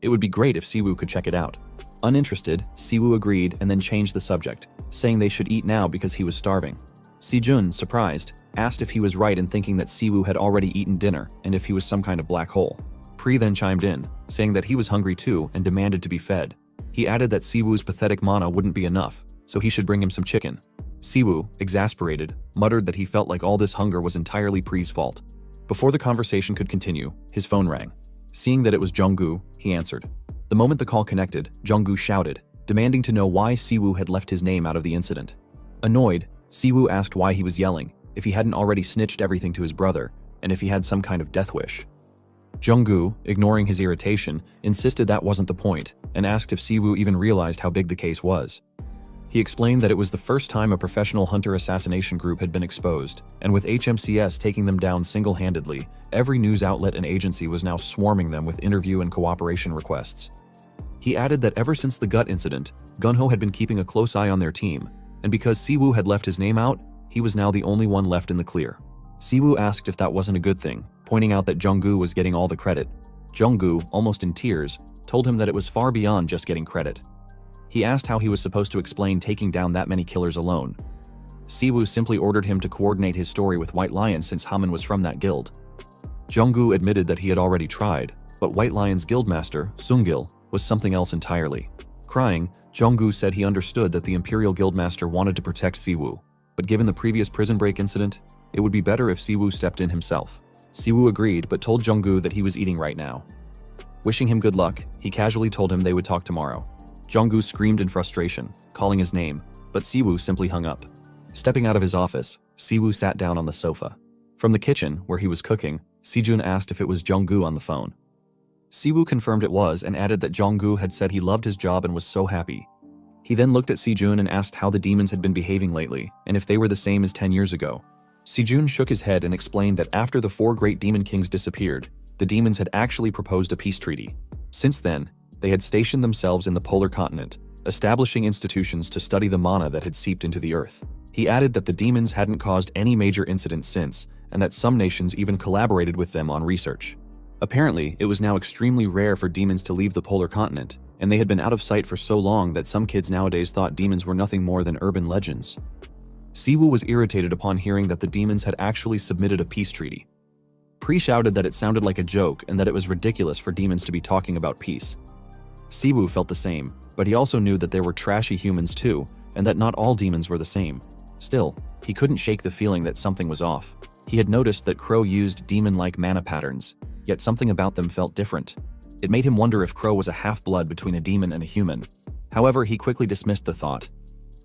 It would be great if Siwoo could check it out. Uninterested, Siwoo agreed and then changed the subject, saying they should eat now because he was starving. Sejun, surprised, asked if he was right in thinking that Siwoo had already eaten dinner and if he was some kind of black hole. Pri then chimed in, saying that he was hungry too and demanded to be fed. He added that Siwoo's pathetic mana wouldn't be enough, so he should bring him some chicken. Siwoo, exasperated, muttered that he felt like all this hunger was entirely Pri's fault. Before the conversation could continue, his phone rang. Seeing that it was Jonggu, he answered. The moment the call connected, Jonggu shouted, demanding to know why Siwoo had left his name out of the incident. Annoyed, Siwoo asked why he was yelling, if he hadn't already snitched everything to his brother, and if he had some kind of death wish. Junggu, ignoring his irritation, insisted that wasn't the point and asked if Siwoo even realized how big the case was. He explained that it was the first time a professional hunter assassination group had been exposed, and with HMCS taking them down single-handedly, every news outlet and agency was now swarming them with interview and cooperation requests. He added that ever since the Gut incident, Gunho had been keeping a close eye on their team, and because Siwoo had left his name out, he was now the only one left in the clear. Siwoo asked if that wasn't a good thing, pointing out that Junggu was getting all the credit. Junggu, almost in tears, told him that it was far beyond just getting credit. He asked how he was supposed to explain taking down that many killers alone. Siwoo simply ordered him to coordinate his story with White Lion since Haman was from that guild. Junggu admitted that he had already tried, but White Lion's guildmaster, Sungil, was something else entirely. Crying, Junggu said he understood that the Imperial Guildmaster wanted to protect Siwoo, but given the previous prison break incident, it would be better if Siwoo stepped in himself. Siwoo agreed but told Junggu that he was eating right now. Wishing him good luck, he casually told him they would talk tomorrow. Junggu screamed in frustration, calling his name, but Siwoo simply hung up. Stepping out of his office, Siwoo sat down on the sofa. From the kitchen, where he was cooking, Sejun asked if it was Junggu on the phone. Siwoo confirmed it was and added that Junggu had said he loved his job and was so happy. He then looked at Sejun and asked how the demons had been behaving lately and if they were the same as 10 years ago. Sejun shook his head and explained that after the 4 great demon kings disappeared, the demons had actually proposed a peace treaty. Since then, they had stationed themselves in the polar continent, establishing institutions to study the mana that had seeped into the earth. He added that the demons hadn't caused any major incidents since, and that some nations even collaborated with them on research. Apparently, it was now extremely rare for demons to leave the polar continent, and they had been out of sight for so long that some kids nowadays thought demons were nothing more than urban legends. Siwoo was irritated upon hearing that the demons had actually submitted a peace treaty. Pri shouted that it sounded like a joke and that it was ridiculous for demons to be talking about peace. Siwoo felt the same, but he also knew that there were trashy humans too, and that not all demons were the same. Still, he couldn't shake the feeling that something was off. He had noticed that Crow used demon-like mana patterns, yet something about them felt different. It made him wonder if Crow was a half-blood between a demon and a human. However, he quickly dismissed the thought.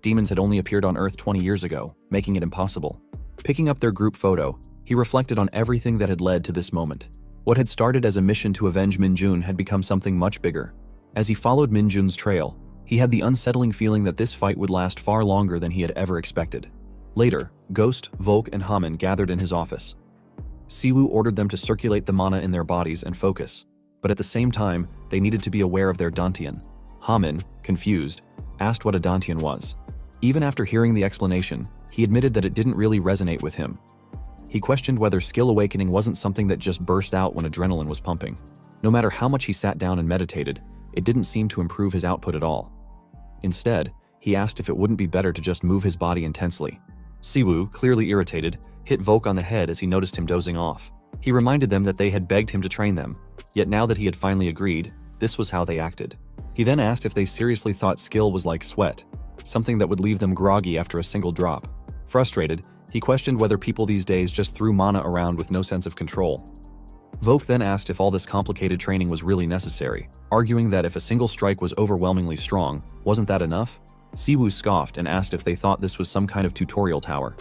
Demons had only appeared on Earth 20 years ago, making it impossible. Picking up their group photo, he reflected on everything that had led to this moment. What had started as a mission to avenge Minjun had become something much bigger. As he followed Minjun's trail, he had the unsettling feeling that this fight would last far longer than he had ever expected. Later, Ghost, Volk, and Haman gathered in his office. Siwoo ordered them to circulate the mana in their bodies and focus, but at the same time, they needed to be aware of their Dantian. Haman, confused, asked what a Dantian was. Even after hearing the explanation, he admitted that it didn't really resonate with him. He questioned whether skill awakening wasn't something that just burst out when adrenaline was pumping. No matter how much he sat down and meditated, it didn't seem to improve his output at all. Instead, he asked if it wouldn't be better to just move his body intensely. Siwoo, clearly irritated, hit Volk on the head as he noticed him dozing off. He reminded them that they had begged him to train them, yet now that he had finally agreed, this was how they acted. He then asked if they seriously thought skill was like sweat, something that would leave them groggy after a single drop. Frustrated, he questioned whether people these days just threw mana around with no sense of control. Volk then asked if all this complicated training was really necessary, arguing that if a single strike was overwhelmingly strong, wasn't that enough? Siwoo scoffed and asked if they thought this was some kind of tutorial tower.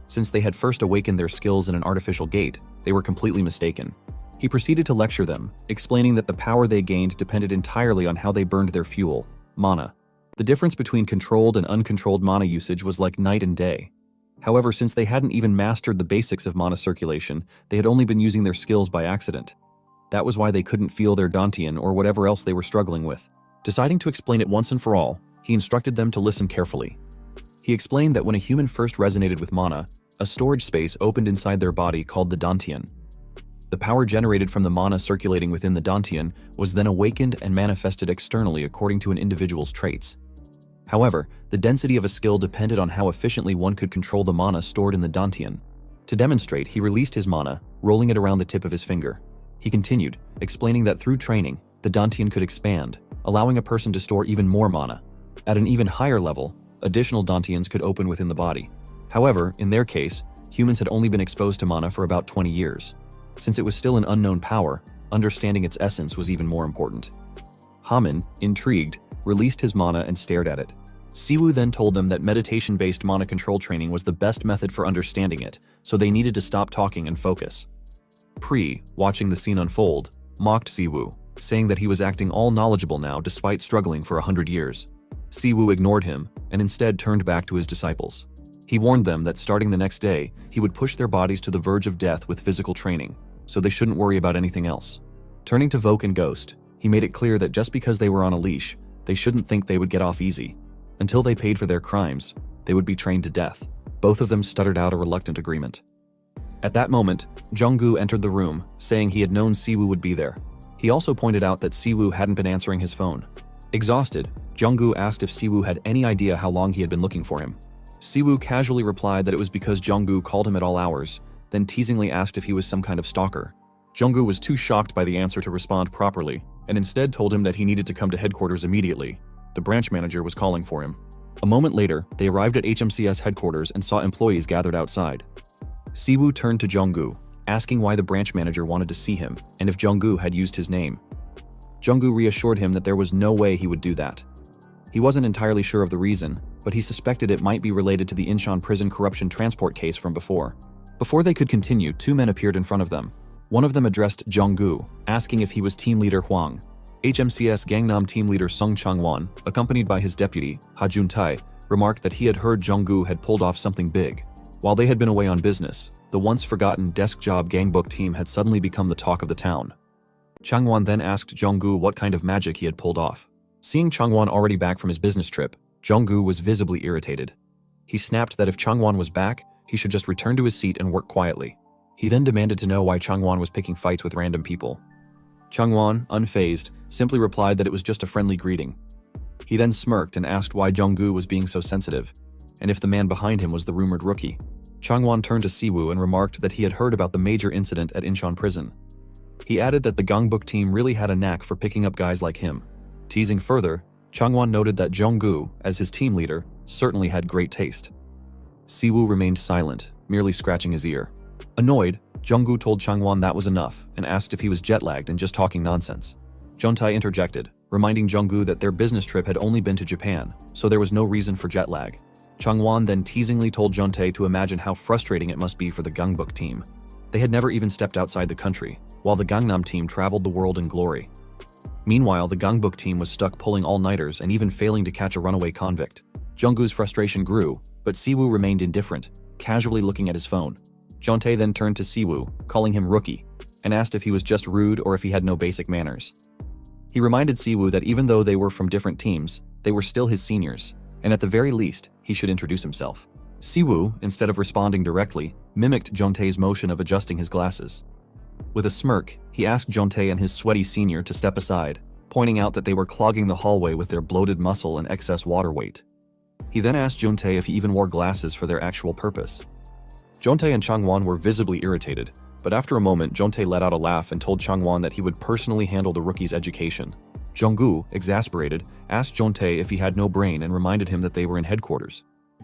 Since they had first awakened their skills in an artificial gate, they were completely mistaken. He proceeded to lecture them, explaining that the power they gained depended entirely on how they burned their fuel, mana. The difference between controlled and uncontrolled mana usage was like night and day. However, since they hadn't even mastered the basics of mana circulation, they had only been using their skills by accident. That was why they couldn't feel their Dantian or whatever else they were struggling with. Deciding to explain it once and for all, he instructed them to listen carefully. He explained that when a human first resonated with mana, a storage space opened inside their body called the Dantian. The power generated from the mana circulating within the Dantian was then awakened and manifested externally according to an individual's traits. However, the density of a skill depended on how efficiently one could control the mana stored in the Dantian. To demonstrate, he released his mana, rolling it around the tip of his finger. He continued, explaining that through training, the Dantian could expand, allowing a person to store even more mana. At an even higher level, additional Dantians could open within the body. However, in their case, humans had only been exposed to mana for about 20 years. Since it was still an unknown power, understanding its essence was even more important. Haman, intrigued, released his mana and stared at it. Siwoo then told them that meditation-based mana control training was the best method for understanding it, so they needed to stop talking and focus. Pri, watching the scene unfold, mocked Siwoo, saying that he was acting all knowledgeable now despite struggling for 100 years. Siwoo ignored him and instead turned back to his disciples. He warned them that starting the next day, he would push their bodies to the verge of death with physical training, so they shouldn't worry about anything else. Turning to Voke and Ghost, he made it clear that just because they were on a leash, they shouldn't think they would get off easy. Until they paid for their crimes, they would be trained to death. Both of them stuttered out a reluctant agreement. At that moment, Junggu entered the room, saying he had known Siwoo would be there. He also pointed out that Siwoo hadn't been answering his phone. Exhausted, Junggu asked if Siwoo had any idea how long he had been looking for him. Siwoo casually replied that it was because Junggu called him at all hours, then teasingly asked if he was some kind of stalker. Junggu was too shocked by the answer to respond properly, and instead told him that he needed to come to headquarters immediately. The branch manager was calling for him. A moment later, they arrived at HMCS headquarters and saw employees gathered outside. Siwoo turned to Junggu, asking why the branch manager wanted to see him and if Junggu had used his name. Junggu reassured him that there was no way he would do that. He wasn't entirely sure of the reason, but he suspected it might be related to the Incheon prison corruption transport case from before. Before they could continue, two men appeared in front of them. One of them addressed Junggu, asking if he was team leader Hwang. HMCS Gangnam team leader Sung Chang-won, accompanied by his deputy, Ha Jun-tae, remarked that he had heard Junggu had pulled off something big. While they had been away on business, the once-forgotten desk job gangbook team had suddenly become the talk of the town. Chang-won then asked Junggu what kind of magic he had pulled off. Seeing Chang-won already back from his business trip, Junggu was visibly irritated. He snapped that if Chang-won was back, he should just return to his seat and work quietly. He then demanded to know why Chang-won was picking fights with random people. Chang-won, unfazed, simply replied that it was just a friendly greeting. He then smirked and asked why Junggu was being so sensitive, and if the man behind him was the rumored rookie. Chang-won turned to Siwoo and remarked that he had heard about the major incident at Incheon prison. He added that the gangbuk team really had a knack for picking up guys like him. Teasing further, Chang-won noted that Junggu, as his team leader, certainly had great taste. Siwoo remained silent, merely scratching his ear. Annoyed, Junggu told Chang-won that was enough and asked if he was jet-lagged and just talking nonsense. Jun-tae interjected, reminding Junggu that their business trip had only been to Japan, so there was no reason for jet lag. Chang-won then teasingly told Jun-tae to imagine how frustrating it must be for the gangbuk team. They had never even stepped outside the country, while the Gangnam team traveled the world in glory. Meanwhile, the gangbuk team was stuck pulling all-nighters and even failing to catch a runaway convict. Junggu's frustration grew, but Siwoo remained indifferent, casually looking at his phone. Jun-tae then turned to Siwoo, calling him rookie, and asked if he was just rude or if he had no basic manners. He reminded Siwoo that even though they were from different teams, they were still his seniors, and at the very least, he should introduce himself. Siwoo, instead of responding directly, mimicked Jun-tae's motion of adjusting his glasses. With a smirk, he asked Jun-tae and his sweaty senior to step aside, pointing out that they were clogging the hallway with their bloated muscle and excess water weight. He then asked Jun-tae if he even wore glasses for their actual purpose. Jun-tae and Chang-won were visibly irritated, but after a moment, Jun-tae let out a laugh and told Chang-won that he would personally handle the rookie's education. Junggu, exasperated, asked Jun-tae if he had no brain and reminded him that they were in headquarters.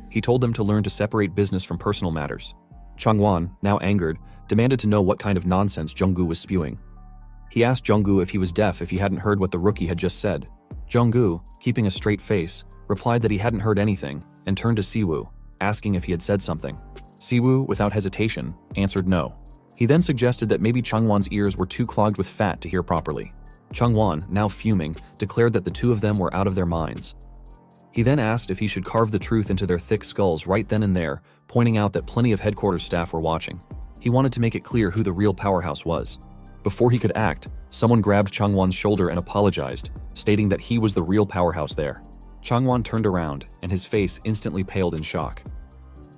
He told them to learn to separate business from personal matters. Chang-won, now angered, demanded to know what kind of nonsense Junggu was spewing. He asked Junggu if he was deaf if he hadn't heard what the rookie had just said. Junggu, keeping a straight face, replied that he hadn't heard anything and turned to Siwoo, asking if he had said something. Siwoo, without hesitation, answered no. He then suggested that maybe Chang-won's ears were too clogged with fat to hear properly. Chang-won, now fuming, declared that the two of them were out of their minds. He then asked if he should carve the truth into their thick skulls right then and there, pointing out that plenty of headquarters staff were watching. He wanted to make it clear who the real powerhouse was. Before he could act, someone grabbed Chang-won's shoulder and apologized, stating that he was the real powerhouse there. Chang-won turned around, and his face instantly paled in shock.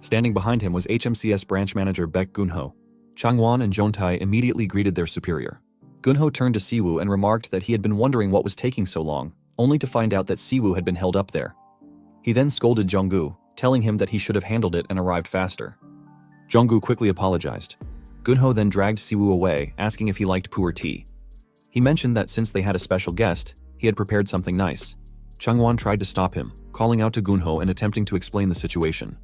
Standing behind him was HMCS branch manager Baek Gunho. Chang-won and Jun-tae immediately greeted their superior. Gunho turned to Siwoo and remarked that he had been wondering what was taking so long, only to find out that Siwoo had been held up there. He then scolded Junggu, telling him that he should have handled it and arrived faster. Junggu quickly apologized. Gunho then dragged Siwoo away, asking if he liked pu'er tea. He mentioned that since they had a special guest, he had prepared something nice. Chang-won tried to stop him, calling out to Gunho and attempting to explain the situation.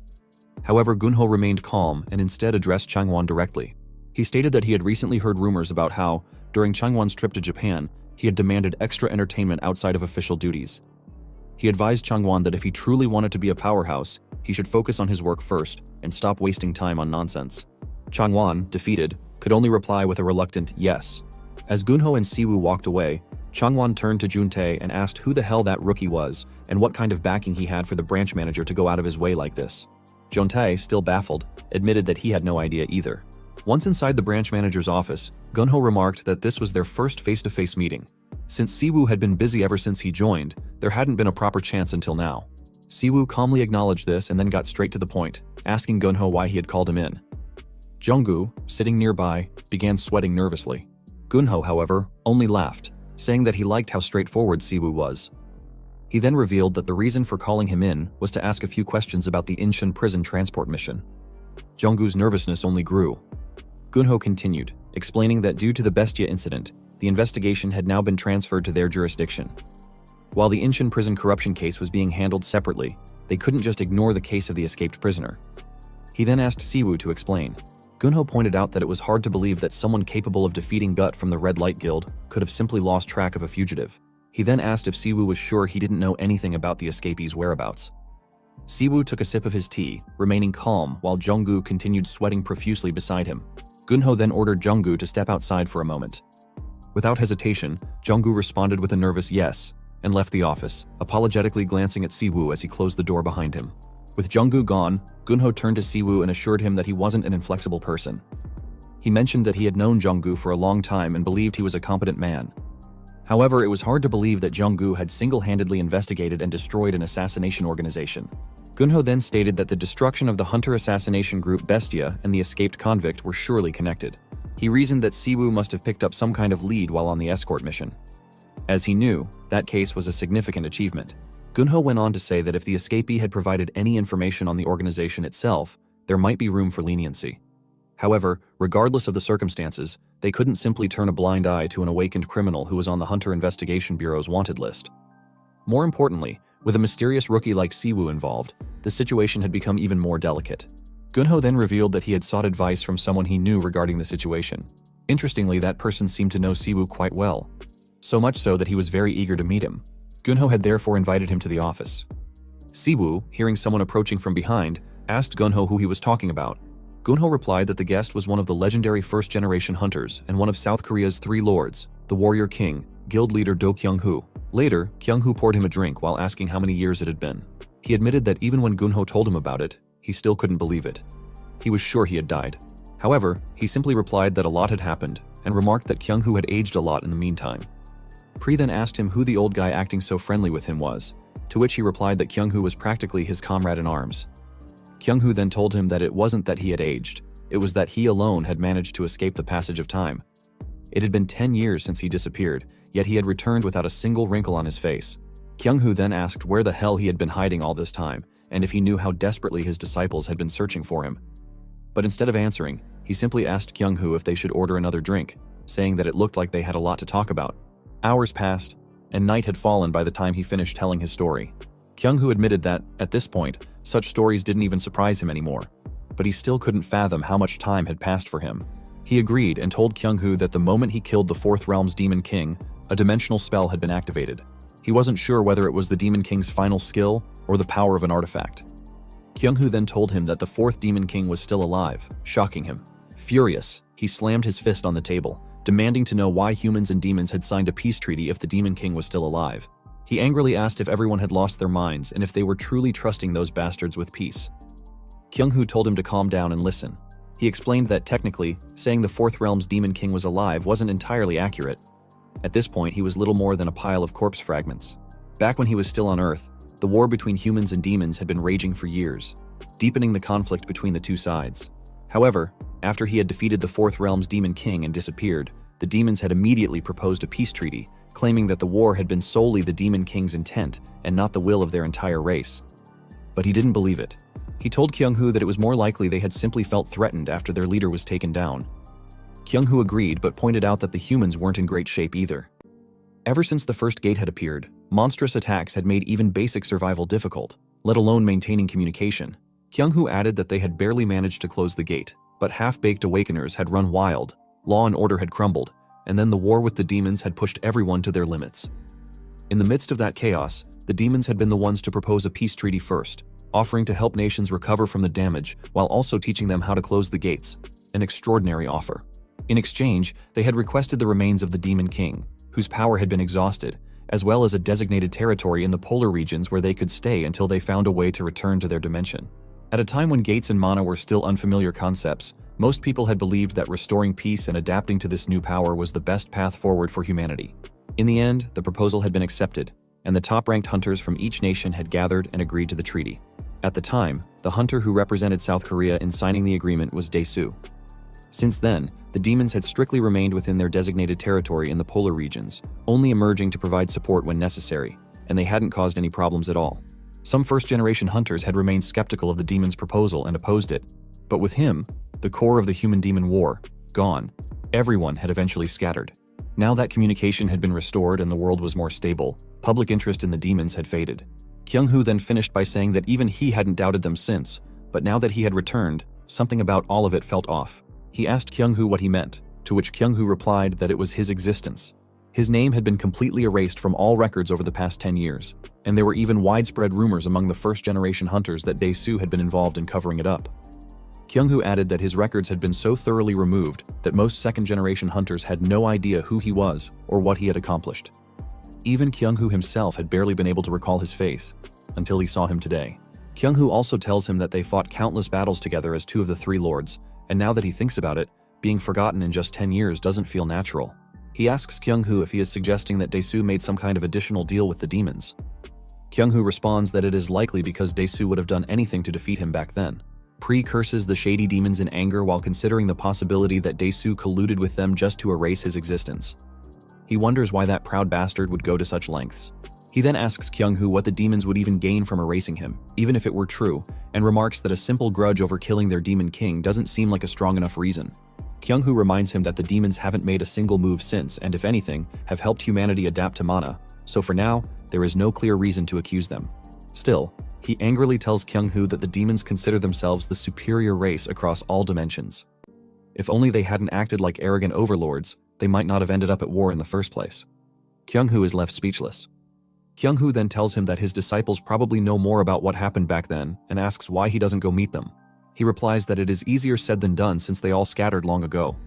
However, Gunho remained calm and instead addressed Chang-won directly. He stated that he had recently heard rumors about how, during Chang-won's trip to Japan, he had demanded extra entertainment outside of official duties. He advised Chang-won that if he truly wanted to be a powerhouse, he should focus on his work first and stop wasting time on nonsense. Chang-won, defeated, could only reply with a reluctant yes. As Gunho and Siwoo walked away, Changwon turned to Juntae and asked who the hell that rookie was and what kind of backing he had for the branch manager to go out of his way like this. Juntae, still baffled, admitted that he had no idea either. Once inside the branch manager's office, Gunho remarked that this was their first face-to-face meeting. Since Siwoo had been busy ever since he joined, there hadn't been a proper chance until now. Siwoo calmly acknowledged this and then got straight to the point, asking Gunho why he had called him in. Junggu, sitting nearby, began sweating nervously. Gunho, however, only laughed, saying that he liked how straightforward Siwoo was. He then revealed that the reason for calling him in was to ask a few questions about the Incheon prison transport mission. Junggu's nervousness only grew. Gunho continued, explaining that due to the Bestia incident, the investigation had now been transferred to their jurisdiction. While the Incheon prison corruption case was being handled separately, they couldn't just ignore the case of the escaped prisoner. He then asked Siwoo to explain. Gunho pointed out that it was hard to believe that someone capable of defeating Gut from the Red Light Guild could have simply lost track of a fugitive. He then asked if Siwoo was sure he didn't know anything about the escapee's whereabouts. Siwoo took a sip of his tea, remaining calm while Junggu continued sweating profusely beside him. Gunho then ordered Junggu to step outside for a moment. Without hesitation, Junggu responded with a nervous yes and left the office, apologetically glancing at Siwoo as he closed the door behind him. With Junggu gone, Gunho turned to Siwoo and assured him that he wasn't an inflexible person. He mentioned that he had known Junggu for a long time and believed he was a competent man. However, it was hard to believe that Junggu had single-handedly investigated and destroyed an assassination organization. Gunho then stated that the destruction of the hunter assassination group Bestia and the escaped convict were surely connected. He reasoned that Siwoo must have picked up some kind of lead while on the escort mission. As he knew, that case was a significant achievement. Gunho went on to say that if the escapee had provided any information on the organization itself, there might be room for leniency. However, regardless of the circumstances, they couldn't simply turn a blind eye to an awakened criminal who was on the Hunter Investigation Bureau's wanted list. More importantly, with a mysterious rookie like Siwoo involved, the situation had become even more delicate. Gunho then revealed that he had sought advice from someone he knew regarding the situation. Interestingly, that person seemed to know Siwoo quite well, so much so that he was very eager to meet him. Gunho had therefore invited him to the office. Siwoo, hearing someone approaching from behind, asked Gunho who he was talking about. Gunho replied that the guest was one of the legendary first-generation hunters and one of South Korea's three lords, the Warrior King, guild leader Do Kyung-hoo. Later, Kyung-hoo poured him a drink while asking how many years it had been. He admitted that even when Gunho told him about it, he still couldn't believe it. He was sure he had died. However, he simply replied that a lot had happened and remarked that Kyung-hoo had aged a lot in the meantime. Pri then asked him who the old guy acting so friendly with him was, to which he replied that Kyung-hoo was practically his comrade in arms. Kyung-hoo then told him that it wasn't that he had aged, it was that he alone had managed to escape the passage of time. It had been 10 years since he disappeared, yet he had returned without a single wrinkle on his face. Kyung-hoo then asked where the hell he had been hiding all this time, and if he knew how desperately his disciples had been searching for him. But instead of answering, he simply asked Kyung-hoo if they should order another drink, saying that it looked like they had a lot to talk about. Hours passed, and night had fallen by the time he finished telling his story. Kyung-hoo admitted that, at this point, such stories didn't even surprise him anymore, but he still couldn't fathom how much time had passed for him. He agreed and told Kyung-hoo that the moment he killed the Fourth Realm's Demon King, a dimensional spell had been activated. He wasn't sure whether it was the Demon King's final skill or the power of an artifact. Kyung-hoo then told him that the Fourth Demon King was still alive, shocking him. Furious, he slammed his fist on the table, demanding to know why humans and demons had signed a peace treaty if the Demon King was still alive. He angrily asked if everyone had lost their minds and if they were truly trusting those bastards with peace. Kyung-hoo told him to calm down and listen. He explained that technically, saying the Fourth Realm's Demon King was alive wasn't entirely accurate. At this point, he was little more than a pile of corpse fragments. Back when he was still on Earth, the war between humans and demons had been raging for years, deepening the conflict between the two sides. However, after he had defeated the Fourth Realm's Demon King and disappeared, the demons had immediately proposed a peace treaty, claiming that the war had been solely the Demon King's intent and not the will of their entire race. But he didn't believe it. He told Kyung-hoo that it was more likely they had simply felt threatened after their leader was taken down. Kyung-hoo agreed but pointed out that the humans weren't in great shape either. Ever since the first gate had appeared, monstrous attacks had made even basic survival difficult, let alone maintaining communication. Kyung-hoo added that they had barely managed to close the gate, but half-baked awakeners had run wild, law and order had crumbled, and then the war with the demons had pushed everyone to their limits. In the midst of that chaos, the demons had been the ones to propose a peace treaty first, offering to help nations recover from the damage while also teaching them how to close the gates. An extraordinary offer. In exchange, they had requested the remains of the Demon King, whose power had been exhausted, as well as a designated territory in the polar regions where they could stay until they found a way to return to their dimension. At a time when gates and mana were still unfamiliar concepts, most people had believed that restoring peace and adapting to this new power was the best path forward for humanity. In the end, the proposal had been accepted, and the top-ranked hunters from each nation had gathered and agreed to the treaty. At the time, the hunter who represented South Korea in signing the agreement was Dae-soo. Since then, the demons had strictly remained within their designated territory in the polar regions, only emerging to provide support when necessary, and they hadn't caused any problems at all. Some first-generation hunters had remained skeptical of the demon's proposal and opposed it, but with him, the core of the human-demon war, gone, everyone had eventually scattered. Now that communication had been restored and the world was more stable, public interest in the demons had faded. Kyung-hoo then finished by saying that even he hadn't doubted them since, but now that he had returned, something about all of it felt off. He asked Kyung-hoo what he meant, to which Kyung-hoo replied that it was his existence. His name had been completely erased from all records over the past 10 years, and there were even widespread rumors among the first-generation hunters that Dae-soo had been involved in covering it up. Kyung-hoo added that his records had been so thoroughly removed that most second-generation hunters had no idea who he was or what he had accomplished. Even Kyung-hoo himself had barely been able to recall his face, until he saw him today. Kyung-hoo also tells him that they fought countless battles together as two of the three lords, and now that he thinks about it, being forgotten in just 10 years doesn't feel natural. He asks Kyung-hoo if he is suggesting that Dae-soo made some kind of additional deal with the demons. Kyung-hoo responds that it is likely because Dae-soo would have done anything to defeat him back then. Curses the shady demons in anger while considering the possibility that Dae-soo colluded with them just to erase his existence. He wonders why that proud bastard would go to such lengths. He then asks Kyung-hoo what the demons would even gain from erasing him, even if it were true, and remarks that a simple grudge over killing their demon king doesn't seem like a strong enough reason. Kyung-hoo reminds him that the demons haven't made a single move since and, if anything, have helped humanity adapt to mana, so for now, there is no clear reason to accuse them. Still, he angrily tells Kyung-hoo that the demons consider themselves the superior race across all dimensions. If only they hadn't acted like arrogant overlords, they might not have ended up at war in the first place. Kyung-hoo is left speechless. Kyung-hoo then tells him that his disciples probably know more about what happened back then and asks why he doesn't go meet them. He replies that it is easier said than done since they all scattered long ago.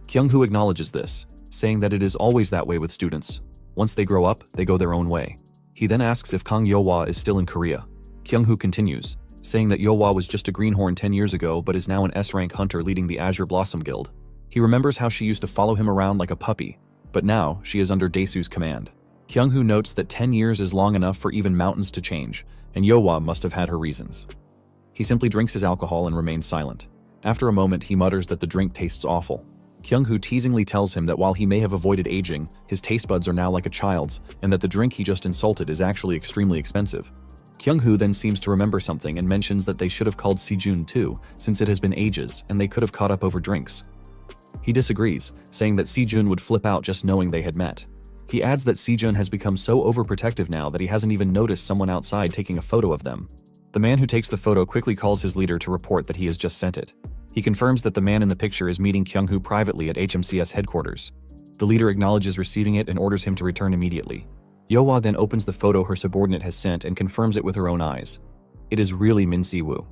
Kyung-hoo acknowledges this, saying that it is always that way with students. Once they grow up, they go their own way. He then asks if Kang Yo-hwa is still in Korea. Kyung-hoo continues, saying that Yo-hwa was just a greenhorn 10 years ago but is now an S-rank hunter leading the Azure Blossom Guild. He remembers how she used to follow him around like a puppy, but now she is under Dae-soo's command. Kyung-hoo notes that 10 years is long enough for even mountains to change, and Yo-hwa must have had her reasons. He simply drinks his alcohol and remains silent. After a moment, he mutters that the drink tastes awful. Kyung-hoo teasingly tells him that while he may have avoided aging, his taste buds are now like a child's, and that the drink he just insulted is actually extremely expensive. Kyung-hoo then seems to remember something and mentions that they should have called Si-jun too, since it has been ages and they could have caught up over drinks. He disagrees, saying that Si-jun would flip out just knowing they had met. He adds that Si-jun has become so overprotective now that he hasn't even noticed someone outside taking a photo of them. The man who takes the photo quickly calls his leader to report that he has just sent it. He confirms that the man in the picture is meeting Kyung-hoo privately at HMCS headquarters. The leader acknowledges receiving it and orders him to return immediately. Yo-hwa then opens the photo her subordinate has sent and confirms it with her own eyes. It is really Min Si-woo.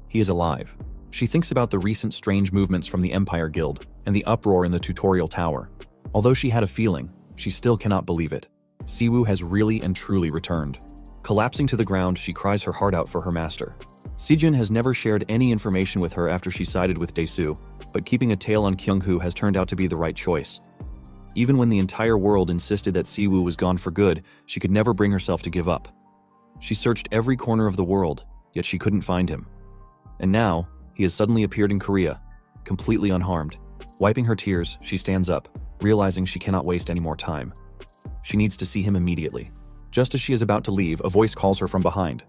He is alive. She thinks about the recent strange movements from the Empire Guild and the uproar in the tutorial tower. Although she had a feeling, she still cannot believe it. Si-woo has really and truly returned. Collapsing to the ground, she cries her heart out for her master. Si-jun has never shared any information with her after she sided with Dae-soo, but keeping a tail on Kyung-hoo has turned out to be the right choice. Even when the entire world insisted that Si-woo was gone for good, she could never bring herself to give up. She searched every corner of the world, yet she couldn't find him. And now, he has suddenly appeared in Korea, completely unharmed. Wiping her tears, she stands up, realizing she cannot waste any more time. She needs to see him immediately. Just as she is about to leave, a voice calls her from behind.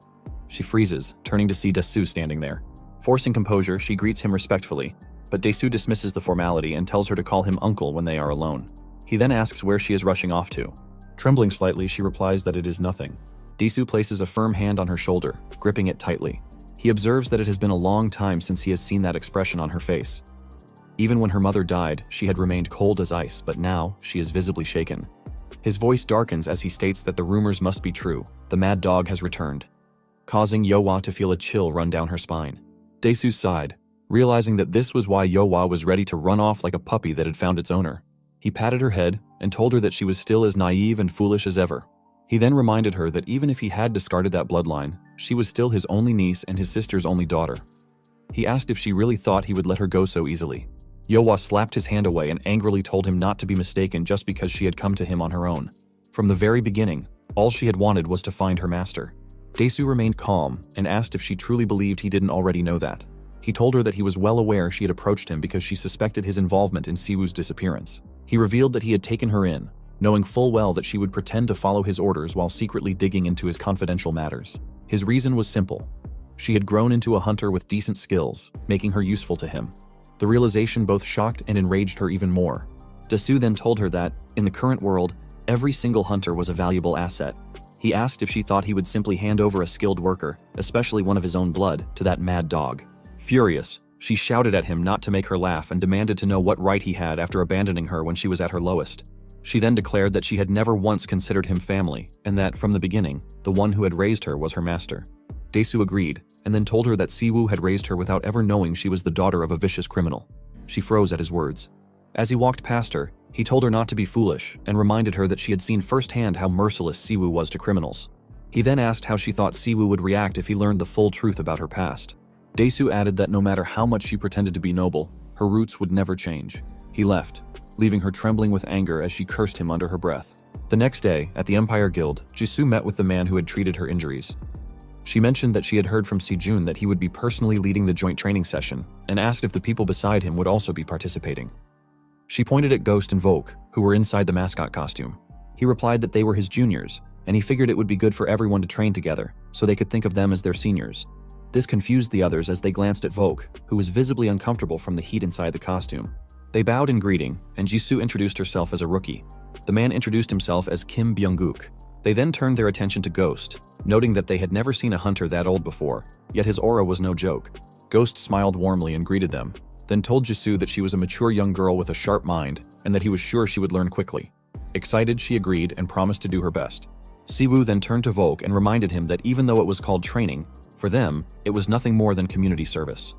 She freezes, turning to see Dae-soo standing there. Forcing composure, she greets him respectfully, but Dae-soo dismisses the formality and tells her to call him uncle when they are alone. He then asks where she is rushing off to. Trembling slightly, she replies that it is nothing. Dae-soo places a firm hand on her shoulder, gripping it tightly. He observes that it has been a long time since he has seen that expression on her face. Even when her mother died, she had remained cold as ice, but now she is visibly shaken. His voice darkens as he states that the rumors must be true. The mad dog has returned, causing Yo-hwa to feel a chill run down her spine. Dae-soo sighed, Realizing that this was why Yohwa was ready to run off like a puppy that had found its owner, he patted her head and told her that she was still as naive and foolish as ever. He then reminded her that even if he had discarded that bloodline, she was still his only niece and his sister's only daughter. He asked if she really thought he would let her go so easily. Yohwa slapped his hand away and angrily told him not to be mistaken just because she had come to him on her own. From the very beginning, all she had wanted was to find her master. Daesu remained calm and asked if she truly believed he didn't already know that. He told her that he was well aware she had approached him because she suspected his involvement in Siwoo's disappearance. He revealed that he had taken her in, knowing full well that she would pretend to follow his orders while secretly digging into his confidential matters. His reason was simple. She had grown into a hunter with decent skills, making her useful to him. The realization both shocked and enraged her even more. Daesu then told her that, in the current world, every single hunter was a valuable asset. He asked if she thought he would simply hand over a skilled worker, especially one of his own blood, to that mad dog. Furious, she shouted at him not to make her laugh and demanded to know what right he had after abandoning her when she was at her lowest. She then declared that she had never once considered him family, and that, from the beginning, the one who had raised her was her master. Daesu agreed, and then told her that Siwoo had raised her without ever knowing she was the daughter of a vicious criminal. She froze at his words. As he walked past her, he told her not to be foolish, and reminded her that she had seen firsthand how merciless Siwoo was to criminals. He then asked how she thought Siwoo would react if he learned the full truth about her past. Daesu added that no matter how much she pretended to be noble, her roots would never change. He left, leaving her trembling with anger as she cursed him under her breath. The next day, at the Empire Guild, Jisoo met with the man who had treated her injuries. She mentioned that she had heard from Sejun that he would be personally leading the joint training session, and asked if the people beside him would also be participating. She pointed at Ghost and Volk, who were inside the mascot costume. He replied that they were his juniors, and he figured it would be good for everyone to train together, so they could think of them as their seniors. This confused the others as they glanced at Volk, who was visibly uncomfortable from the heat inside the costume. They bowed in greeting, and Jisoo introduced herself as a rookie. The man introduced himself as Kim Byung-guk. They then turned their attention to Ghost, noting that they had never seen a hunter that old before, yet his aura was no joke. Ghost smiled warmly and greeted them, then told Jisoo that she was a mature young girl with a sharp mind, and that he was sure she would learn quickly. Excited, she agreed and promised to do her best. Siwoo then turned to Volk and reminded him that even though it was called training, for them, it was nothing more than community service.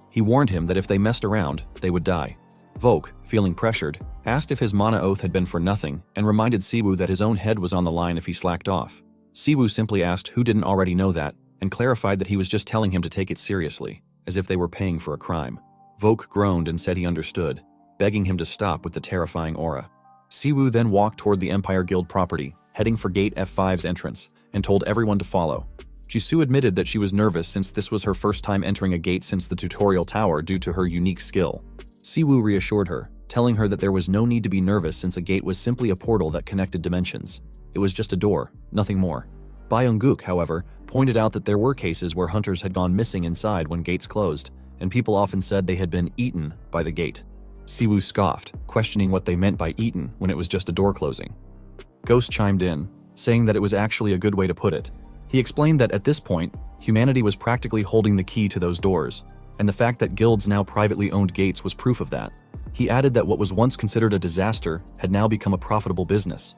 He warned him that if they messed around, they would die. Volk, feeling pressured, asked if his mana oath had been for nothing and reminded Siwoo that his own head was on the line if he slacked off. Siwoo simply asked who didn't already know that and clarified that he was just telling him to take it seriously, as if they were paying for a crime. Volk groaned and said he understood, begging him to stop with the terrifying aura. Siwoo then walked toward the Empire Guild property, heading for Gate F5's entrance, and told everyone to follow. Jisoo admitted that she was nervous since this was her first time entering a gate since the tutorial tower due to her unique skill. Siwoo reassured her, telling her that there was no need to be nervous since a gate was simply a portal that connected dimensions. It was just a door, nothing more. Byung-guk, however, pointed out that there were cases where hunters had gone missing inside when gates closed, and people often said they had been eaten by the gate. Siwoo scoffed, questioning what they meant by eaten when it was just a door closing. Ghost chimed in, saying that it was actually a good way to put it. He explained that at this point, humanity was practically holding the key to those doors, and the fact that guilds now privately owned gates was proof of that. He added that what was once considered a disaster had now become a profitable business.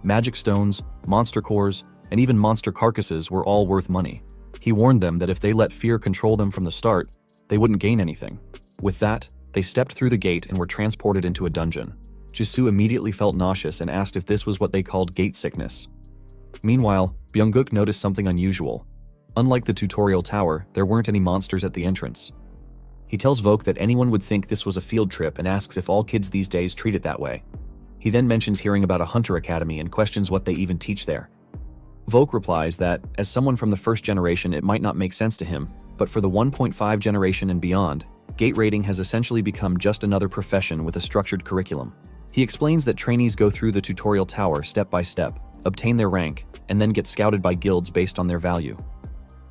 Magic stones, monster cores, and even monster carcasses were all worth money. He warned them that if they let fear control them from the start, they wouldn't gain anything. With that, they stepped through the gate and were transported into a dungeon. Jisoo immediately felt nauseous and asked if this was what they called gate sickness. Meanwhile, Byung-guk noticed something unusual. Unlike the tutorial tower, there weren't any monsters at the entrance. He tells Volk that anyone would think this was a field trip and asks if all kids these days treat it that way. He then mentions hearing about a hunter academy and questions what they even teach there. Volk replies that, as someone from the first generation, it might not make sense to him, but for the 1.5 generation and beyond, gate raiding has essentially become just another profession with a structured curriculum. He explains that trainees go through the tutorial tower step by step, obtain their rank, and then get scouted by guilds based on their value.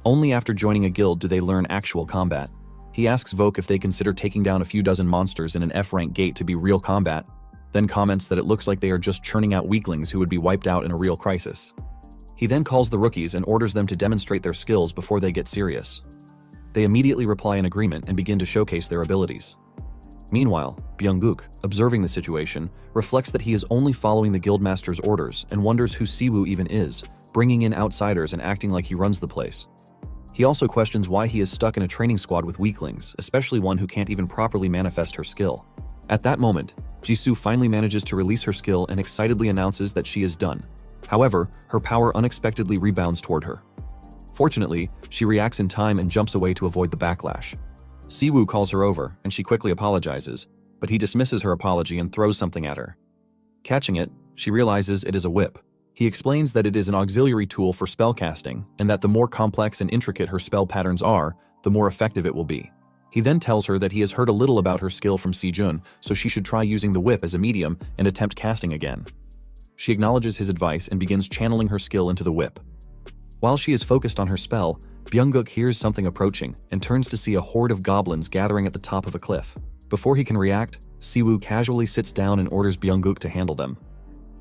Only after joining a guild do they learn actual combat. He asks Volk if they consider taking down a few dozen monsters in an F-rank gate to be real combat, then comments that it looks like they are just churning out weaklings who would be wiped out in a real crisis. He then calls the rookies and orders them to demonstrate their skills before they get serious. They immediately reply in agreement and begin to showcase their abilities. Meanwhile, Byung-guk, observing the situation, reflects that he is only following the guildmaster's orders and wonders who Siwoo even is, bringing in outsiders and acting like he runs the place. He also questions why he is stuck in a training squad with weaklings, especially one who can't even properly manifest her skill. At that moment, Jisoo finally manages to release her skill and excitedly announces that she is done. However, her power unexpectedly rebounds toward her. Fortunately, she reacts in time and jumps away to avoid the backlash. Siwoo calls her over, and she quickly apologizes, but he dismisses her apology and throws something at her. Catching it, she realizes it is a whip. He explains that it is an auxiliary tool for spellcasting, and that the more complex and intricate her spell patterns are, the more effective it will be. He then tells her that he has heard a little about her skill from Sejun, so she should try using the whip as a medium and attempt casting again. She acknowledges his advice and begins channeling her skill into the whip. While she is focused on her spell, Byunguk hears something approaching and turns to see a horde of goblins gathering at the top of a cliff. Before he can react, Siwoo casually sits down and orders Byunguk to handle them.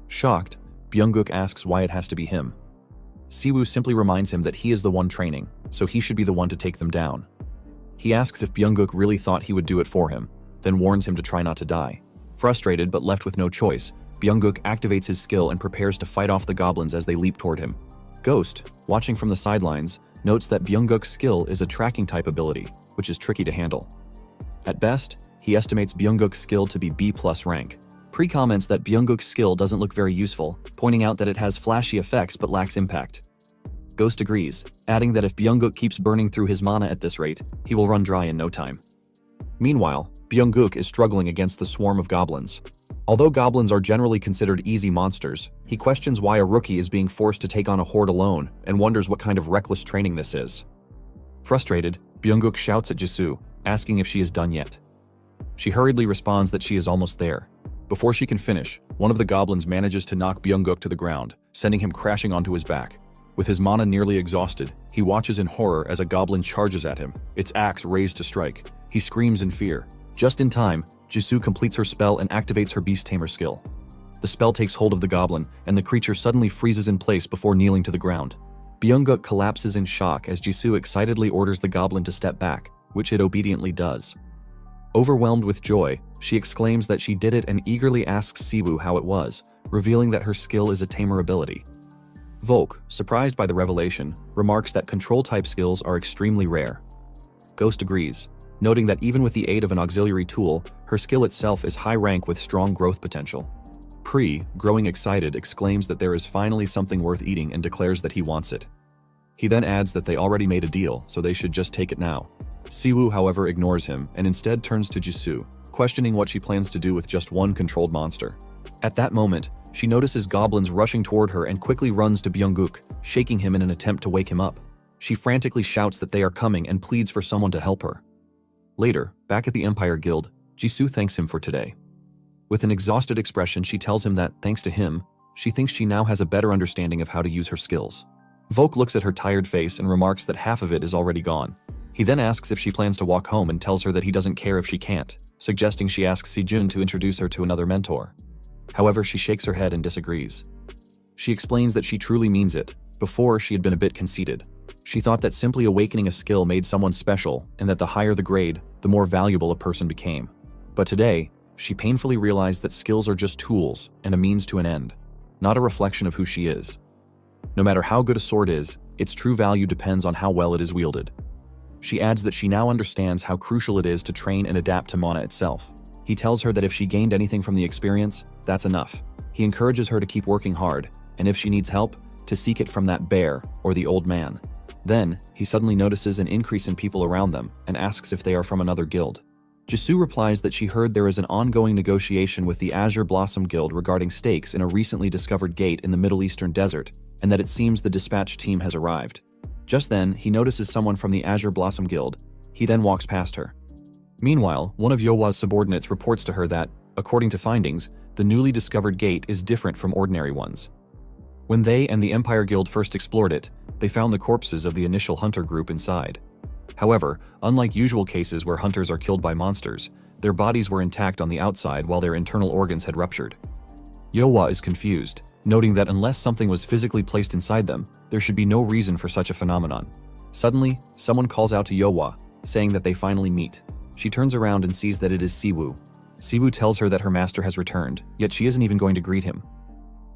Shocked, Byunguk asks why it has to be him. Siwoo simply reminds him that he is the one training, so he should be the one to take them down. He asks if Byunguk really thought he would do it for him, then warns him to try not to die. Frustrated but left with no choice, Byunguk activates his skill and prepares to fight off the goblins as they leap toward him. Ghost, watching from the sidelines, notes that Byunguk's skill is a tracking type ability, which is tricky to handle. At best, he estimates Byunguk's skill to be B+ rank. Pre comments that Byunguk's skill doesn't look very useful, pointing out that it has flashy effects but lacks impact. Ghost agrees, adding that if Byunguk keeps burning through his mana at this rate, he will run dry in no time. Meanwhile, Byunguk is struggling against the swarm of goblins. Although goblins are generally considered easy monsters, he questions why a rookie is being forced to take on a horde alone and wonders what kind of reckless training this is. Frustrated, Byunguk shouts at Jisoo, asking if she is done yet. She hurriedly responds that she is almost there. Before she can finish, one of the goblins manages to knock Byunguk to the ground, sending him crashing onto his back. With his mana nearly exhausted, he watches in horror as a goblin charges at him, its axe raised to strike. He screams in fear. Just in time, Jisoo completes her spell and activates her Beast Tamer skill. The spell takes hold of the goblin, and the creature suddenly freezes in place before kneeling to the ground. Byunguk collapses in shock as Jisoo excitedly orders the goblin to step back, which it obediently does. Overwhelmed with joy, she exclaims that she did it and eagerly asks Siwoo how it was, revealing that her skill is a tamer ability. Volk, surprised by the revelation, remarks that control-type skills are extremely rare. Ghost agrees, noting that even with the aid of an auxiliary tool, her skill itself is high rank with strong growth potential. Pri, growing excited, exclaims that there is finally something worth eating and declares that he wants it. He then adds that they already made a deal, so they should just take it now. Siwoo, however, ignores him and instead turns to Jisoo, questioning what she plans to do with just one controlled monster. At that moment, she notices goblins rushing toward her and quickly runs to Byunguk, shaking him in an attempt to wake him up. She frantically shouts that they are coming and pleads for someone to help her. Later, back at the Empire Guild, Jisoo thanks him for today. With an exhausted expression, she tells him that, thanks to him, she thinks she now has a better understanding of how to use her skills. Volk looks at her tired face and remarks that half of it is already gone. He then asks if she plans to walk home and tells her that he doesn't care if she can't, suggesting she asks Sejun to introduce her to another mentor. However, she shakes her head and disagrees. She explains that she truly means it. Before, she had been a bit conceited. She thought that simply awakening a skill made someone special, and that the higher the grade, the more valuable a person became. But today, she painfully realized that skills are just tools and a means to an end, not a reflection of who she is. No matter how good a sword is, its true value depends on how well it is wielded. She adds that she now understands how crucial it is to train and adapt to mana itself. He tells her that if she gained anything from the experience, that's enough. He encourages her to keep working hard, and if she needs help, to seek it from that bear or the old man. Then, he suddenly notices an increase in people around them and asks if they are from another guild. Jisoo replies that she heard there is an ongoing negotiation with the Azure Blossom Guild regarding stakes in a recently discovered gate in the Middle Eastern desert, and that it seems the dispatch team has arrived. Just then, he notices someone from the Azure Blossom Guild. He then walks past her. Meanwhile, one of Yohwa's subordinates reports to her that, according to findings, the newly discovered gate is different from ordinary ones. When they and the Empire Guild first explored it, they found the corpses of the initial hunter group inside. However, unlike usual cases where hunters are killed by monsters, their bodies were intact on the outside while their internal organs had ruptured. Yohwa is confused, noting that unless something was physically placed inside them, there should be no reason for such a phenomenon. Suddenly, someone calls out to Yohwa, saying that they finally meet. She turns around and sees that it is Siwoo. Siwoo tells her that her master has returned, yet she isn't even going to greet him.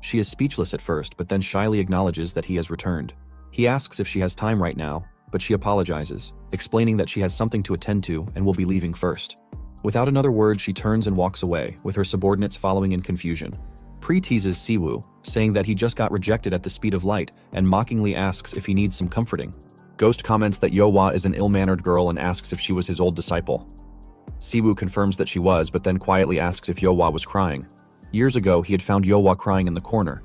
She is speechless at first, but then shyly acknowledges that he has returned. He asks if she has time right now, but she apologizes, explaining that she has something to attend to and will be leaving first. Without another word, she turns and walks away, with her subordinates following in confusion. Pri teases Siwoo, saying that he just got rejected at the speed of light, and mockingly asks if he needs some comforting. Ghost comments that Yeohwa is an ill-mannered girl and asks if she was his old disciple. Siwoo confirms that she was, but then quietly asks if Yeohwa was crying. Years ago, he had found Yeohwa crying in the corner.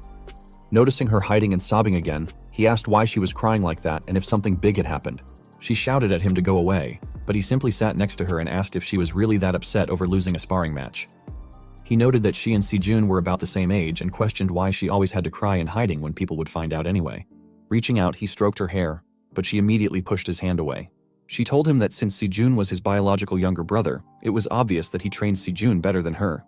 Noticing her hiding and sobbing again, he asked why she was crying like that and if something big had happened. She shouted at him to go away, but he simply sat next to her and asked if she was really that upset over losing a sparring match. He noted that she and Sejun were about the same age and questioned why she always had to cry in hiding when people would find out anyway. Reaching out, he stroked her hair, but she immediately pushed his hand away. She told him that since Sejun was his biological younger brother, it was obvious that he trained Sejun better than her.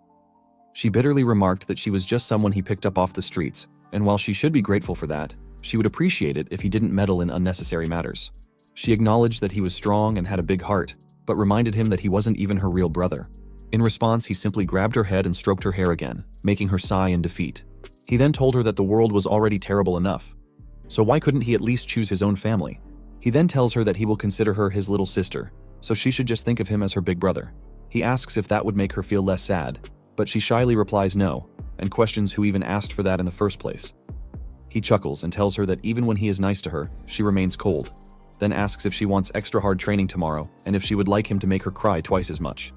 She bitterly remarked that she was just someone he picked up off the streets, and while she should be grateful for that, she would appreciate it if he didn't meddle in unnecessary matters. She acknowledged that he was strong and had a big heart, but reminded him that he wasn't even her real brother. In response, he simply grabbed her head and stroked her hair again, making her sigh in defeat. He then told her that the world was already terrible enough, so why couldn't he at least choose his own family? He then tells her that he will consider her his little sister, so she should just think of him as her big brother. He asks if that would make her feel less sad, but she shyly replies no, and questions who even asked for that in the first place. He chuckles and tells her that even when he is nice to her, she remains cold, then asks if she wants extra hard training tomorrow and if she would like him to make her cry twice as much.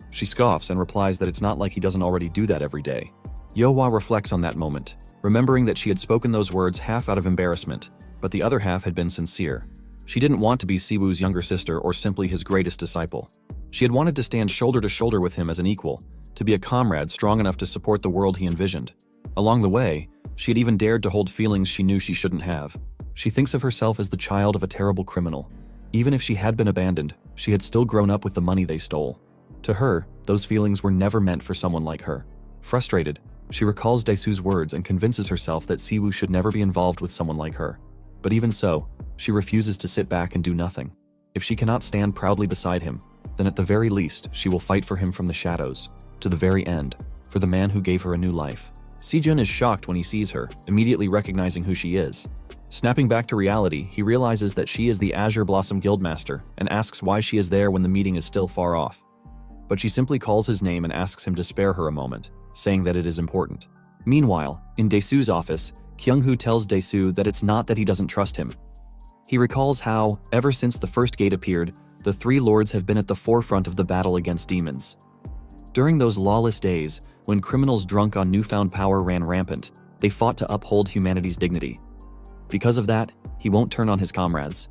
She scoffs and replies that it's not like he doesn't already do that every day. Yeohwa reflects on that moment, remembering that she had spoken those words half out of embarrassment, but the other half had been sincere. She didn't want to be Siwoo's younger sister or simply his greatest disciple. She had wanted to stand shoulder to shoulder with him as an equal, to be a comrade strong enough to support the world he envisioned. Along the way, she had even dared to hold feelings she knew she shouldn't have. She thinks of herself as the child of a terrible criminal. Even if she had been abandoned, she had still grown up with the money they stole. To her, those feelings were never meant for someone like her. Frustrated, she recalls Daesu's words and convinces herself that Siwoo should never be involved with someone like her. But even so, she refuses to sit back and do nothing. If she cannot stand proudly beside him, then at the very least, she will fight for him from the shadows, to the very end, for the man who gave her a new life. Sejun is shocked when he sees her, immediately recognizing who she is. Snapping back to reality, he realizes that she is the Azure Blossom Guildmaster and asks why she is there when the meeting is still far off. But she simply calls his name and asks him to spare her a moment, saying that it is important. Meanwhile, in Daesu's office, Kyung-hoo tells Daesu that it's not that he doesn't trust him. He recalls how, ever since the first gate appeared, the three lords have been at the forefront of the battle against demons. During those lawless days, when criminals drunk on newfound power ran rampant, they fought to uphold humanity's dignity. Because of that, he won't turn on his comrades.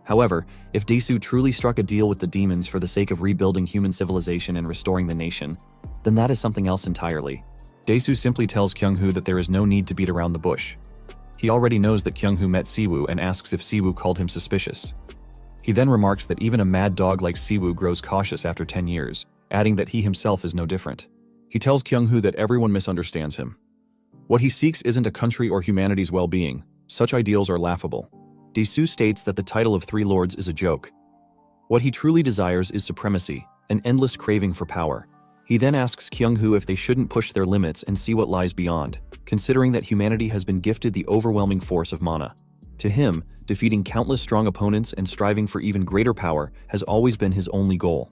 However, if Daesu truly struck a deal with the demons for the sake of rebuilding human civilization and restoring the nation, then that is something else entirely. Daesu simply tells Kyung-hoo that there is no need to beat around the bush. He already knows that Kyung-hoo met Siwoo and asks if Siwoo called him suspicious. He then remarks that even a mad dog like Siwoo grows cautious after 10 years, adding that he himself is no different. He tells Kyung-hoo that everyone misunderstands him. What he seeks isn't a country or humanity's well-being. Such ideals are laughable. Daesu states that the title of Three Lords is a joke. What he truly desires is supremacy, an endless craving for power. He then asks Kyung-hoo if they shouldn't push their limits and see what lies beyond, considering that humanity has been gifted the overwhelming force of mana. To him, defeating countless strong opponents and striving for even greater power has always been his only goal.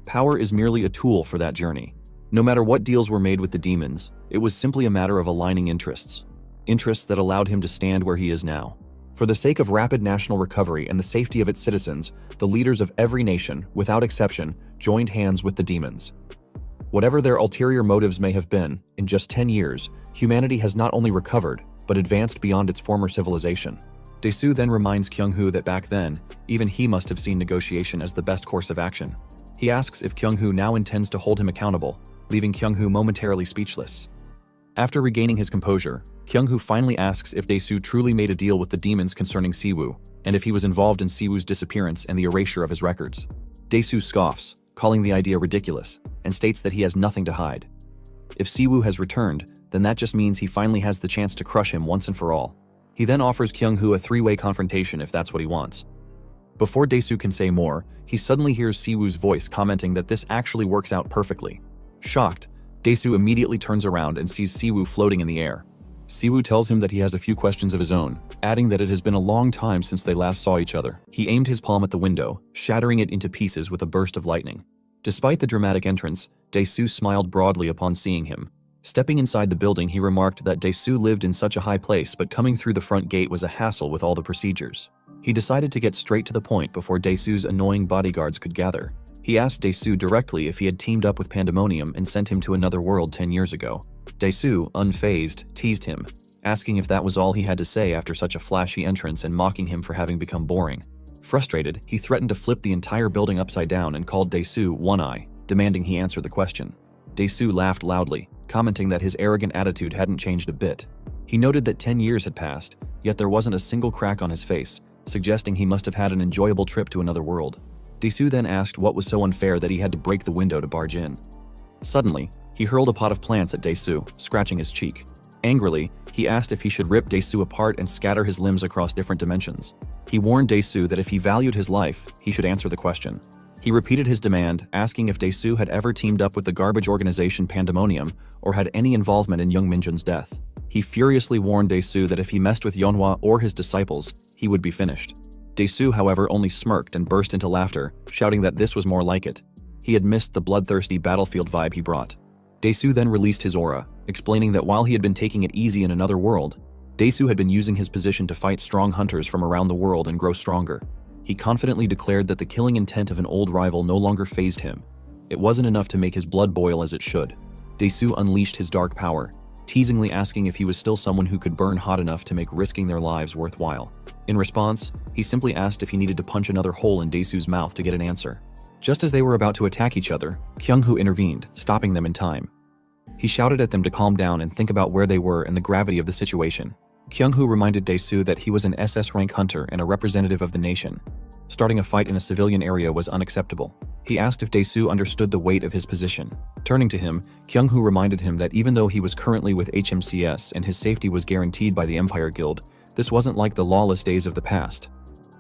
Power is merely a tool for that journey. No matter what deals were made with the demons, it was simply a matter of aligning interests. Interests that allowed him to stand where he is now. For the sake of rapid national recovery and the safety of its citizens, the leaders of every nation, without exception, joined hands with the demons. Whatever their ulterior motives may have been, in just 10 years, humanity has not only recovered, but advanced beyond its former civilization. Daesu then reminds Kyung-hoo that back then, even he must have seen negotiation as the best course of action. He asks if Kyung-hoo now intends to hold him accountable, leaving Kyung-hoo momentarily speechless. After regaining his composure, Kyung-hoo finally asks if Daesu truly made a deal with the demons concerning Siwoo, and if he was involved in Siwoo's disappearance and the erasure of his records. Daesu scoffs, calling the idea ridiculous, and states that he has nothing to hide. If Siwoo has returned, then that just means he finally has the chance to crush him once and for all. He then offers Kyung-hoo a three-way confrontation if that's what he wants. Before Daesu can say more, he suddenly hears Siwoo's voice commenting that this actually works out perfectly. Shocked, Daesu immediately turns around and sees Siwoo floating in the air. Siwoo tells him that he has a few questions of his own, adding that it has been a long time since they last saw each other. He aimed his palm at the window, shattering it into pieces with a burst of lightning. Despite the dramatic entrance, Dae-soo smiled broadly upon seeing him. Stepping inside the building, he remarked that Dae-soo lived in such a high place, but coming through the front gate was a hassle with all the procedures. He decided to get straight to the point before Dae-soo's annoying bodyguards could gather. He asked Dae-soo directly if he had teamed up with Pandemonium and sent him to another world 10 years ago. Dae-soo, unfazed, teased him, asking if that was all he had to say after such a flashy entrance and mocking him for having become boring. Frustrated, he threatened to flip the entire building upside down and called Dae-soo One-Eye, demanding he answer the question. Dae-soo laughed loudly, commenting that his arrogant attitude hadn't changed a bit. He noted that 10 years had passed, yet there wasn't a single crack on his face, suggesting he must have had an enjoyable trip to another world. Dae-soo then asked what was so unfair that he had to break the window to barge in. Suddenly, he hurled a pot of plants at Dae-soo, scratching his cheek. Angrily, he asked if he should rip Dae-soo apart and scatter his limbs across different dimensions. He warned Dae-soo that if he valued his life, he should answer the question. He repeated his demand, asking if Dae-soo had ever teamed up with the garbage organization Pandemonium or had any involvement in young Minjun's death. He furiously warned Dae-soo that if he messed with Yeonhwa or his disciples, he would be finished. Dae-soo, however, only smirked and burst into laughter, shouting that this was more like it. He had missed the bloodthirsty battlefield vibe he brought. Dae-soo then released his aura, explaining that while he had been taking it easy in another world, Dae-soo had been using his position to fight strong hunters from around the world and grow stronger. He confidently declared that the killing intent of an old rival no longer fazed him. It wasn't enough to make his blood boil as it should. Dae-soo unleashed his dark power, teasingly asking if he was still someone who could burn hot enough to make risking their lives worthwhile. In response, he simply asked if he needed to punch another hole in Dae-soo's mouth to get an answer. Just as they were about to attack each other, Kyung-hoo intervened, stopping them in time. He shouted at them to calm down and think about where they were and the gravity of the situation. Kyung-hoo reminded Dae-soo that he was an SS rank hunter and a representative of the nation. Starting a fight in a civilian area was unacceptable. He asked if Dae-soo understood the weight of his position. Turning to him, Kyung-hoo reminded him that even though he was currently with HMCS and his safety was guaranteed by the Empire Guild, this wasn't like the lawless days of the past.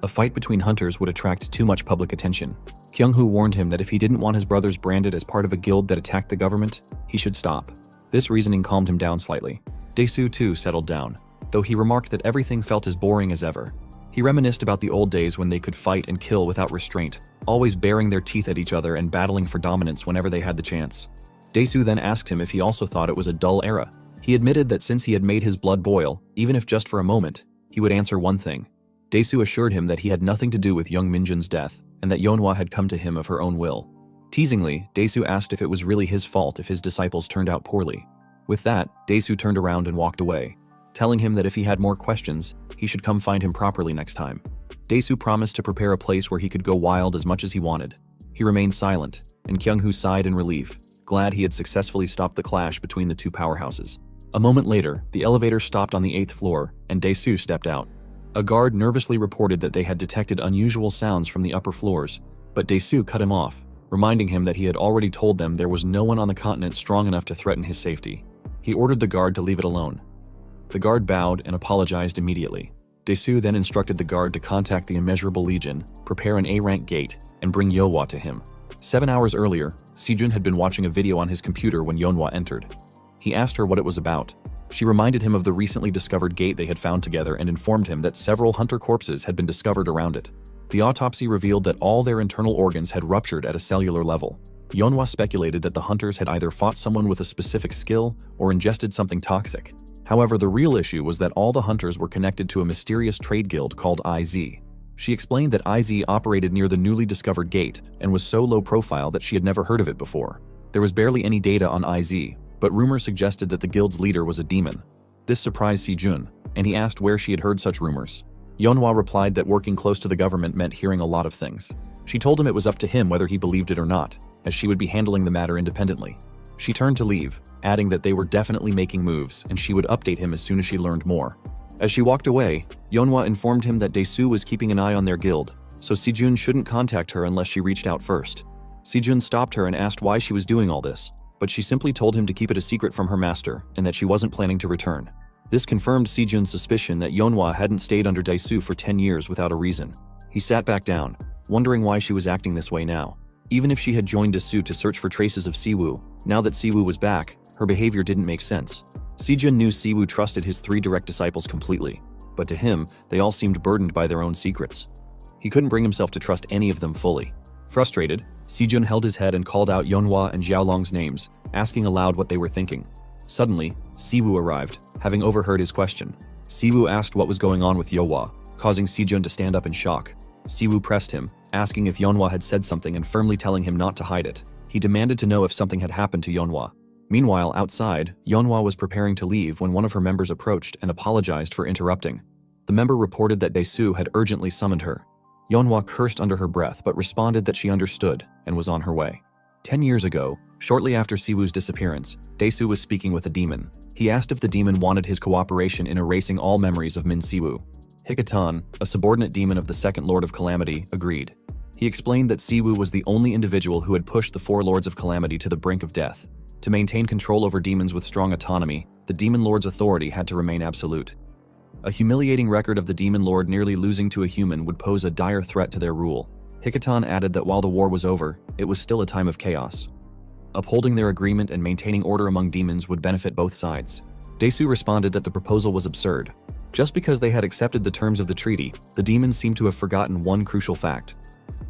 A fight between hunters would attract too much public attention. Kyung-hoo warned him that if he didn't want his brothers branded as part of a guild that attacked the government, he should stop. This reasoning calmed him down slightly. Dae-soo too settled down, though he remarked that everything felt as boring as ever. He reminisced about the old days when they could fight and kill without restraint, always baring their teeth at each other and battling for dominance whenever they had the chance. Dae-soo then asked him if he also thought it was a dull era. He admitted that since he had made his blood boil, even if just for a moment, he would answer one thing. Dae-soo assured him that he had nothing to do with young Minjun's death, and that Yeonhwa had come to him of her own will. Teasingly, Dae-soo asked if it was really his fault if his disciples turned out poorly. With that, Dae-soo turned around and walked away, telling him that if he had more questions, he should come find him properly next time. Dae-soo promised to prepare a place where he could go wild as much as he wanted. He remained silent, and Kyung-hoo sighed in relief, glad he had successfully stopped the clash between the two powerhouses. A moment later, the elevator stopped on the 8th floor, and Dae-soo stepped out. A guard nervously reported that they had detected unusual sounds from the upper floors, but Dae-soo cut him off, reminding him that he had already told them there was no one on the continent strong enough to threaten his safety. He ordered the guard to leave it alone. The guard bowed and apologized immediately. Dae-soo then instructed the guard to contact the Immeasurable Legion, prepare an A-rank gate, and bring Yeonhwa to him. 7 hours earlier, Sejun had been watching a video on his computer when Yeonhwa entered. He asked her what it was about. She reminded him of the recently discovered gate they had found together and informed him that several hunter corpses had been discovered around it. The autopsy revealed that all their internal organs had ruptured at a cellular level. Yeonhwa speculated that the hunters had either fought someone with a specific skill or ingested something toxic. However, the real issue was that all the hunters were connected to a mysterious trade guild called IZ. She explained that IZ operated near the newly discovered gate and was so low profile that she had never heard of it before. There was barely any data on IZ, but rumors suggested that the guild's leader was a demon. This surprised Sejun, and he asked where she had heard such rumors. Yeonhwa replied that working close to the government meant hearing a lot of things. She told him it was up to him whether he believed it or not, as she would be handling the matter independently. She turned to leave, adding that they were definitely making moves and she would update him as soon as she learned more. As she walked away, Yeonhwa informed him that Dae-soo was keeping an eye on their guild, so Sejun shouldn't contact her unless she reached out first. Sejun stopped her and asked why she was doing all this, but she simply told him to keep it a secret from her master and that she wasn't planning to return. This confirmed Sejun's suspicion that Yeonhwa hadn't stayed under Dae-soo for 10 years without a reason. He sat back down, wondering why she was acting this way now. Even if she had joined Dae-soo to search for traces of Siwoo, now that Siwoo was back, her behavior didn't make sense. Sijun knew Siwoo trusted his 3 direct disciples completely, but to him, they all seemed burdened by their own secrets. He couldn't bring himself to trust any of them fully. Frustrated, Sijun held his head and called out Yeonhwa and Xiaolong's names, asking aloud what they were thinking. Suddenly, Siwoo arrived, having overheard his question. Siwoo asked what was going on with Yeonhwa, causing Sijun to stand up in shock. Siwoo pressed him, asking if Yeonhwa had said something and firmly telling him not to hide it. He demanded to know if something had happened to Yeonhwa. Meanwhile, outside, Yeonhwa was preparing to leave when one of her members approached and apologized for interrupting. The member reported that Dae-soo had urgently summoned her. Yeonhwa cursed under her breath but responded that she understood and was on her way. 10 years ago, shortly after Siwoo's disappearance, Dae-soo was speaking with a demon. He asked if the demon wanted his cooperation in erasing all memories of Min Siwoo. Hikatan, a subordinate demon of the Second Lord of Calamity, agreed. He explained that Siwoo was the only individual who had pushed the 4 Lords of Calamity to the brink of death. To maintain control over demons with strong autonomy, the Demon Lord's authority had to remain absolute. A humiliating record of the Demon Lord nearly losing to a human would pose a dire threat to their rule. Hikatan added that while the war was over, it was still a time of chaos. Upholding their agreement and maintaining order among demons would benefit both sides. Dae-soo responded that the proposal was absurd. Just because they had accepted the terms of the treaty, the demons seemed to have forgotten one crucial fact.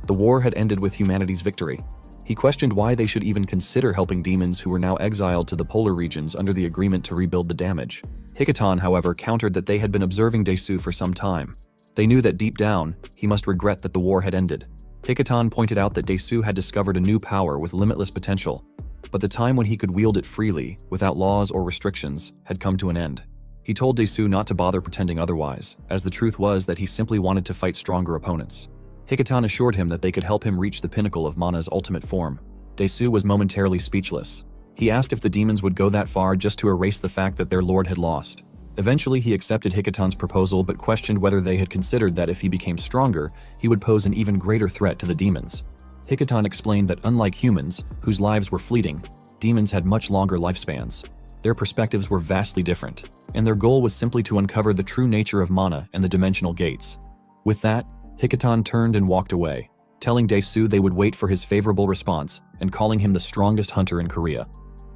The war had ended with humanity's victory. He questioned why they should even consider helping demons who were now exiled to the polar regions under the agreement to rebuild the damage. Hikatan, however, countered that they had been observing Dae-soo for some time. They knew that deep down, he must regret that the war had ended. Hikatan pointed out that Dae-soo had discovered a new power with limitless potential, but the time when he could wield it freely, without laws or restrictions, had come to an end. He told Dae-soo not to bother pretending otherwise, as the truth was that he simply wanted to fight stronger opponents. Hikatan assured him that they could help him reach the pinnacle of Mana's ultimate form. Dae-soo was momentarily speechless. He asked if the demons would go that far just to erase the fact that their lord had lost. Eventually, he accepted Hikatan's proposal but questioned whether they had considered that if he became stronger, he would pose an even greater threat to the demons. Hikatan explained that unlike humans, whose lives were fleeting, demons had much longer lifespans. Their perspectives were vastly different, and their goal was simply to uncover the true nature of Mana and the dimensional gates. With that, Hikatan turned and walked away, telling Dae-soo they would wait for his favorable response and calling him the strongest hunter in Korea.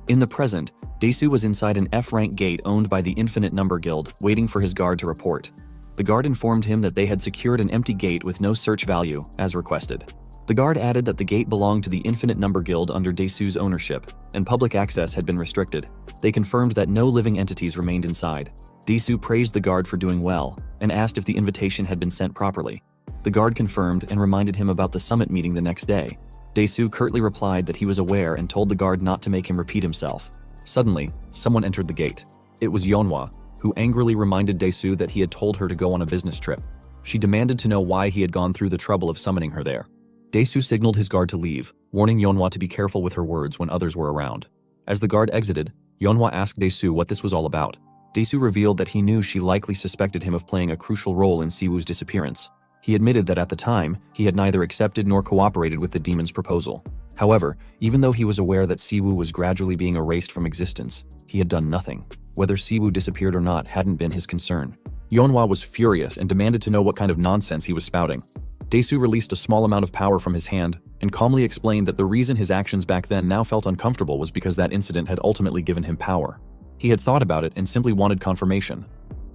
In the present, Dae-soo was inside an F-rank gate owned by the Infinite Number Guild, waiting for his guard to report. The guard informed him that they had secured an empty gate with no search value, as requested. The guard added that the gate belonged to the Infinite Number Guild under Dae-soo's ownership, and public access had been restricted. They confirmed that no living entities remained inside. Dae-soo praised the guard for doing well, and asked if the invitation had been sent properly. The guard confirmed and reminded him about the summit meeting the next day. Dae-soo curtly replied that he was aware and told the guard not to make him repeat himself. Suddenly, someone entered the gate. It was Yeonhwa, who angrily reminded Dae-soo that he had told her to go on a business trip. She demanded to know why he had gone through the trouble of summoning her there. Dae-soo signaled his guard to leave, warning Yeonhwa to be careful with her words when others were around. As the guard exited, Yeonhwa asked Dae-soo what this was all about. Dae-soo revealed that he knew she likely suspected him of playing a crucial role in Siwoo's disappearance. He admitted that at the time, he had neither accepted nor cooperated with the demon's proposal. However, even though he was aware that Siwoo was gradually being erased from existence, he had done nothing. Whether Siwoo disappeared or not hadn't been his concern. Yeonhwa was furious and demanded to know what kind of nonsense he was spouting. Dae-soo released a small amount of power from his hand and calmly explained that the reason his actions back then now felt uncomfortable was because that incident had ultimately given him power. He had thought about it and simply wanted confirmation.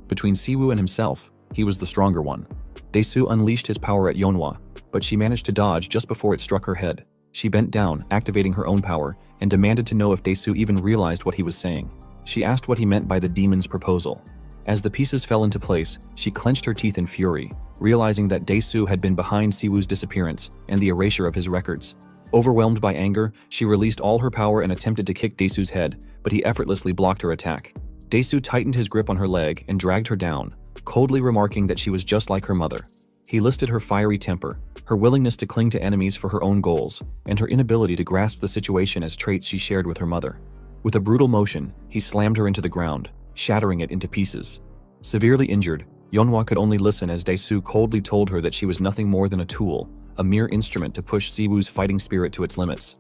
Between Siwoo and himself, he was the stronger one. Dae-soo unleashed his power at Yeonhwa, but she managed to dodge just before it struck her head. She bent down, activating her own power, and demanded to know if Dae-soo even realized what he was saying. She asked what he meant by the demon's proposal. As the pieces fell into place, she clenched her teeth in fury, realizing that Dae-soo had been behind Siwoo's disappearance and the erasure of his records. Overwhelmed by anger, she released all her power and attempted to kick Dae-soo's head, but he effortlessly blocked her attack. Dae-soo tightened his grip on her leg and dragged her down, coldly remarking that she was just like her mother. He listed her fiery temper, her willingness to cling to enemies for her own goals, and her inability to grasp the situation as traits she shared with her mother. With a brutal motion, he slammed her into the ground, shattering it into pieces. Severely injured, Yeonhwa could only listen as Dae-soo coldly told her that she was nothing more than a tool, a mere instrument to push Siwoo's fighting spirit to its limits.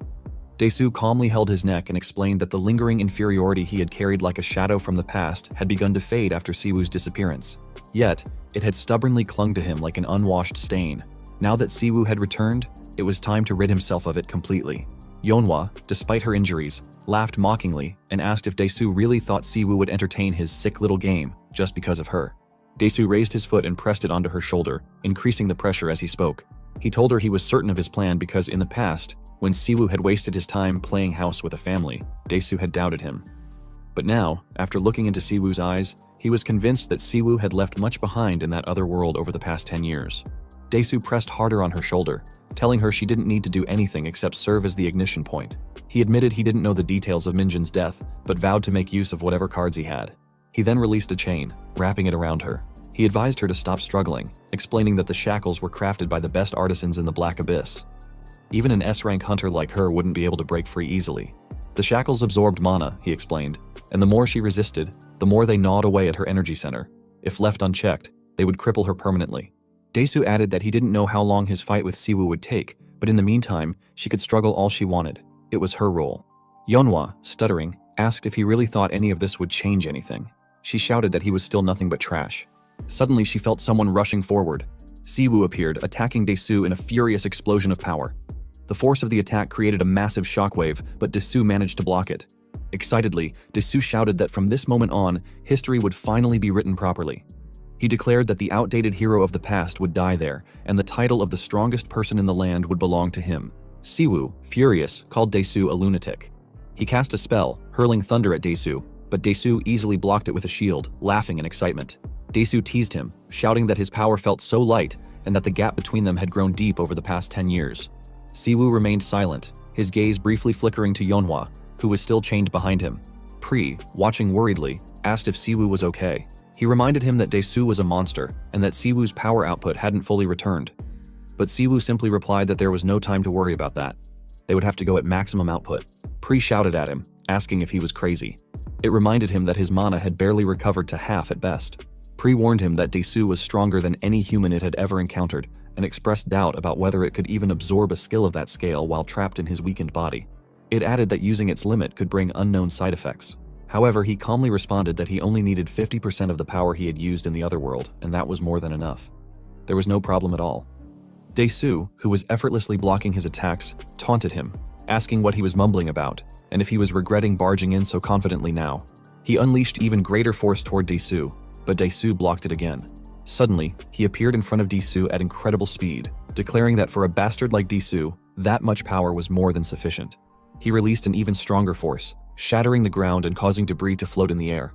Dae-soo calmly held his neck and explained that the lingering inferiority he had carried like a shadow from the past had begun to fade after Siwoo's disappearance. Yet, it had stubbornly clung to him like an unwashed stain. Now that Siwoo had returned, it was time to rid himself of it completely. Yeonhwa, despite her injuries, laughed mockingly and asked if Daesoo really thought Siwoo would entertain his sick little game just because of her. Daesoo raised his foot and pressed it onto her shoulder, increasing the pressure as he spoke. He told her he was certain of his plan because in the past, when Siwoo had wasted his time playing house with a family, Daesoo had doubted him. But now, after looking into Siwoo's eyes, he was convinced that Siwoo had left much behind in that other world over the past 10 years. Daesoo pressed harder on her shoulder, telling her she didn't need to do anything except serve as the ignition point. He admitted he didn't know the details of Minjin's death, but vowed to make use of whatever cards he had. He then released a chain, wrapping it around her. He advised her to stop struggling, explaining that the shackles were crafted by the best artisans in the Black Abyss. Even an S-rank hunter like her wouldn't be able to break free easily. The shackles absorbed mana, he explained, and the more she resisted, the more they gnawed away at her energy center. If left unchecked, they would cripple her permanently. Daesoo added that he didn't know how long his fight with Siwoo would take, but in the meantime, she could struggle all she wanted. It was her role. Yeonhwa, stuttering, asked if he really thought any of this would change anything. She shouted that he was still nothing but trash. Suddenly, she felt someone rushing forward. Siwoo appeared, attacking Daesoo in a furious explosion of power. The force of the attack created a massive shockwave, but Daesoo managed to block it. Excitedly, Daesoo shouted that from this moment on, history would finally be written properly. He declared that the outdated hero of the past would die there, and the title of the strongest person in the land would belong to him. Siwoo, furious, called Daesoo a lunatic. He cast a spell, hurling thunder at Daesoo, but Daesoo easily blocked it with a shield, laughing in excitement. Daesoo teased him, shouting that his power felt so light and that the gap between them had grown deep over the past 10 years. Siwoo remained silent, his gaze briefly flickering to Yeonhwa, who was still chained behind him. Pri, watching worriedly, asked if Siwoo was okay. He reminded him that Daesoo was a monster and that Siwoo's power output hadn't fully returned. But Siwoo simply replied that there was no time to worry about that. They would have to go at maximum output. Pri shouted at him, asking if he was crazy. It reminded him that his mana had barely recovered to half at best. Pri warned him that Daesoo was stronger than any human it had ever encountered and expressed doubt about whether it could even absorb a skill of that scale while trapped in his weakened body. It added that using its limit could bring unknown side effects. However, he calmly responded that he only needed 50% of the power he had used in the other world, and that was more than enough. There was no problem at all. Daesoo, who was effortlessly blocking his attacks, taunted him, asking what he was mumbling about, and if he was regretting barging in so confidently now. He unleashed even greater force toward Daesoo, but Daesoo blocked it again. Suddenly, he appeared in front of Daesoo at incredible speed, declaring that for a bastard like Daesoo, that much power was more than sufficient. He released an even stronger force, shattering the ground and causing debris to float in the air.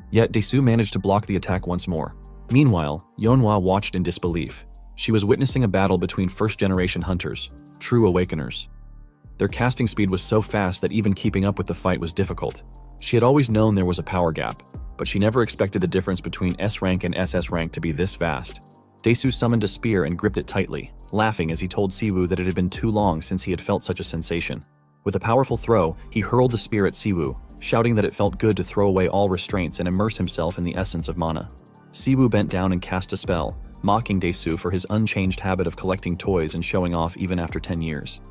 Yet Daesoo managed to block the attack once more. Meanwhile, Yeonhwa watched in disbelief. She was witnessing a battle between first-generation hunters, true awakeners. Their casting speed was so fast that even keeping up with the fight was difficult. She had always known there was a power gap, but she never expected the difference between S-rank and SS rank to be this vast. Daesoo summoned a spear and gripped it tightly, laughing as he told Siwoo that it had been too long since he had felt such a sensation. With a powerful throw, he hurled the spear at Siwoo, shouting that it felt good to throw away all restraints and immerse himself in the essence of mana. Siwoo bent down and cast a spell, mocking Daesoo for his unchanged habit of collecting toys and showing off even after 10 years.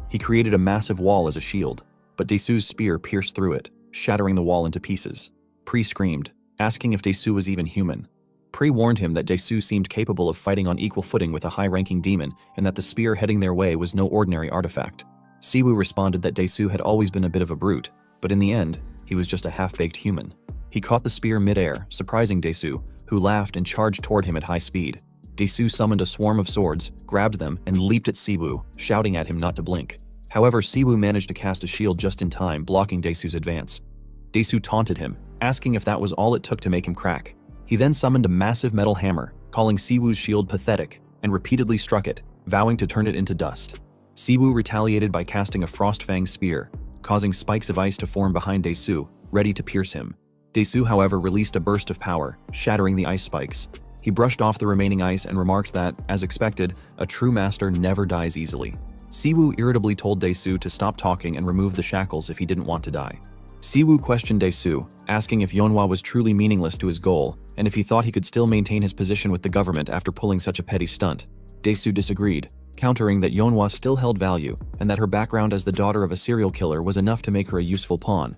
He created a massive wall as a shield, but Daesoo's spear pierced through it, shattering the wall into pieces. Pri screamed, asking if Daesoo was even human. Pri warned him that Daesoo seemed capable of fighting on equal footing with a high-ranking demon and that the spear heading their way was no ordinary artifact. Siwoo responded that Daesoo had always been a bit of a brute, but in the end, he was just a half-baked human. He caught the spear mid-air, surprising Daesoo, who laughed and charged toward him at high speed. Daesoo summoned a swarm of swords, grabbed them, and leaped at Siwoo, shouting at him not to blink. However, Siwoo managed to cast a shield just in time, blocking Daesoo's advance. Daesoo taunted him, asking if that was all it took to make him crack. He then summoned a massive metal hammer, calling Siwoo's shield pathetic, and repeatedly struck it, vowing to turn it into dust. Siwoo retaliated by casting a Frostfang spear, causing spikes of ice to form behind Daesoo, ready to pierce him. Daesoo, however, released a burst of power, shattering the ice spikes. He brushed off the remaining ice and remarked that, as expected, a true master never dies easily. Siwoo irritably told Daesoo to stop talking and remove the shackles if he didn't want to die. Siwoo questioned Daesoo, asking if Yeonhwa was truly meaningless to his goal, and if he thought he could still maintain his position with the government after pulling such a petty stunt. Daesoo disagreed, countering that Yeonhwa still held value and that her background as the daughter of a serial killer was enough to make her a useful pawn.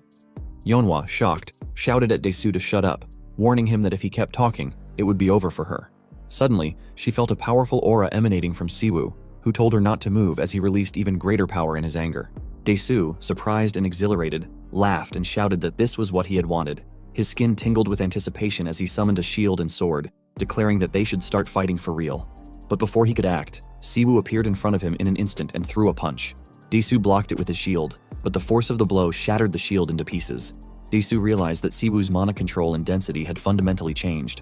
Yeonhwa, shocked, shouted at Daesoo to shut up, warning him that if he kept talking, it would be over for her. Suddenly, she felt a powerful aura emanating from Siwoo, who told her not to move as he released even greater power in his anger. Dae-soo, surprised and exhilarated, laughed and shouted that this was what he had wanted. His skin tingled with anticipation as he summoned a shield and sword, declaring that they should start fighting for real. But before he could act, Siwoo appeared in front of him in an instant and threw a punch. Dae-soo blocked it with his shield, but the force of the blow shattered the shield into pieces. Dae-soo realized that Siwoo's mana control and density had fundamentally changed.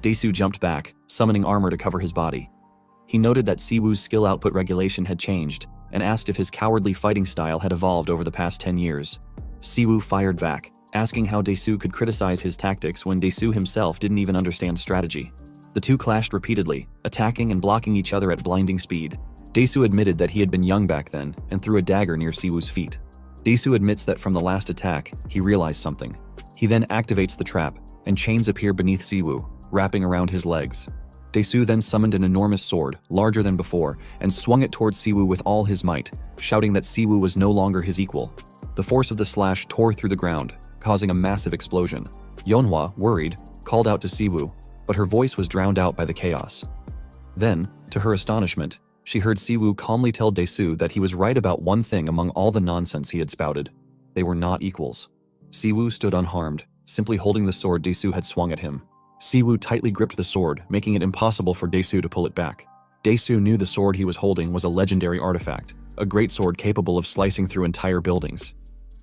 Dae-soo jumped back, summoning armor to cover his body. He noted that Siwoo's skill output regulation had changed, and asked if his cowardly fighting style had evolved over the past 10 years. Siwoo fired back, asking how Dae-soo could criticize his tactics when Dae-soo himself didn't even understand strategy. The two clashed repeatedly, attacking and blocking each other at blinding speed. Dae-soo admitted that he had been young back then and threw a dagger near Siwoo's feet. Dae-soo admits that from the last attack, he realized something. He then activates the trap, and chains appear beneath Siwoo, wrapping around his legs. Dae-soo then summoned an enormous sword, larger than before, and swung it towards Siwoo with all his might, shouting that Siwoo was no longer his equal. The force of the slash tore through the ground, causing a massive explosion. Yeonhwa, worried, called out to Siwoo, but her voice was drowned out by the chaos. Then, to her astonishment, she heard Siwoo calmly tell Dae-soo that he was right about one thing among all the nonsense he had spouted. They were not equals. Siwoo stood unharmed, simply holding the sword Dae-soo had swung at him. Siwoo tightly gripped the sword, making it impossible for Dae-soo to pull it back. Dae-soo knew the sword he was holding was a legendary artifact, a great sword capable of slicing through entire buildings.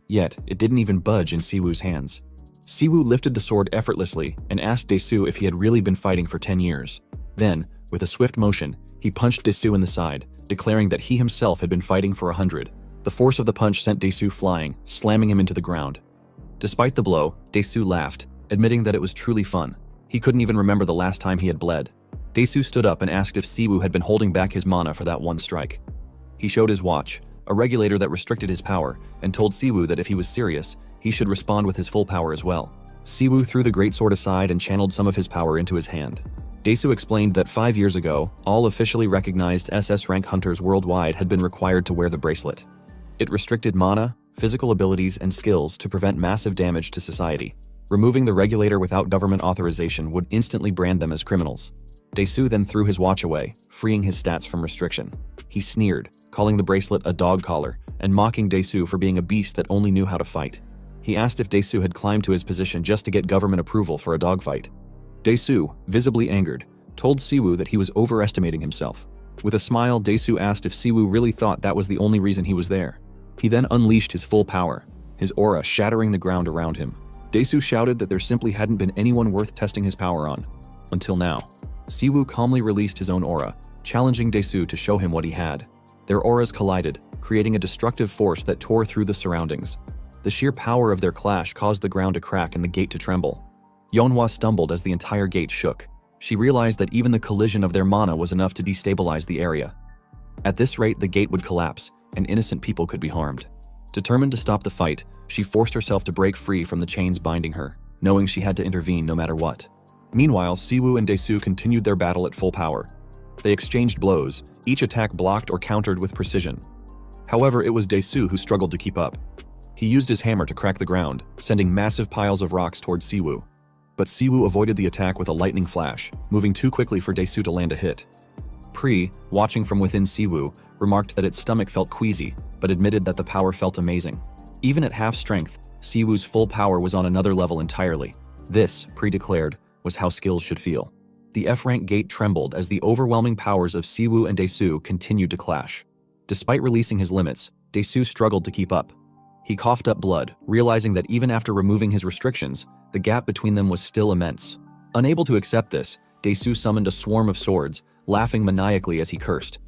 Yet, it didn't even budge in Siwoo's hands. Siwoo lifted the sword effortlessly and asked Dae-soo if he had really been fighting for 10 years. Then, with a swift motion, he punched Dae-soo in the side, declaring that he himself had been fighting for 100. The force of the punch sent Dae-soo flying, slamming him into the ground. Despite the blow, Dae-soo laughed, admitting that it was truly fun. He couldn't even remember the last time he had bled. Dae-soo stood up and asked if Siwoo had been holding back his mana for that one strike. He showed his watch, a regulator that restricted his power, and told Siwoo that if he was serious, he should respond with his full power as well. Siwoo threw the greatsword aside and channeled some of his power into his hand. Dae-soo explained that 5 years ago, all officially recognized SS rank hunters worldwide had been required to wear the bracelet. It restricted mana, physical abilities, and skills to prevent massive damage to society. Removing the regulator without government authorization would instantly brand them as criminals. Dae-soo then threw his watch away, freeing his stats from restriction. He sneered, calling the bracelet a dog collar, and mocking Dae-soo for being a beast that only knew how to fight. He asked if Dae-soo had climbed to his position just to get government approval for a dogfight. Dae-soo, visibly angered, told Siwoo that he was overestimating himself. With a smile, Dae-soo asked if Siwoo really thought that was the only reason he was there. He then unleashed his full power, his aura shattering the ground around him. Dae-soo shouted that there simply hadn't been anyone worth testing his power on. Until now. Siwoo calmly released his own aura, challenging Dae-soo to show him what he had. Their auras collided, creating a destructive force that tore through the surroundings. The sheer power of their clash caused the ground to crack and the gate to tremble. Yeonhwa stumbled as the entire gate shook. She realized that even the collision of their mana was enough to destabilize the area. At this rate, the gate would collapse, and innocent people could be harmed. Determined to stop the fight, she forced herself to break free from the chains binding her, knowing she had to intervene no matter what. Meanwhile, Siwoo and Dae-soo continued their battle at full power. They exchanged blows, each attack blocked or countered with precision. However, it was Dae-soo who struggled to keep up. He used his hammer to crack the ground, sending massive piles of rocks towards Siwoo. But Siwoo avoided the attack with a lightning flash, moving too quickly for Dae-soo to land a hit. Pri, watching from within Siwoo, remarked that its stomach felt queasy, but admitted that the power felt amazing. Even at half strength, Siwoo's full power was on another level entirely. This, Pri declared, was how skills should feel. The F-rank gate trembled as the overwhelming powers of Siwoo and Dae-soo continued to clash. Despite releasing his limits, Dae-soo struggled to keep up. He coughed up blood, realizing that even after removing his restrictions, the gap between them was still immense. Unable to accept this, Dae-soo summoned a swarm of swords, laughing maniacally as he cursed.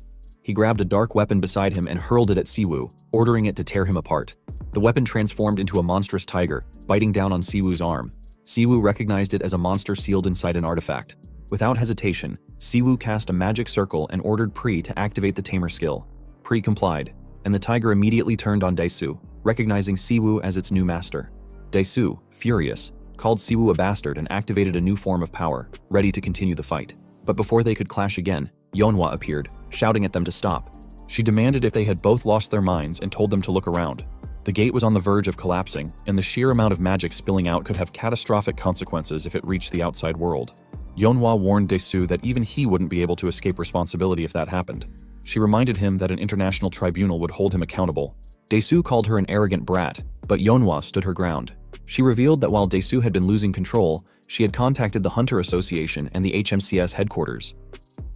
He grabbed a dark weapon beside him and hurled it at Siwoo, ordering it to tear him apart. The weapon transformed into a monstrous tiger, biting down on Siwoo's arm. Siwoo recognized it as a monster sealed inside an artifact. Without hesitation, Siwoo cast a magic circle and ordered Pri to activate the tamer skill. Pri complied, and the tiger immediately turned on Dae-soo, recognizing Siwoo as its new master. Dae-soo, furious, called Siwoo a bastard and activated a new form of power, ready to continue the fight. But before they could clash again, Yeonhwa appeared, shouting at them to stop. She demanded if they had both lost their minds and told them to look around. The gate was on the verge of collapsing, and the sheer amount of magic spilling out could have catastrophic consequences if it reached the outside world. Yeonhwa warned Dae-soo that even he wouldn't be able to escape responsibility if that happened. She reminded him that an international tribunal would hold him accountable. Dae-soo called her an arrogant brat, but Yeonhwa stood her ground. She revealed that while Dae-soo had been losing control, she had contacted the Hunter Association and the HMCS headquarters.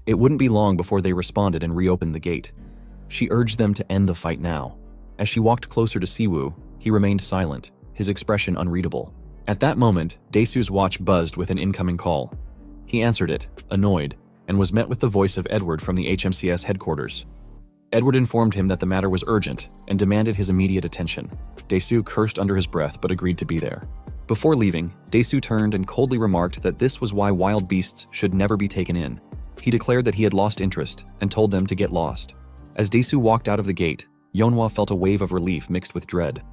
It wouldn't be long before they responded and reopened the gate. She urged them to end the fight now. As she walked closer to Siwoo, he remained silent, his expression unreadable. At that moment, Dae-soo's watch buzzed with an incoming call. He answered it, annoyed, and was met with the voice of Edward from the HMCS headquarters. Edward informed him that the matter was urgent and demanded his immediate attention. Dae-soo cursed under his breath but agreed to be there. Before leaving, Dae-soo turned and coldly remarked that this was why wild beasts should never be taken in. He declared that he had lost interest and told them to get lost. As Dae-soo walked out of the gate, Yeonhwa felt a wave of relief mixed with dread.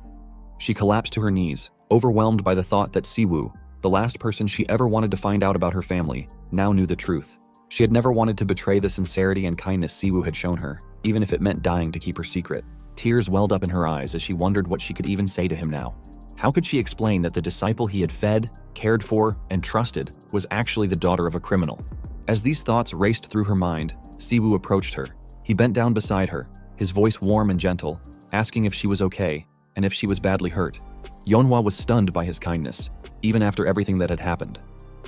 She collapsed to her knees, overwhelmed by the thought that Siwoo, the last person she ever wanted to find out about her family, now knew the truth. She had never wanted to betray the sincerity and kindness Siwoo had shown her, even if it meant dying to keep her secret. Tears welled up in her eyes as she wondered what she could even say to him now. How could she explain that the disciple he had fed, cared for, and trusted was actually the daughter of a criminal? As these thoughts raced through her mind, Siwoo approached her. He bent down beside her, his voice warm and gentle, asking if she was okay and if she was badly hurt. Yeonhwa was stunned by his kindness, even after everything that had happened.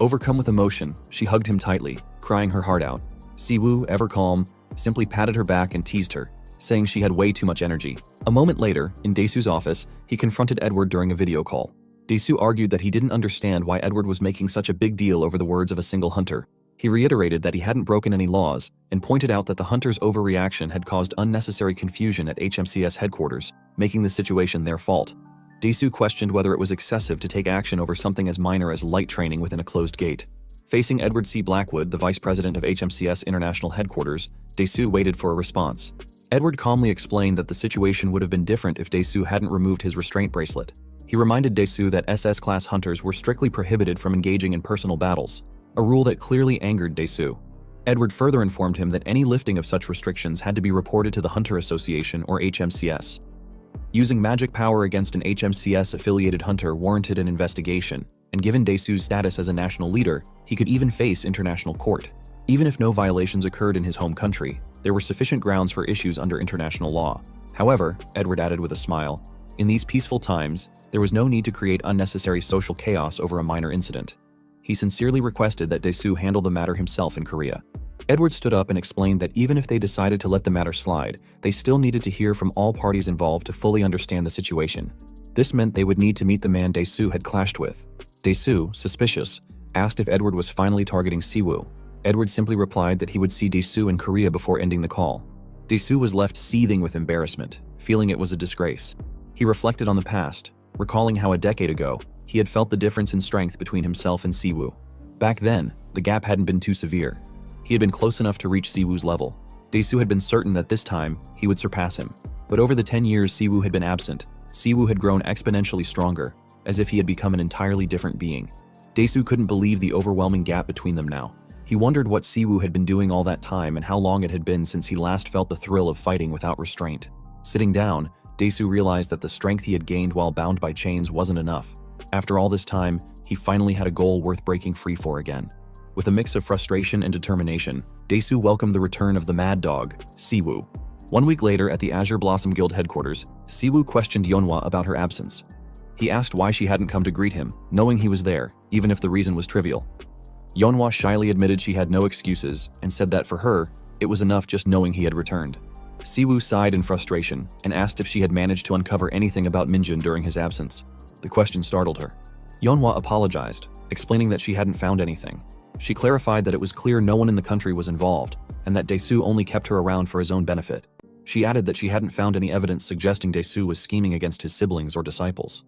Overcome with emotion, she hugged him tightly, crying her heart out. Siwoo, ever calm, simply patted her back and teased her, saying she had way too much energy. A moment later, in Dae-soo's office, he confronted Edward during a video call. Dae-soo argued that he didn't understand why Edward was making such a big deal over the words of a single hunter. He reiterated that he hadn't broken any laws and pointed out that the hunter's overreaction had caused unnecessary confusion at HMCS headquarters, making the situation their fault. Dae-soo questioned whether it was excessive to take action over something as minor as light training within a closed gate. Facing Edward C. Blackwood, the vice president of HMCS International Headquarters, Dae-soo waited for a response. Edward calmly explained that the situation would have been different if Dae-soo hadn't removed his restraint bracelet. He reminded Dae-soo that SS-class hunters were strictly prohibited from engaging in personal battles, a rule that clearly angered Dae-soo. Edward further informed him that any lifting of such restrictions had to be reported to the Hunter Association or HMCS. Using magic power against an HMCS-affiliated hunter warranted an investigation, and given Dae-soo's status as a national leader, he could even face international court. Even if no violations occurred in his home country, there were sufficient grounds for issues under international law. However, Edward added with a smile, in these peaceful times, there was no need to create unnecessary social chaos over a minor incident. He sincerely requested that Dae-soo handle the matter himself in Korea. Edward stood up and explained that even if they decided to let the matter slide, they still needed to hear from all parties involved to fully understand the situation. This meant they would need to meet the man Dae-soo had clashed with. Dae-soo, suspicious, asked if Edward was finally targeting Siwoo. Edward simply replied that he would see Dae-soo in Korea before ending the call. Dae-soo was left seething with embarrassment, feeling it was a disgrace. He reflected on the past, recalling how a decade ago, he had felt the difference in strength between himself and Siwoo. Back then, the gap hadn't been too severe. He had been close enough to reach Siwoo's level. Dae-soo had been certain that this time, he would surpass him. But over the 10 years Siwoo had been absent, Siwoo had grown exponentially stronger, as if he had become an entirely different being. Dae-soo couldn't believe the overwhelming gap between them now. He wondered what Siwoo had been doing all that time and how long it had been since he last felt the thrill of fighting without restraint. Sitting down, Dae-soo realized that the strength he had gained while bound by chains wasn't enough. After all this time, he finally had a goal worth breaking free for again. With a mix of frustration and determination, Dae-soo welcomed the return of the mad dog, Siwoo. 1 week later at the Azure Blossom Guild headquarters, Siwoo questioned Yeonhwa about her absence. He asked why she hadn't come to greet him, knowing he was there, even if the reason was trivial. Yeonhwa shyly admitted she had no excuses and said that for her, it was enough just knowing he had returned. Siwoo sighed in frustration and asked if she had managed to uncover anything about Minjun during his absence. The question startled her. Yeonhwa apologized, explaining that she hadn't found anything. She clarified that it was clear no one in the country was involved, and that Dae-soo only kept her around for his own benefit. She added that she hadn't found any evidence suggesting Dae-soo was scheming against his siblings or disciples.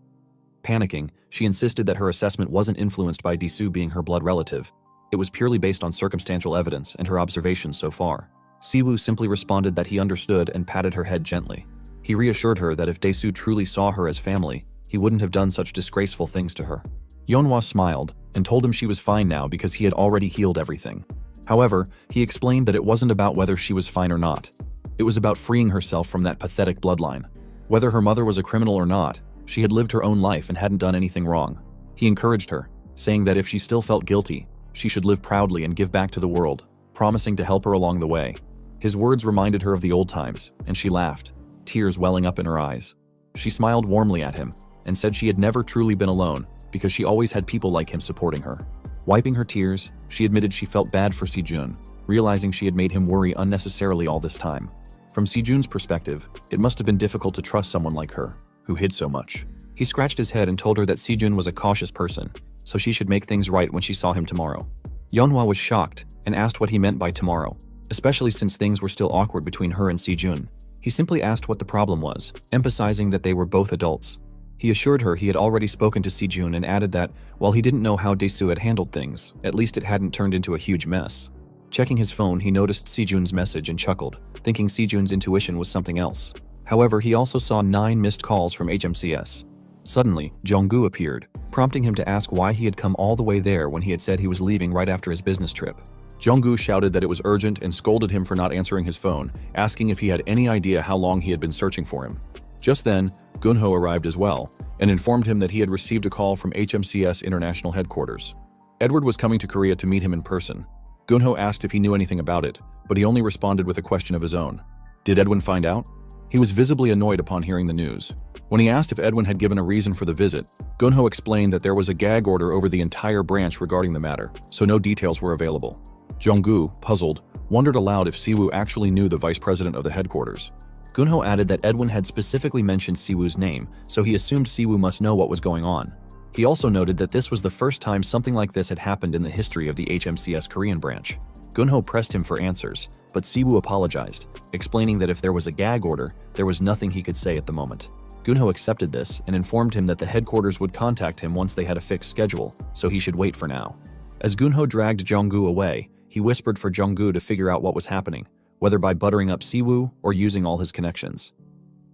Panicking, she insisted that her assessment wasn't influenced by Dae-soo being her blood relative. It was purely based on circumstantial evidence and her observations so far. Siwoo simply responded that he understood and patted her head gently. He reassured her that if Dae-soo truly saw her as family, he wouldn't have done such disgraceful things to her. Yeonhwa smiled and told him she was fine now because he had already healed everything. However, he explained that it wasn't about whether she was fine or not. It was about freeing herself from that pathetic bloodline. Whether her mother was a criminal or not, she had lived her own life and hadn't done anything wrong. He encouraged her, saying that if she still felt guilty, she should live proudly and give back to the world, promising to help her along the way. His words reminded her of the old times, and she laughed. tears welling up in her eyes. She smiled warmly at him and said she had never truly been alone because she always had people like him supporting her. Wiping her tears, she admitted she felt bad for Sejun, realizing she had made him worry unnecessarily all this time. From Sejun's perspective, it must have been difficult to trust someone like her, who hid so much. He scratched his head and told her that Sejun was a cautious person, so she should make things right when she saw him tomorrow. Yeonhwa was shocked and asked what he meant by tomorrow, especially since things were still awkward between her and Sejun. He simply asked what the problem was, emphasizing that they were both adults. He assured her he had already spoken to Sejun and added that, while he didn't know how Daesoo had handled things, at least it hadn't turned into a huge mess. Checking his phone, he noticed Sejun's message and chuckled, thinking Sejun's intuition was something else. However, he also saw 9 missed calls from HMCS. Suddenly, Jonggu appeared, prompting him to ask why he had come all the way there when he had said he was leaving right after his business trip. Jonggu shouted that it was urgent and scolded him for not answering his phone, asking if he had any idea how long he had been searching for him. Just then, Gunho arrived as well, and informed him that he had received a call from HMCS International Headquarters. Edward was coming to Korea to meet him in person. Gunho asked if he knew anything about it, but he only responded with a question of his own. Did Edwin find out? He was visibly annoyed upon hearing the news. When he asked if Edwin had given a reason for the visit, Gunho explained that there was a gag order over the entire branch regarding the matter, so no details were available. Jonggu, puzzled, wondered aloud if Siwoo actually knew the vice president of the headquarters. Gunho added that Edwin had specifically mentioned Siwoo's name, so he assumed Siwoo must know what was going on. He also noted that this was the first time something like this had happened in the history of the HMCS Korean branch. Gunho pressed him for answers, but Siwoo apologized, explaining that if there was a gag order, there was nothing he could say at the moment. Gunho accepted this and informed him that the headquarters would contact him once they had a fixed schedule, so he should wait for now. As Gunho dragged Jonggu away, he whispered for Jonggu to figure out what was happening, whether by buttering up Siwoo or using all his connections.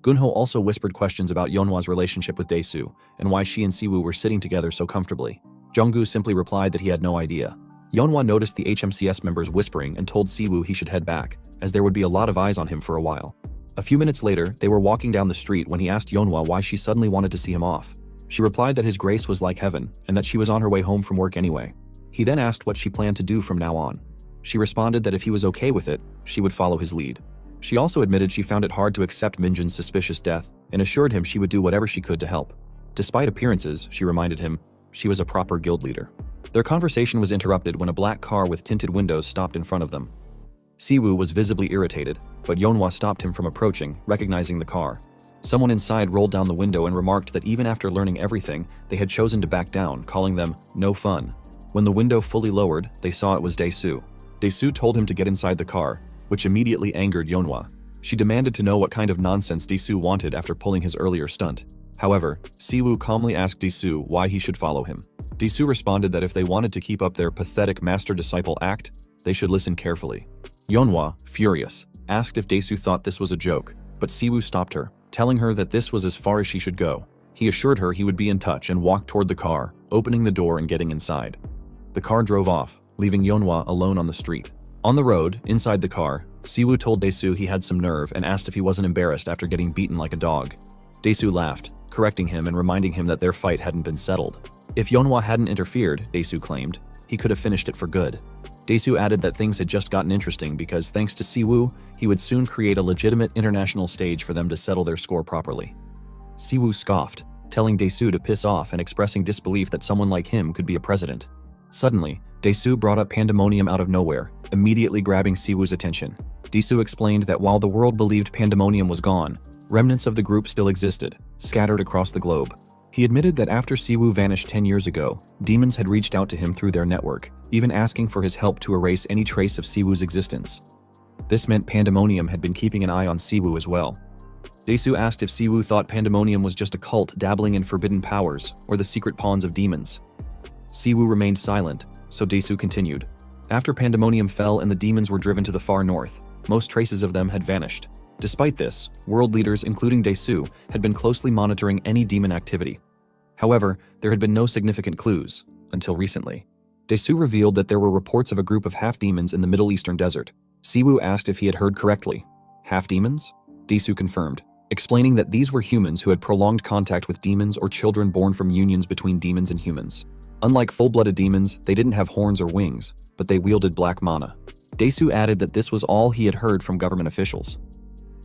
Gunho also whispered questions about Yeonhwa's relationship with Daesoo and why she and Siwoo were sitting together so comfortably. Jonggu simply replied that he had no idea. Yeonhwa noticed the HMCS members whispering and told Siwoo he should head back, as there would be a lot of eyes on him for a while. A few minutes later, they were walking down the street when he asked Yeonhwa why she suddenly wanted to see him off. She replied that his grace was like heaven and that she was on her way home from work anyway. He then asked what she planned to do from now on. She responded that if he was okay with it, she would follow his lead. She also admitted she found it hard to accept Minjun's suspicious death and assured him she would do whatever she could to help. Despite appearances, she reminded him, she was a proper guild leader. Their conversation was interrupted when a black car with tinted windows stopped in front of them. Siwoo was visibly irritated, but Yeonhwa stopped him from approaching, recognizing the car. Someone inside rolled down the window and remarked that even after learning everything, they had chosen to back down, calling them no fun. When the window fully lowered, they saw it was Daesoo. Daesoo told him to get inside the car, which immediately angered Yeonhwa. She demanded to know what kind of nonsense Daesoo wanted after pulling his earlier stunt. However, Siwoo calmly asked Daesoo why he should follow him. Daesoo responded that if they wanted to keep up their pathetic master-disciple act, they should listen carefully. Yeonhwa, furious, asked if Daesoo thought this was a joke, but Siwoo stopped her, telling her that this was as far as she should go. He assured her he would be in touch and walked toward the car, opening the door and getting inside. The car drove off, leaving Yeonhwa alone on the street. On the road, inside the car, Siwoo told Daesoo he had some nerve and asked if he wasn't embarrassed after getting beaten like a dog. Daesoo laughed, correcting him and reminding him that their fight hadn't been settled. If Yeonhwa hadn't interfered, Daesoo claimed, he could have finished it for good. Daesoo added that things had just gotten interesting because thanks to Siwoo, he would soon create a legitimate international stage for them to settle their score properly. Siwoo scoffed, telling Daesoo to piss off and expressing disbelief that someone like him could be a president. Suddenly, Daesoo brought up Pandemonium out of nowhere, immediately grabbing Siwoo's attention. Daesoo explained that while the world believed Pandemonium was gone, remnants of the group still existed, scattered across the globe. He admitted that after Siwoo vanished 10 years ago, demons had reached out to him through their network, even asking for his help to erase any trace of Siwoo's existence. This meant Pandemonium had been keeping an eye on Siwoo as well. Daesoo asked if Siwoo thought Pandemonium was just a cult dabbling in forbidden powers or the secret pawns of demons. Siwoo remained silent, so Daesoo continued. After Pandemonium fell and the demons were driven to the far north, most traces of them had vanished. Despite this, world leaders, including Daesoo, had been closely monitoring any demon activity. However, there had been no significant clues, until recently. Daesoo revealed that there were reports of a group of half-demons in the Middle Eastern desert. Siwoo asked if he had heard correctly. Half-demons? Daesoo confirmed, explaining that these were humans who had prolonged contact with demons or children born from unions between demons and humans. Unlike full-blooded demons, they didn't have horns or wings, but they wielded black mana. Daesoo added that this was all he had heard from government officials.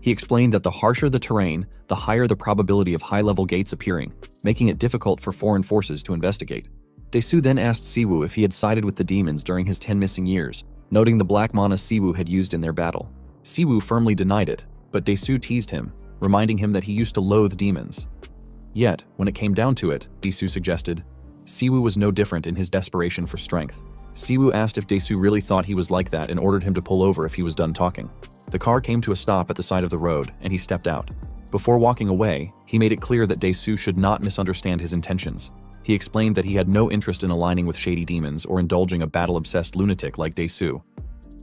He explained that the harsher the terrain, the higher the probability of high-level gates appearing, making it difficult for foreign forces to investigate. Dae-soo then asked Siwoo if he had sided with the demons during his 10 missing years, noting the black mana Siwoo had used in their battle. Siwoo firmly denied it, but Dae-soo teased him, reminding him that he used to loathe demons. Yet, when it came down to it, Dae-soo suggested, Siwoo was no different in his desperation for strength. Siwoo asked if Dae-soo really thought he was like that and ordered him to pull over if he was done talking. The car came to a stop at the side of the road, and he stepped out. Before walking away, he made it clear that Dae-soo should not misunderstand his intentions. He explained that he had no interest in aligning with shady demons or indulging a battle-obsessed lunatic like Dae-soo.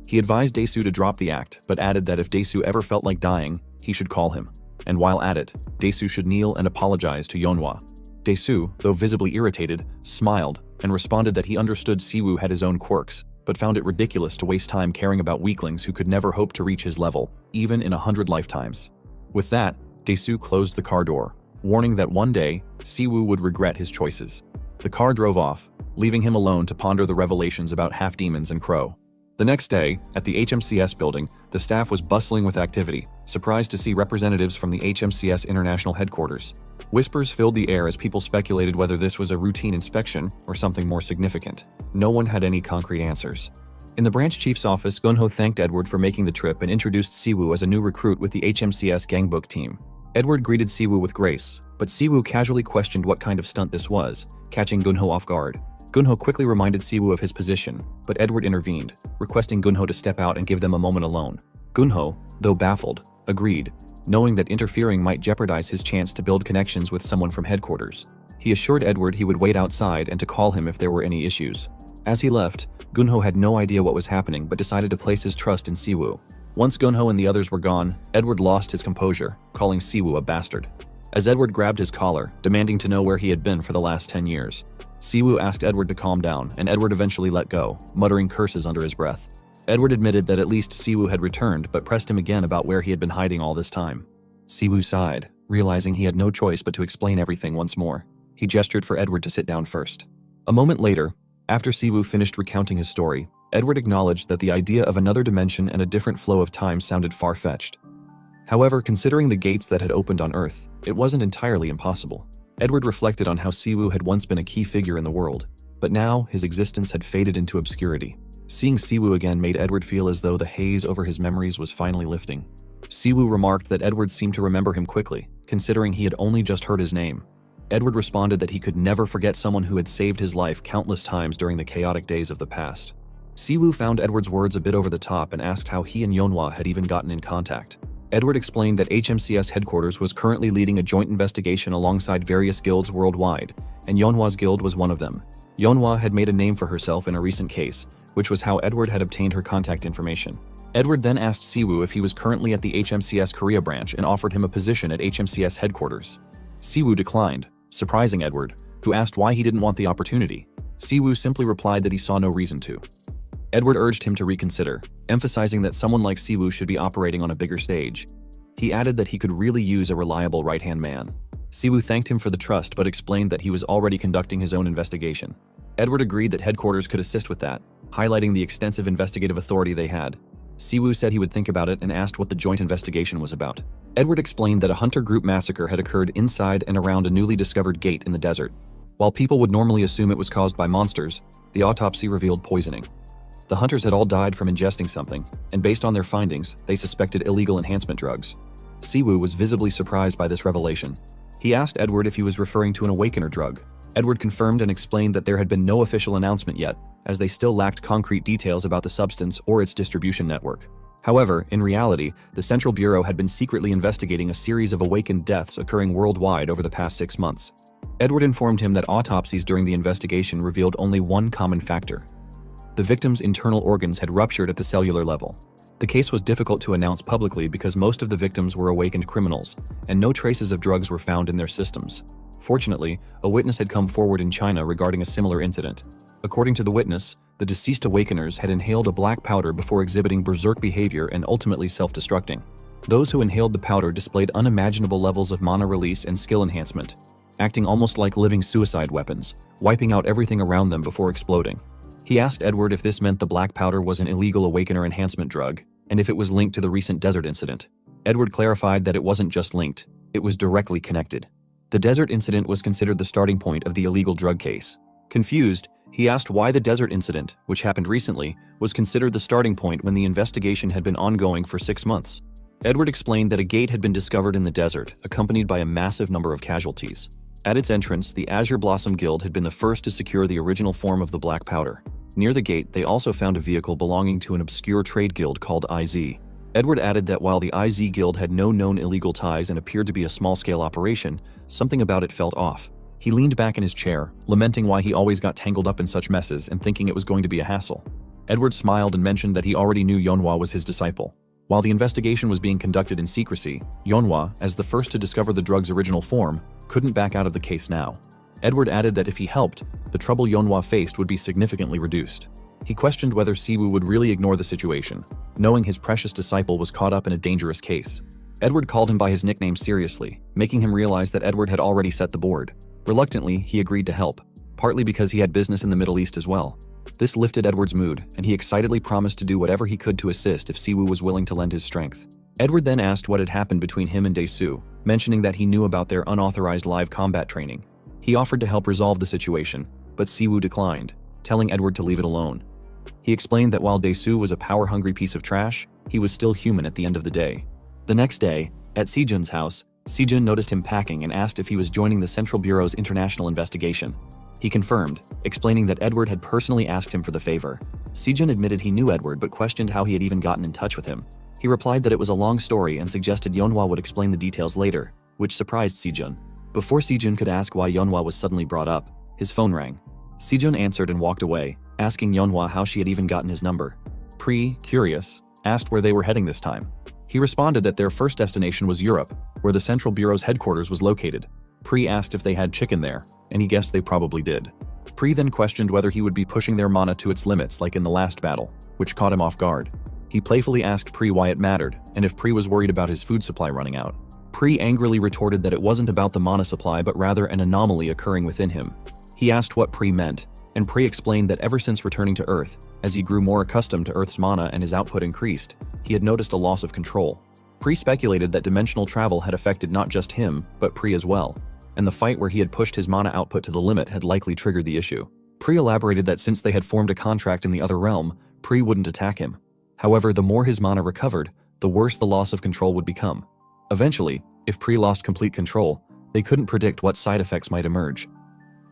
He advised Dae-soo to drop the act, but added that if Dae-soo ever felt like dying, he should call him. And while at it, Dae-soo should kneel and apologize to Yeonhwa. Dae-soo, though visibly irritated, smiled and responded that he understood Siwoo had his own quirks, but found it ridiculous to waste time caring about weaklings who could never hope to reach his level, even in 100 lifetimes. With that, Dae-soo closed the car door, warning that one day, Siwoo would regret his choices. The car drove off, leaving him alone to ponder the revelations about half-demons and Crow. The next day, at the HMCS building, the staff was bustling with activity, surprised to see representatives from the HMCS International Headquarters. Whispers filled the air as people speculated whether this was a routine inspection or something more significant. No one had any concrete answers. In the branch chief's office, Gunho thanked Edward for making the trip and introduced Siwoo as a new recruit with the HMCS Gangbook team. Edward greeted Siwoo with grace, but Siwoo casually questioned what kind of stunt this was, catching Gunho off guard. Gunho quickly reminded Siwoo of his position, but Edward intervened, requesting Gunho to step out and give them a moment alone. Gunho, though baffled, agreed, knowing that interfering might jeopardize his chance to build connections with someone from headquarters. He assured Edward he would wait outside and to call him if there were any issues. As he left, Gunho had no idea what was happening but decided to place his trust in Siwoo. Once Gunho and the others were gone, Edward lost his composure, calling Siwoo a bastard. As Edward grabbed his collar, demanding to know where he had been for the last 10 years, Siwoo asked Edward to calm down, and Edward eventually let go, muttering curses under his breath. Edward admitted that at least Siwoo had returned, but pressed him again about where he had been hiding all this time. Siwoo sighed, realizing he had no choice but to explain everything once more. He gestured for Edward to sit down first. A moment later, after Siwoo finished recounting his story, Edward acknowledged that the idea of another dimension and a different flow of time sounded far-fetched. However, considering the gates that had opened on Earth, it wasn't entirely impossible. Edward reflected on how Siwoo had once been a key figure in the world, but now his existence had faded into obscurity. Seeing Siwoo again made Edward feel as though the haze over his memories was finally lifting. Siwoo remarked that Edward seemed to remember him quickly, considering he had only just heard his name. Edward responded that he could never forget someone who had saved his life countless times during the chaotic days of the past. Siwoo found Edward's words a bit over the top and asked how he and Yeonhwa had even gotten in contact. Edward explained that HMCS headquarters was currently leading a joint investigation alongside various guilds worldwide, and Yeonhwa's guild was one of them. Yeonhwa had made a name for herself in a recent case, which was how Edward had obtained her contact information. Edward then asked Siwoo if he was currently at the HMCS Korea branch and offered him a position at HMCS headquarters. Siwoo declined, surprising Edward, who asked why he didn't want the opportunity. Siwoo simply replied that he saw no reason to. Edward urged him to reconsider, emphasizing that someone like Siwoo should be operating on a bigger stage. He added that he could really use a reliable right-hand man. Siwoo thanked him for the trust but explained that he was already conducting his own investigation. Edward agreed that headquarters could assist with that, highlighting the extensive investigative authority they had. Siwoo said he would think about it and asked what the joint investigation was about. Edward explained that a hunter group massacre had occurred inside and around a newly discovered gate in the desert. While people would normally assume it was caused by monsters, the autopsy revealed poisoning. The hunters had all died from ingesting something, and based on their findings, they suspected illegal enhancement drugs. Siwoo was visibly surprised by this revelation. He asked Edward if he was referring to an awakener drug. Edward confirmed and explained that there had been no official announcement yet, as they still lacked concrete details about the substance or its distribution network. However, in reality, the Central Bureau had been secretly investigating a series of awakened deaths occurring worldwide over the past 6 months. Edward informed him that autopsies during the investigation revealed only one common factor. The victims' internal organs had ruptured at the cellular level. The case was difficult to announce publicly because most of the victims were awakened criminals, and no traces of drugs were found in their systems. Fortunately, a witness had come forward in China regarding a similar incident. According to the witness, the deceased awakeners had inhaled a black powder before exhibiting berserk behavior and ultimately self-destructing. Those who inhaled the powder displayed unimaginable levels of mana release and skill enhancement, acting almost like living suicide weapons, wiping out everything around them before exploding. He asked Edward if this meant the black powder was an illegal awakener enhancement drug, and if it was linked to the recent desert incident. Edward clarified that it wasn't just linked, it was directly connected. The desert incident was considered the starting point of the illegal drug case. Confused, he asked why the desert incident, which happened recently, was considered the starting point when the investigation had been ongoing for 6 months. Edward explained that a gate had been discovered in the desert, accompanied by a massive number of casualties. At its entrance, the Azure Blossom Guild had been the first to secure the original form of the black powder. Near the gate, they also found a vehicle belonging to an obscure trade guild called IZ. Edward added that while the IZ Guild had no known illegal ties and appeared to be a small-scale operation, something about it felt off. He leaned back in his chair, lamenting why he always got tangled up in such messes and thinking it was going to be a hassle. Edward smiled and mentioned that he already knew Yeonhwa was his disciple. While the investigation was being conducted in secrecy, Yeonhwa, as the first to discover the drug's original form, couldn't back out of the case now. Edward added that if he helped, the trouble Yeonhwa faced would be significantly reduced. He questioned whether Siwoo would really ignore the situation, knowing his precious disciple was caught up in a dangerous case. Edward called him by his nickname seriously, making him realize that Edward had already set the board. Reluctantly, he agreed to help, partly because he had business in the Middle East as well. This lifted Edward's mood, and he excitedly promised to do whatever he could to assist if Siwoo was willing to lend his strength. Edward then asked what had happened between him and Dae-soo, mentioning that he knew about their unauthorized live combat training. He offered to help resolve the situation, but Siwoo declined, telling Edward to leave it alone. He explained that while Dae-soo was a power-hungry piece of trash, he was still human at the end of the day. The next day, at Sejun's house, Sejun noticed him packing and asked if he was joining the Central Bureau's international investigation. He confirmed, explaining that Edward had personally asked him for the favor. Sejun admitted he knew Edward but questioned how he had even gotten in touch with him. He replied that it was a long story and suggested Yeonhwa would explain the details later, which surprised Sejun. Before Sejun could ask why Yeonhwa was suddenly brought up, his phone rang. Sejun answered and walked away, asking Yeonhwa how she had even gotten his number. Pri, curious, asked where they were heading this time. He responded that their first destination was Europe, where the Central Bureau's headquarters was located. Pri asked if they had chicken there, and he guessed they probably did. Pri then questioned whether he would be pushing their mana to its limits like in the last battle, which caught him off guard. He playfully asked Pri why it mattered, and if Pri was worried about his food supply running out. Pri angrily retorted that it wasn't about the mana supply but rather an anomaly occurring within him. He asked what Pri meant, and Pri explained that ever since returning to Earth, as he grew more accustomed to Earth's mana and his output increased, he had noticed a loss of control. Pri speculated that dimensional travel had affected not just him, but Pri as well, and the fight where he had pushed his mana output to the limit had likely triggered the issue. Pri elaborated that since they had formed a contract in the other realm, Pri wouldn't attack him. However, the more his mana recovered, the worse the loss of control would become. Eventually, if Pri lost complete control, they couldn't predict what side effects might emerge.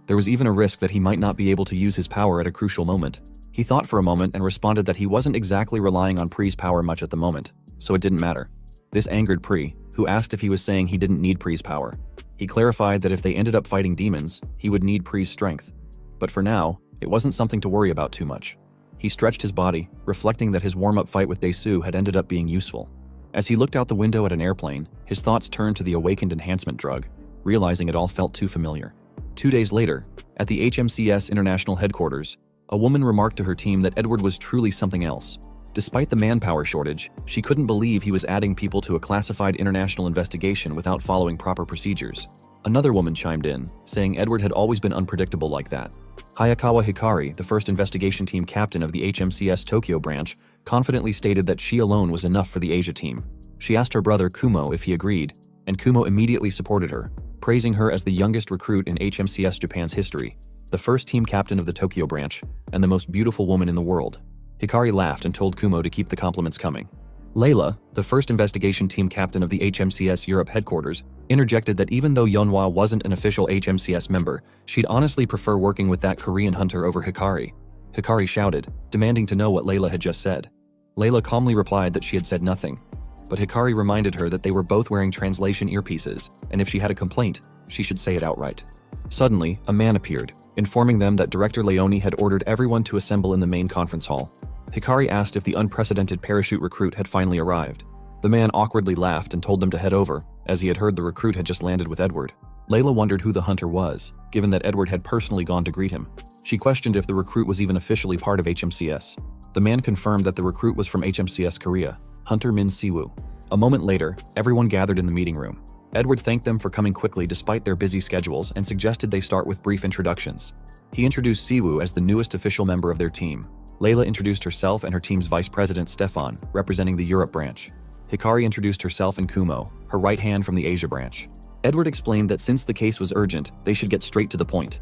There was even a risk that he might not be able to use his power at a crucial moment. He thought for a moment and responded that he wasn't exactly relying on Pri's power much at the moment, so it didn't matter. This angered Pri, who asked if he was saying he didn't need Pri's power. He clarified that if they ended up fighting demons, he would need Pri's strength. But for now, it wasn't something to worry about too much. He stretched his body, reflecting that his warm-up fight with Dae-soo had ended up being useful. As he looked out the window at an airplane, his thoughts turned to the awakened enhancement drug, realizing it all felt too familiar. 2 days later, at the HMCS International Headquarters, a woman remarked to her team that Edward was truly something else. Despite the manpower shortage, she couldn't believe he was adding people to a classified international investigation without following proper procedures. Another woman chimed in, saying Edward had always been unpredictable like that. Hayakawa Hikari, the first investigation team captain of the HMCS Tokyo branch, confidently stated that she alone was enough for the Asia team. She asked her brother Kumo if he agreed, and Kumo immediately supported her, praising her as the youngest recruit in HMCS Japan's history, the first team captain of the Tokyo branch, and the most beautiful woman in the world. Hikari laughed and told Kumo to keep the compliments coming. Layla, the first investigation team captain of the HMCS Europe headquarters, interjected that even though Yeonhwa wasn't an official HMCS member, she'd honestly prefer working with that Korean hunter over Hikari. Hikari shouted, demanding to know what Layla had just said. Layla calmly replied that she had said nothing, but Hikari reminded her that they were both wearing translation earpieces, and if she had a complaint, she should say it outright. Suddenly, a man appeared, informing them that Director Leone had ordered everyone to assemble in the main conference hall. Hikari asked if the unprecedented parachute recruit had finally arrived. The man awkwardly laughed and told them to head over, as he had heard the recruit had just landed with Edward. Layla wondered who the hunter was, given that Edward had personally gone to greet him. She questioned if the recruit was even officially part of HMCS. The man confirmed that the recruit was from HMCS Korea, Hunter Min Siwoo. A moment later, everyone gathered in the meeting room. Edward thanked them for coming quickly despite their busy schedules and suggested they start with brief introductions. He introduced Siwoo as the newest official member of their team. Layla introduced herself and her team's vice president Stefan, representing the Europe branch. Hikari introduced herself and Kumo, her right hand from the Asia branch. Edward explained that since the case was urgent, they should get straight to the point.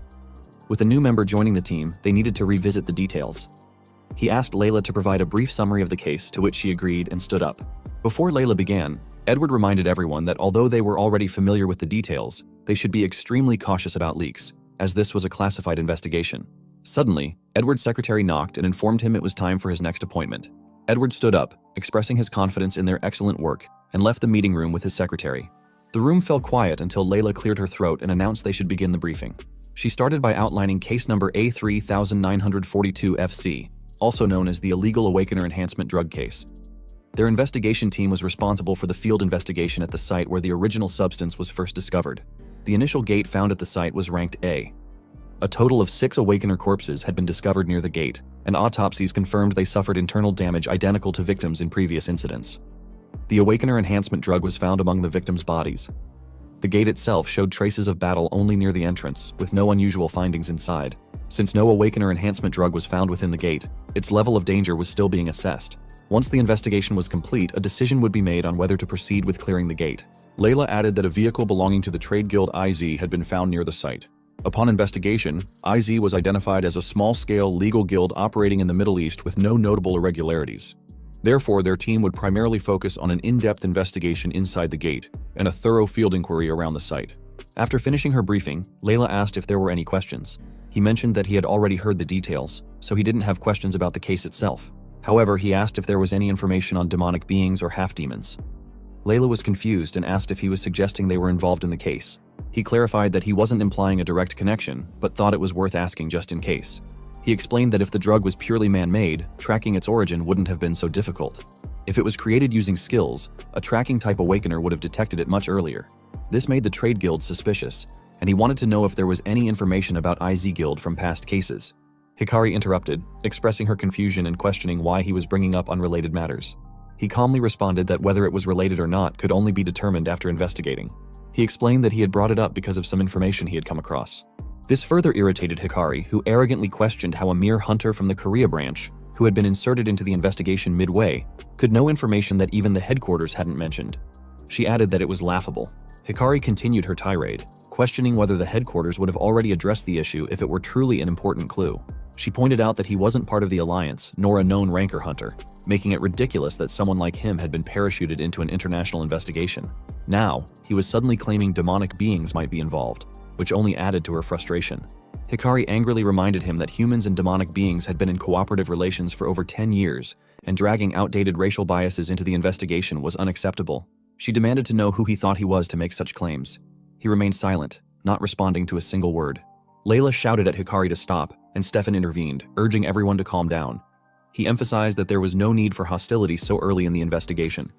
With a new member joining the team, they needed to revisit the details. He asked Layla to provide a brief summary of the case, to which she agreed and stood up. Before Layla began, Edward reminded everyone that although they were already familiar with the details, they should be extremely cautious about leaks, as this was a classified investigation. Suddenly, Edward's secretary knocked and informed him it was time for his next appointment. Edward stood up, expressing his confidence in their excellent work, and left the meeting room with his secretary. The room fell quiet until Layla cleared her throat and announced they should begin the briefing. She started by outlining case number A3942FC, also known as the Illegal Awakener Enhancement Drug case. Their investigation team was responsible for the field investigation at the site where the original substance was first discovered. The initial gate found at the site was ranked A. A total of 6 Awakener corpses had been discovered near the gate, and autopsies confirmed they suffered internal damage identical to victims in previous incidents. The Awakener enhancement drug was found among the victims' bodies. The gate itself showed traces of battle only near the entrance, with no unusual findings inside. Since no Awakener enhancement drug was found within the gate, its level of danger was still being assessed. Once the investigation was complete, a decision would be made on whether to proceed with clearing the gate. Layla added that a vehicle belonging to the trade guild IZ had been found near the site. Upon investigation, IZ was identified as a small-scale legal guild operating in the Middle East with no notable irregularities. Therefore, their team would primarily focus on an in-depth investigation inside the gate and a thorough field inquiry around the site. After finishing her briefing, Layla asked if there were any questions. He mentioned that he had already heard the details, so he didn't have questions about the case itself. However, he asked if there was any information on demonic beings or half-demons. Layla was confused and asked if he was suggesting they were involved in the case. He clarified that he wasn't implying a direct connection, but thought it was worth asking just in case. He explained that if the drug was purely man-made, tracking its origin wouldn't have been so difficult. If it was created using skills, a tracking-type awakener would have detected it much earlier. This made the trade guild suspicious, and he wanted to know if there was any information about IZ Guild from past cases. Hikari interrupted, expressing her confusion and questioning why he was bringing up unrelated matters. He calmly responded that whether it was related or not could only be determined after investigating. He explained that he had brought it up because of some information he had come across. This further irritated Hikari, who arrogantly questioned how a mere hunter from the Korea branch, who had been inserted into the investigation midway, could know information that even the headquarters hadn't mentioned. She added that it was laughable. Hikari continued her tirade, questioning whether the headquarters would have already addressed the issue if it were truly an important clue. She pointed out that he wasn't part of the alliance, nor a known ranker hunter, making it ridiculous that someone like him had been parachuted into an international investigation. Now, he was suddenly claiming demonic beings might be involved, which only added to her frustration. Hikari angrily reminded him that humans and demonic beings had been in cooperative relations for over 10 years, and dragging outdated racial biases into the investigation was unacceptable. She demanded to know who he thought he was to make such claims. He remained silent, not responding to a single word. Layla shouted at Hikari to stop, and Stefan intervened, urging everyone to calm down. He emphasized that there was no need for hostility so early in the investigation.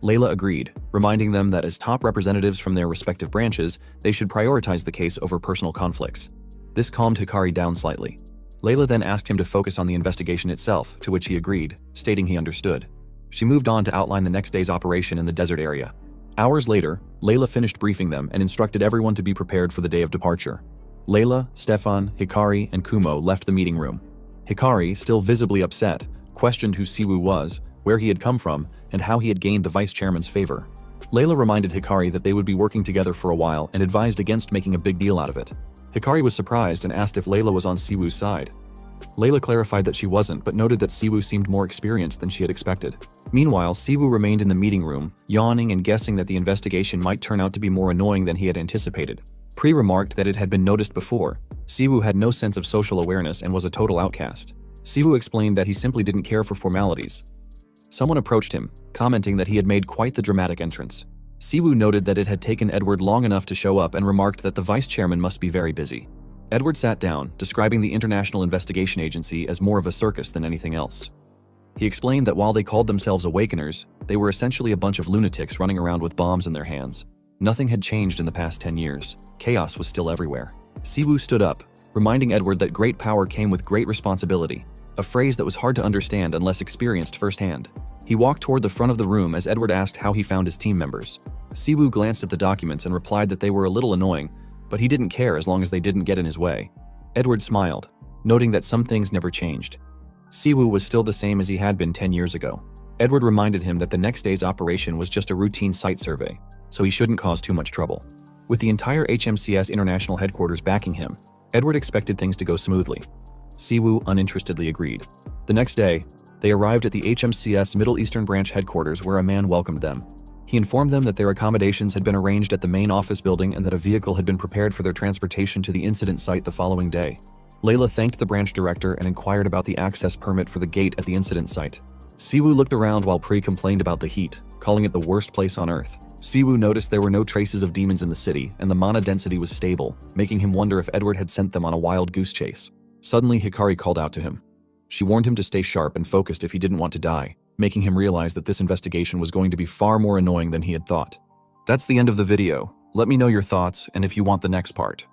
Layla agreed, reminding them that as top representatives from their respective branches, they should prioritize the case over personal conflicts. This calmed Hikari down slightly. Layla then asked him to focus on the investigation itself, to which he agreed, stating he understood. She moved on to outline the next day's operation in the desert area. Hours later, Layla finished briefing them and instructed everyone to be prepared for the day of departure. Layla, Stefan, Hikari, and Kumo left the meeting room. Hikari, still visibly upset, questioned who Siwoo was, where he had come from, and how he had gained the vice chairman's favor. Layla reminded Hikari that they would be working together for a while and advised against making a big deal out of it. Hikari was surprised and asked if Layla was on Siwoo's side. Layla clarified that she wasn't, but noted that Siwoo seemed more experienced than she had expected. Meanwhile, Siwoo remained in the meeting room, yawning and guessing that the investigation might turn out to be more annoying than he had anticipated. Pri remarked that it had been noticed before. Siwoo had no sense of social awareness and was a total outcast. Siwoo explained that he simply didn't care for formalities. Someone approached him, commenting that he had made quite the dramatic entrance. Siwoo noted that it had taken Edward long enough to show up and remarked that the vice chairman must be very busy. Edward sat down, describing the International Investigation Agency as more of a circus than anything else. He explained that while they called themselves Awakeners, they were essentially a bunch of lunatics running around with bombs in their hands. Nothing had changed in the past 10 years. Chaos was still everywhere. Siwoo stood up, reminding Edward that great power came with great responsibility, a phrase that was hard to understand unless experienced firsthand. He walked toward the front of the room as Edward asked how he found his team members. Siwoo glanced at the documents and replied that they were a little annoying, but he didn't care as long as they didn't get in his way. Edward smiled, noting that some things never changed. Siwoo was still the same as he had been 10 years ago. Edward reminded him that the next day's operation was just a routine site survey, so he shouldn't cause too much trouble. With the entire HMCS International headquarters backing him, Edward expected things to go smoothly. Siwoo uninterestedly agreed. The next day, they arrived at the HMCS Middle Eastern Branch headquarters where a man welcomed them. He informed them that their accommodations had been arranged at the main office building and that a vehicle had been prepared for their transportation to the incident site the following day. Layla thanked the branch director and inquired about the access permit for the gate at the incident site. Siwoo looked around while Pri complained about the heat, calling it the worst place on Earth. Siwoo noticed there were no traces of demons in the city, and the mana density was stable, making him wonder if Edward had sent them on a wild goose chase. Suddenly, Hikari called out to him. She warned him to stay sharp and focused if he didn't want to die, making him realize that this investigation was going to be far more annoying than he had thought. That's the end of the video. Let me know your thoughts and if you want the next part.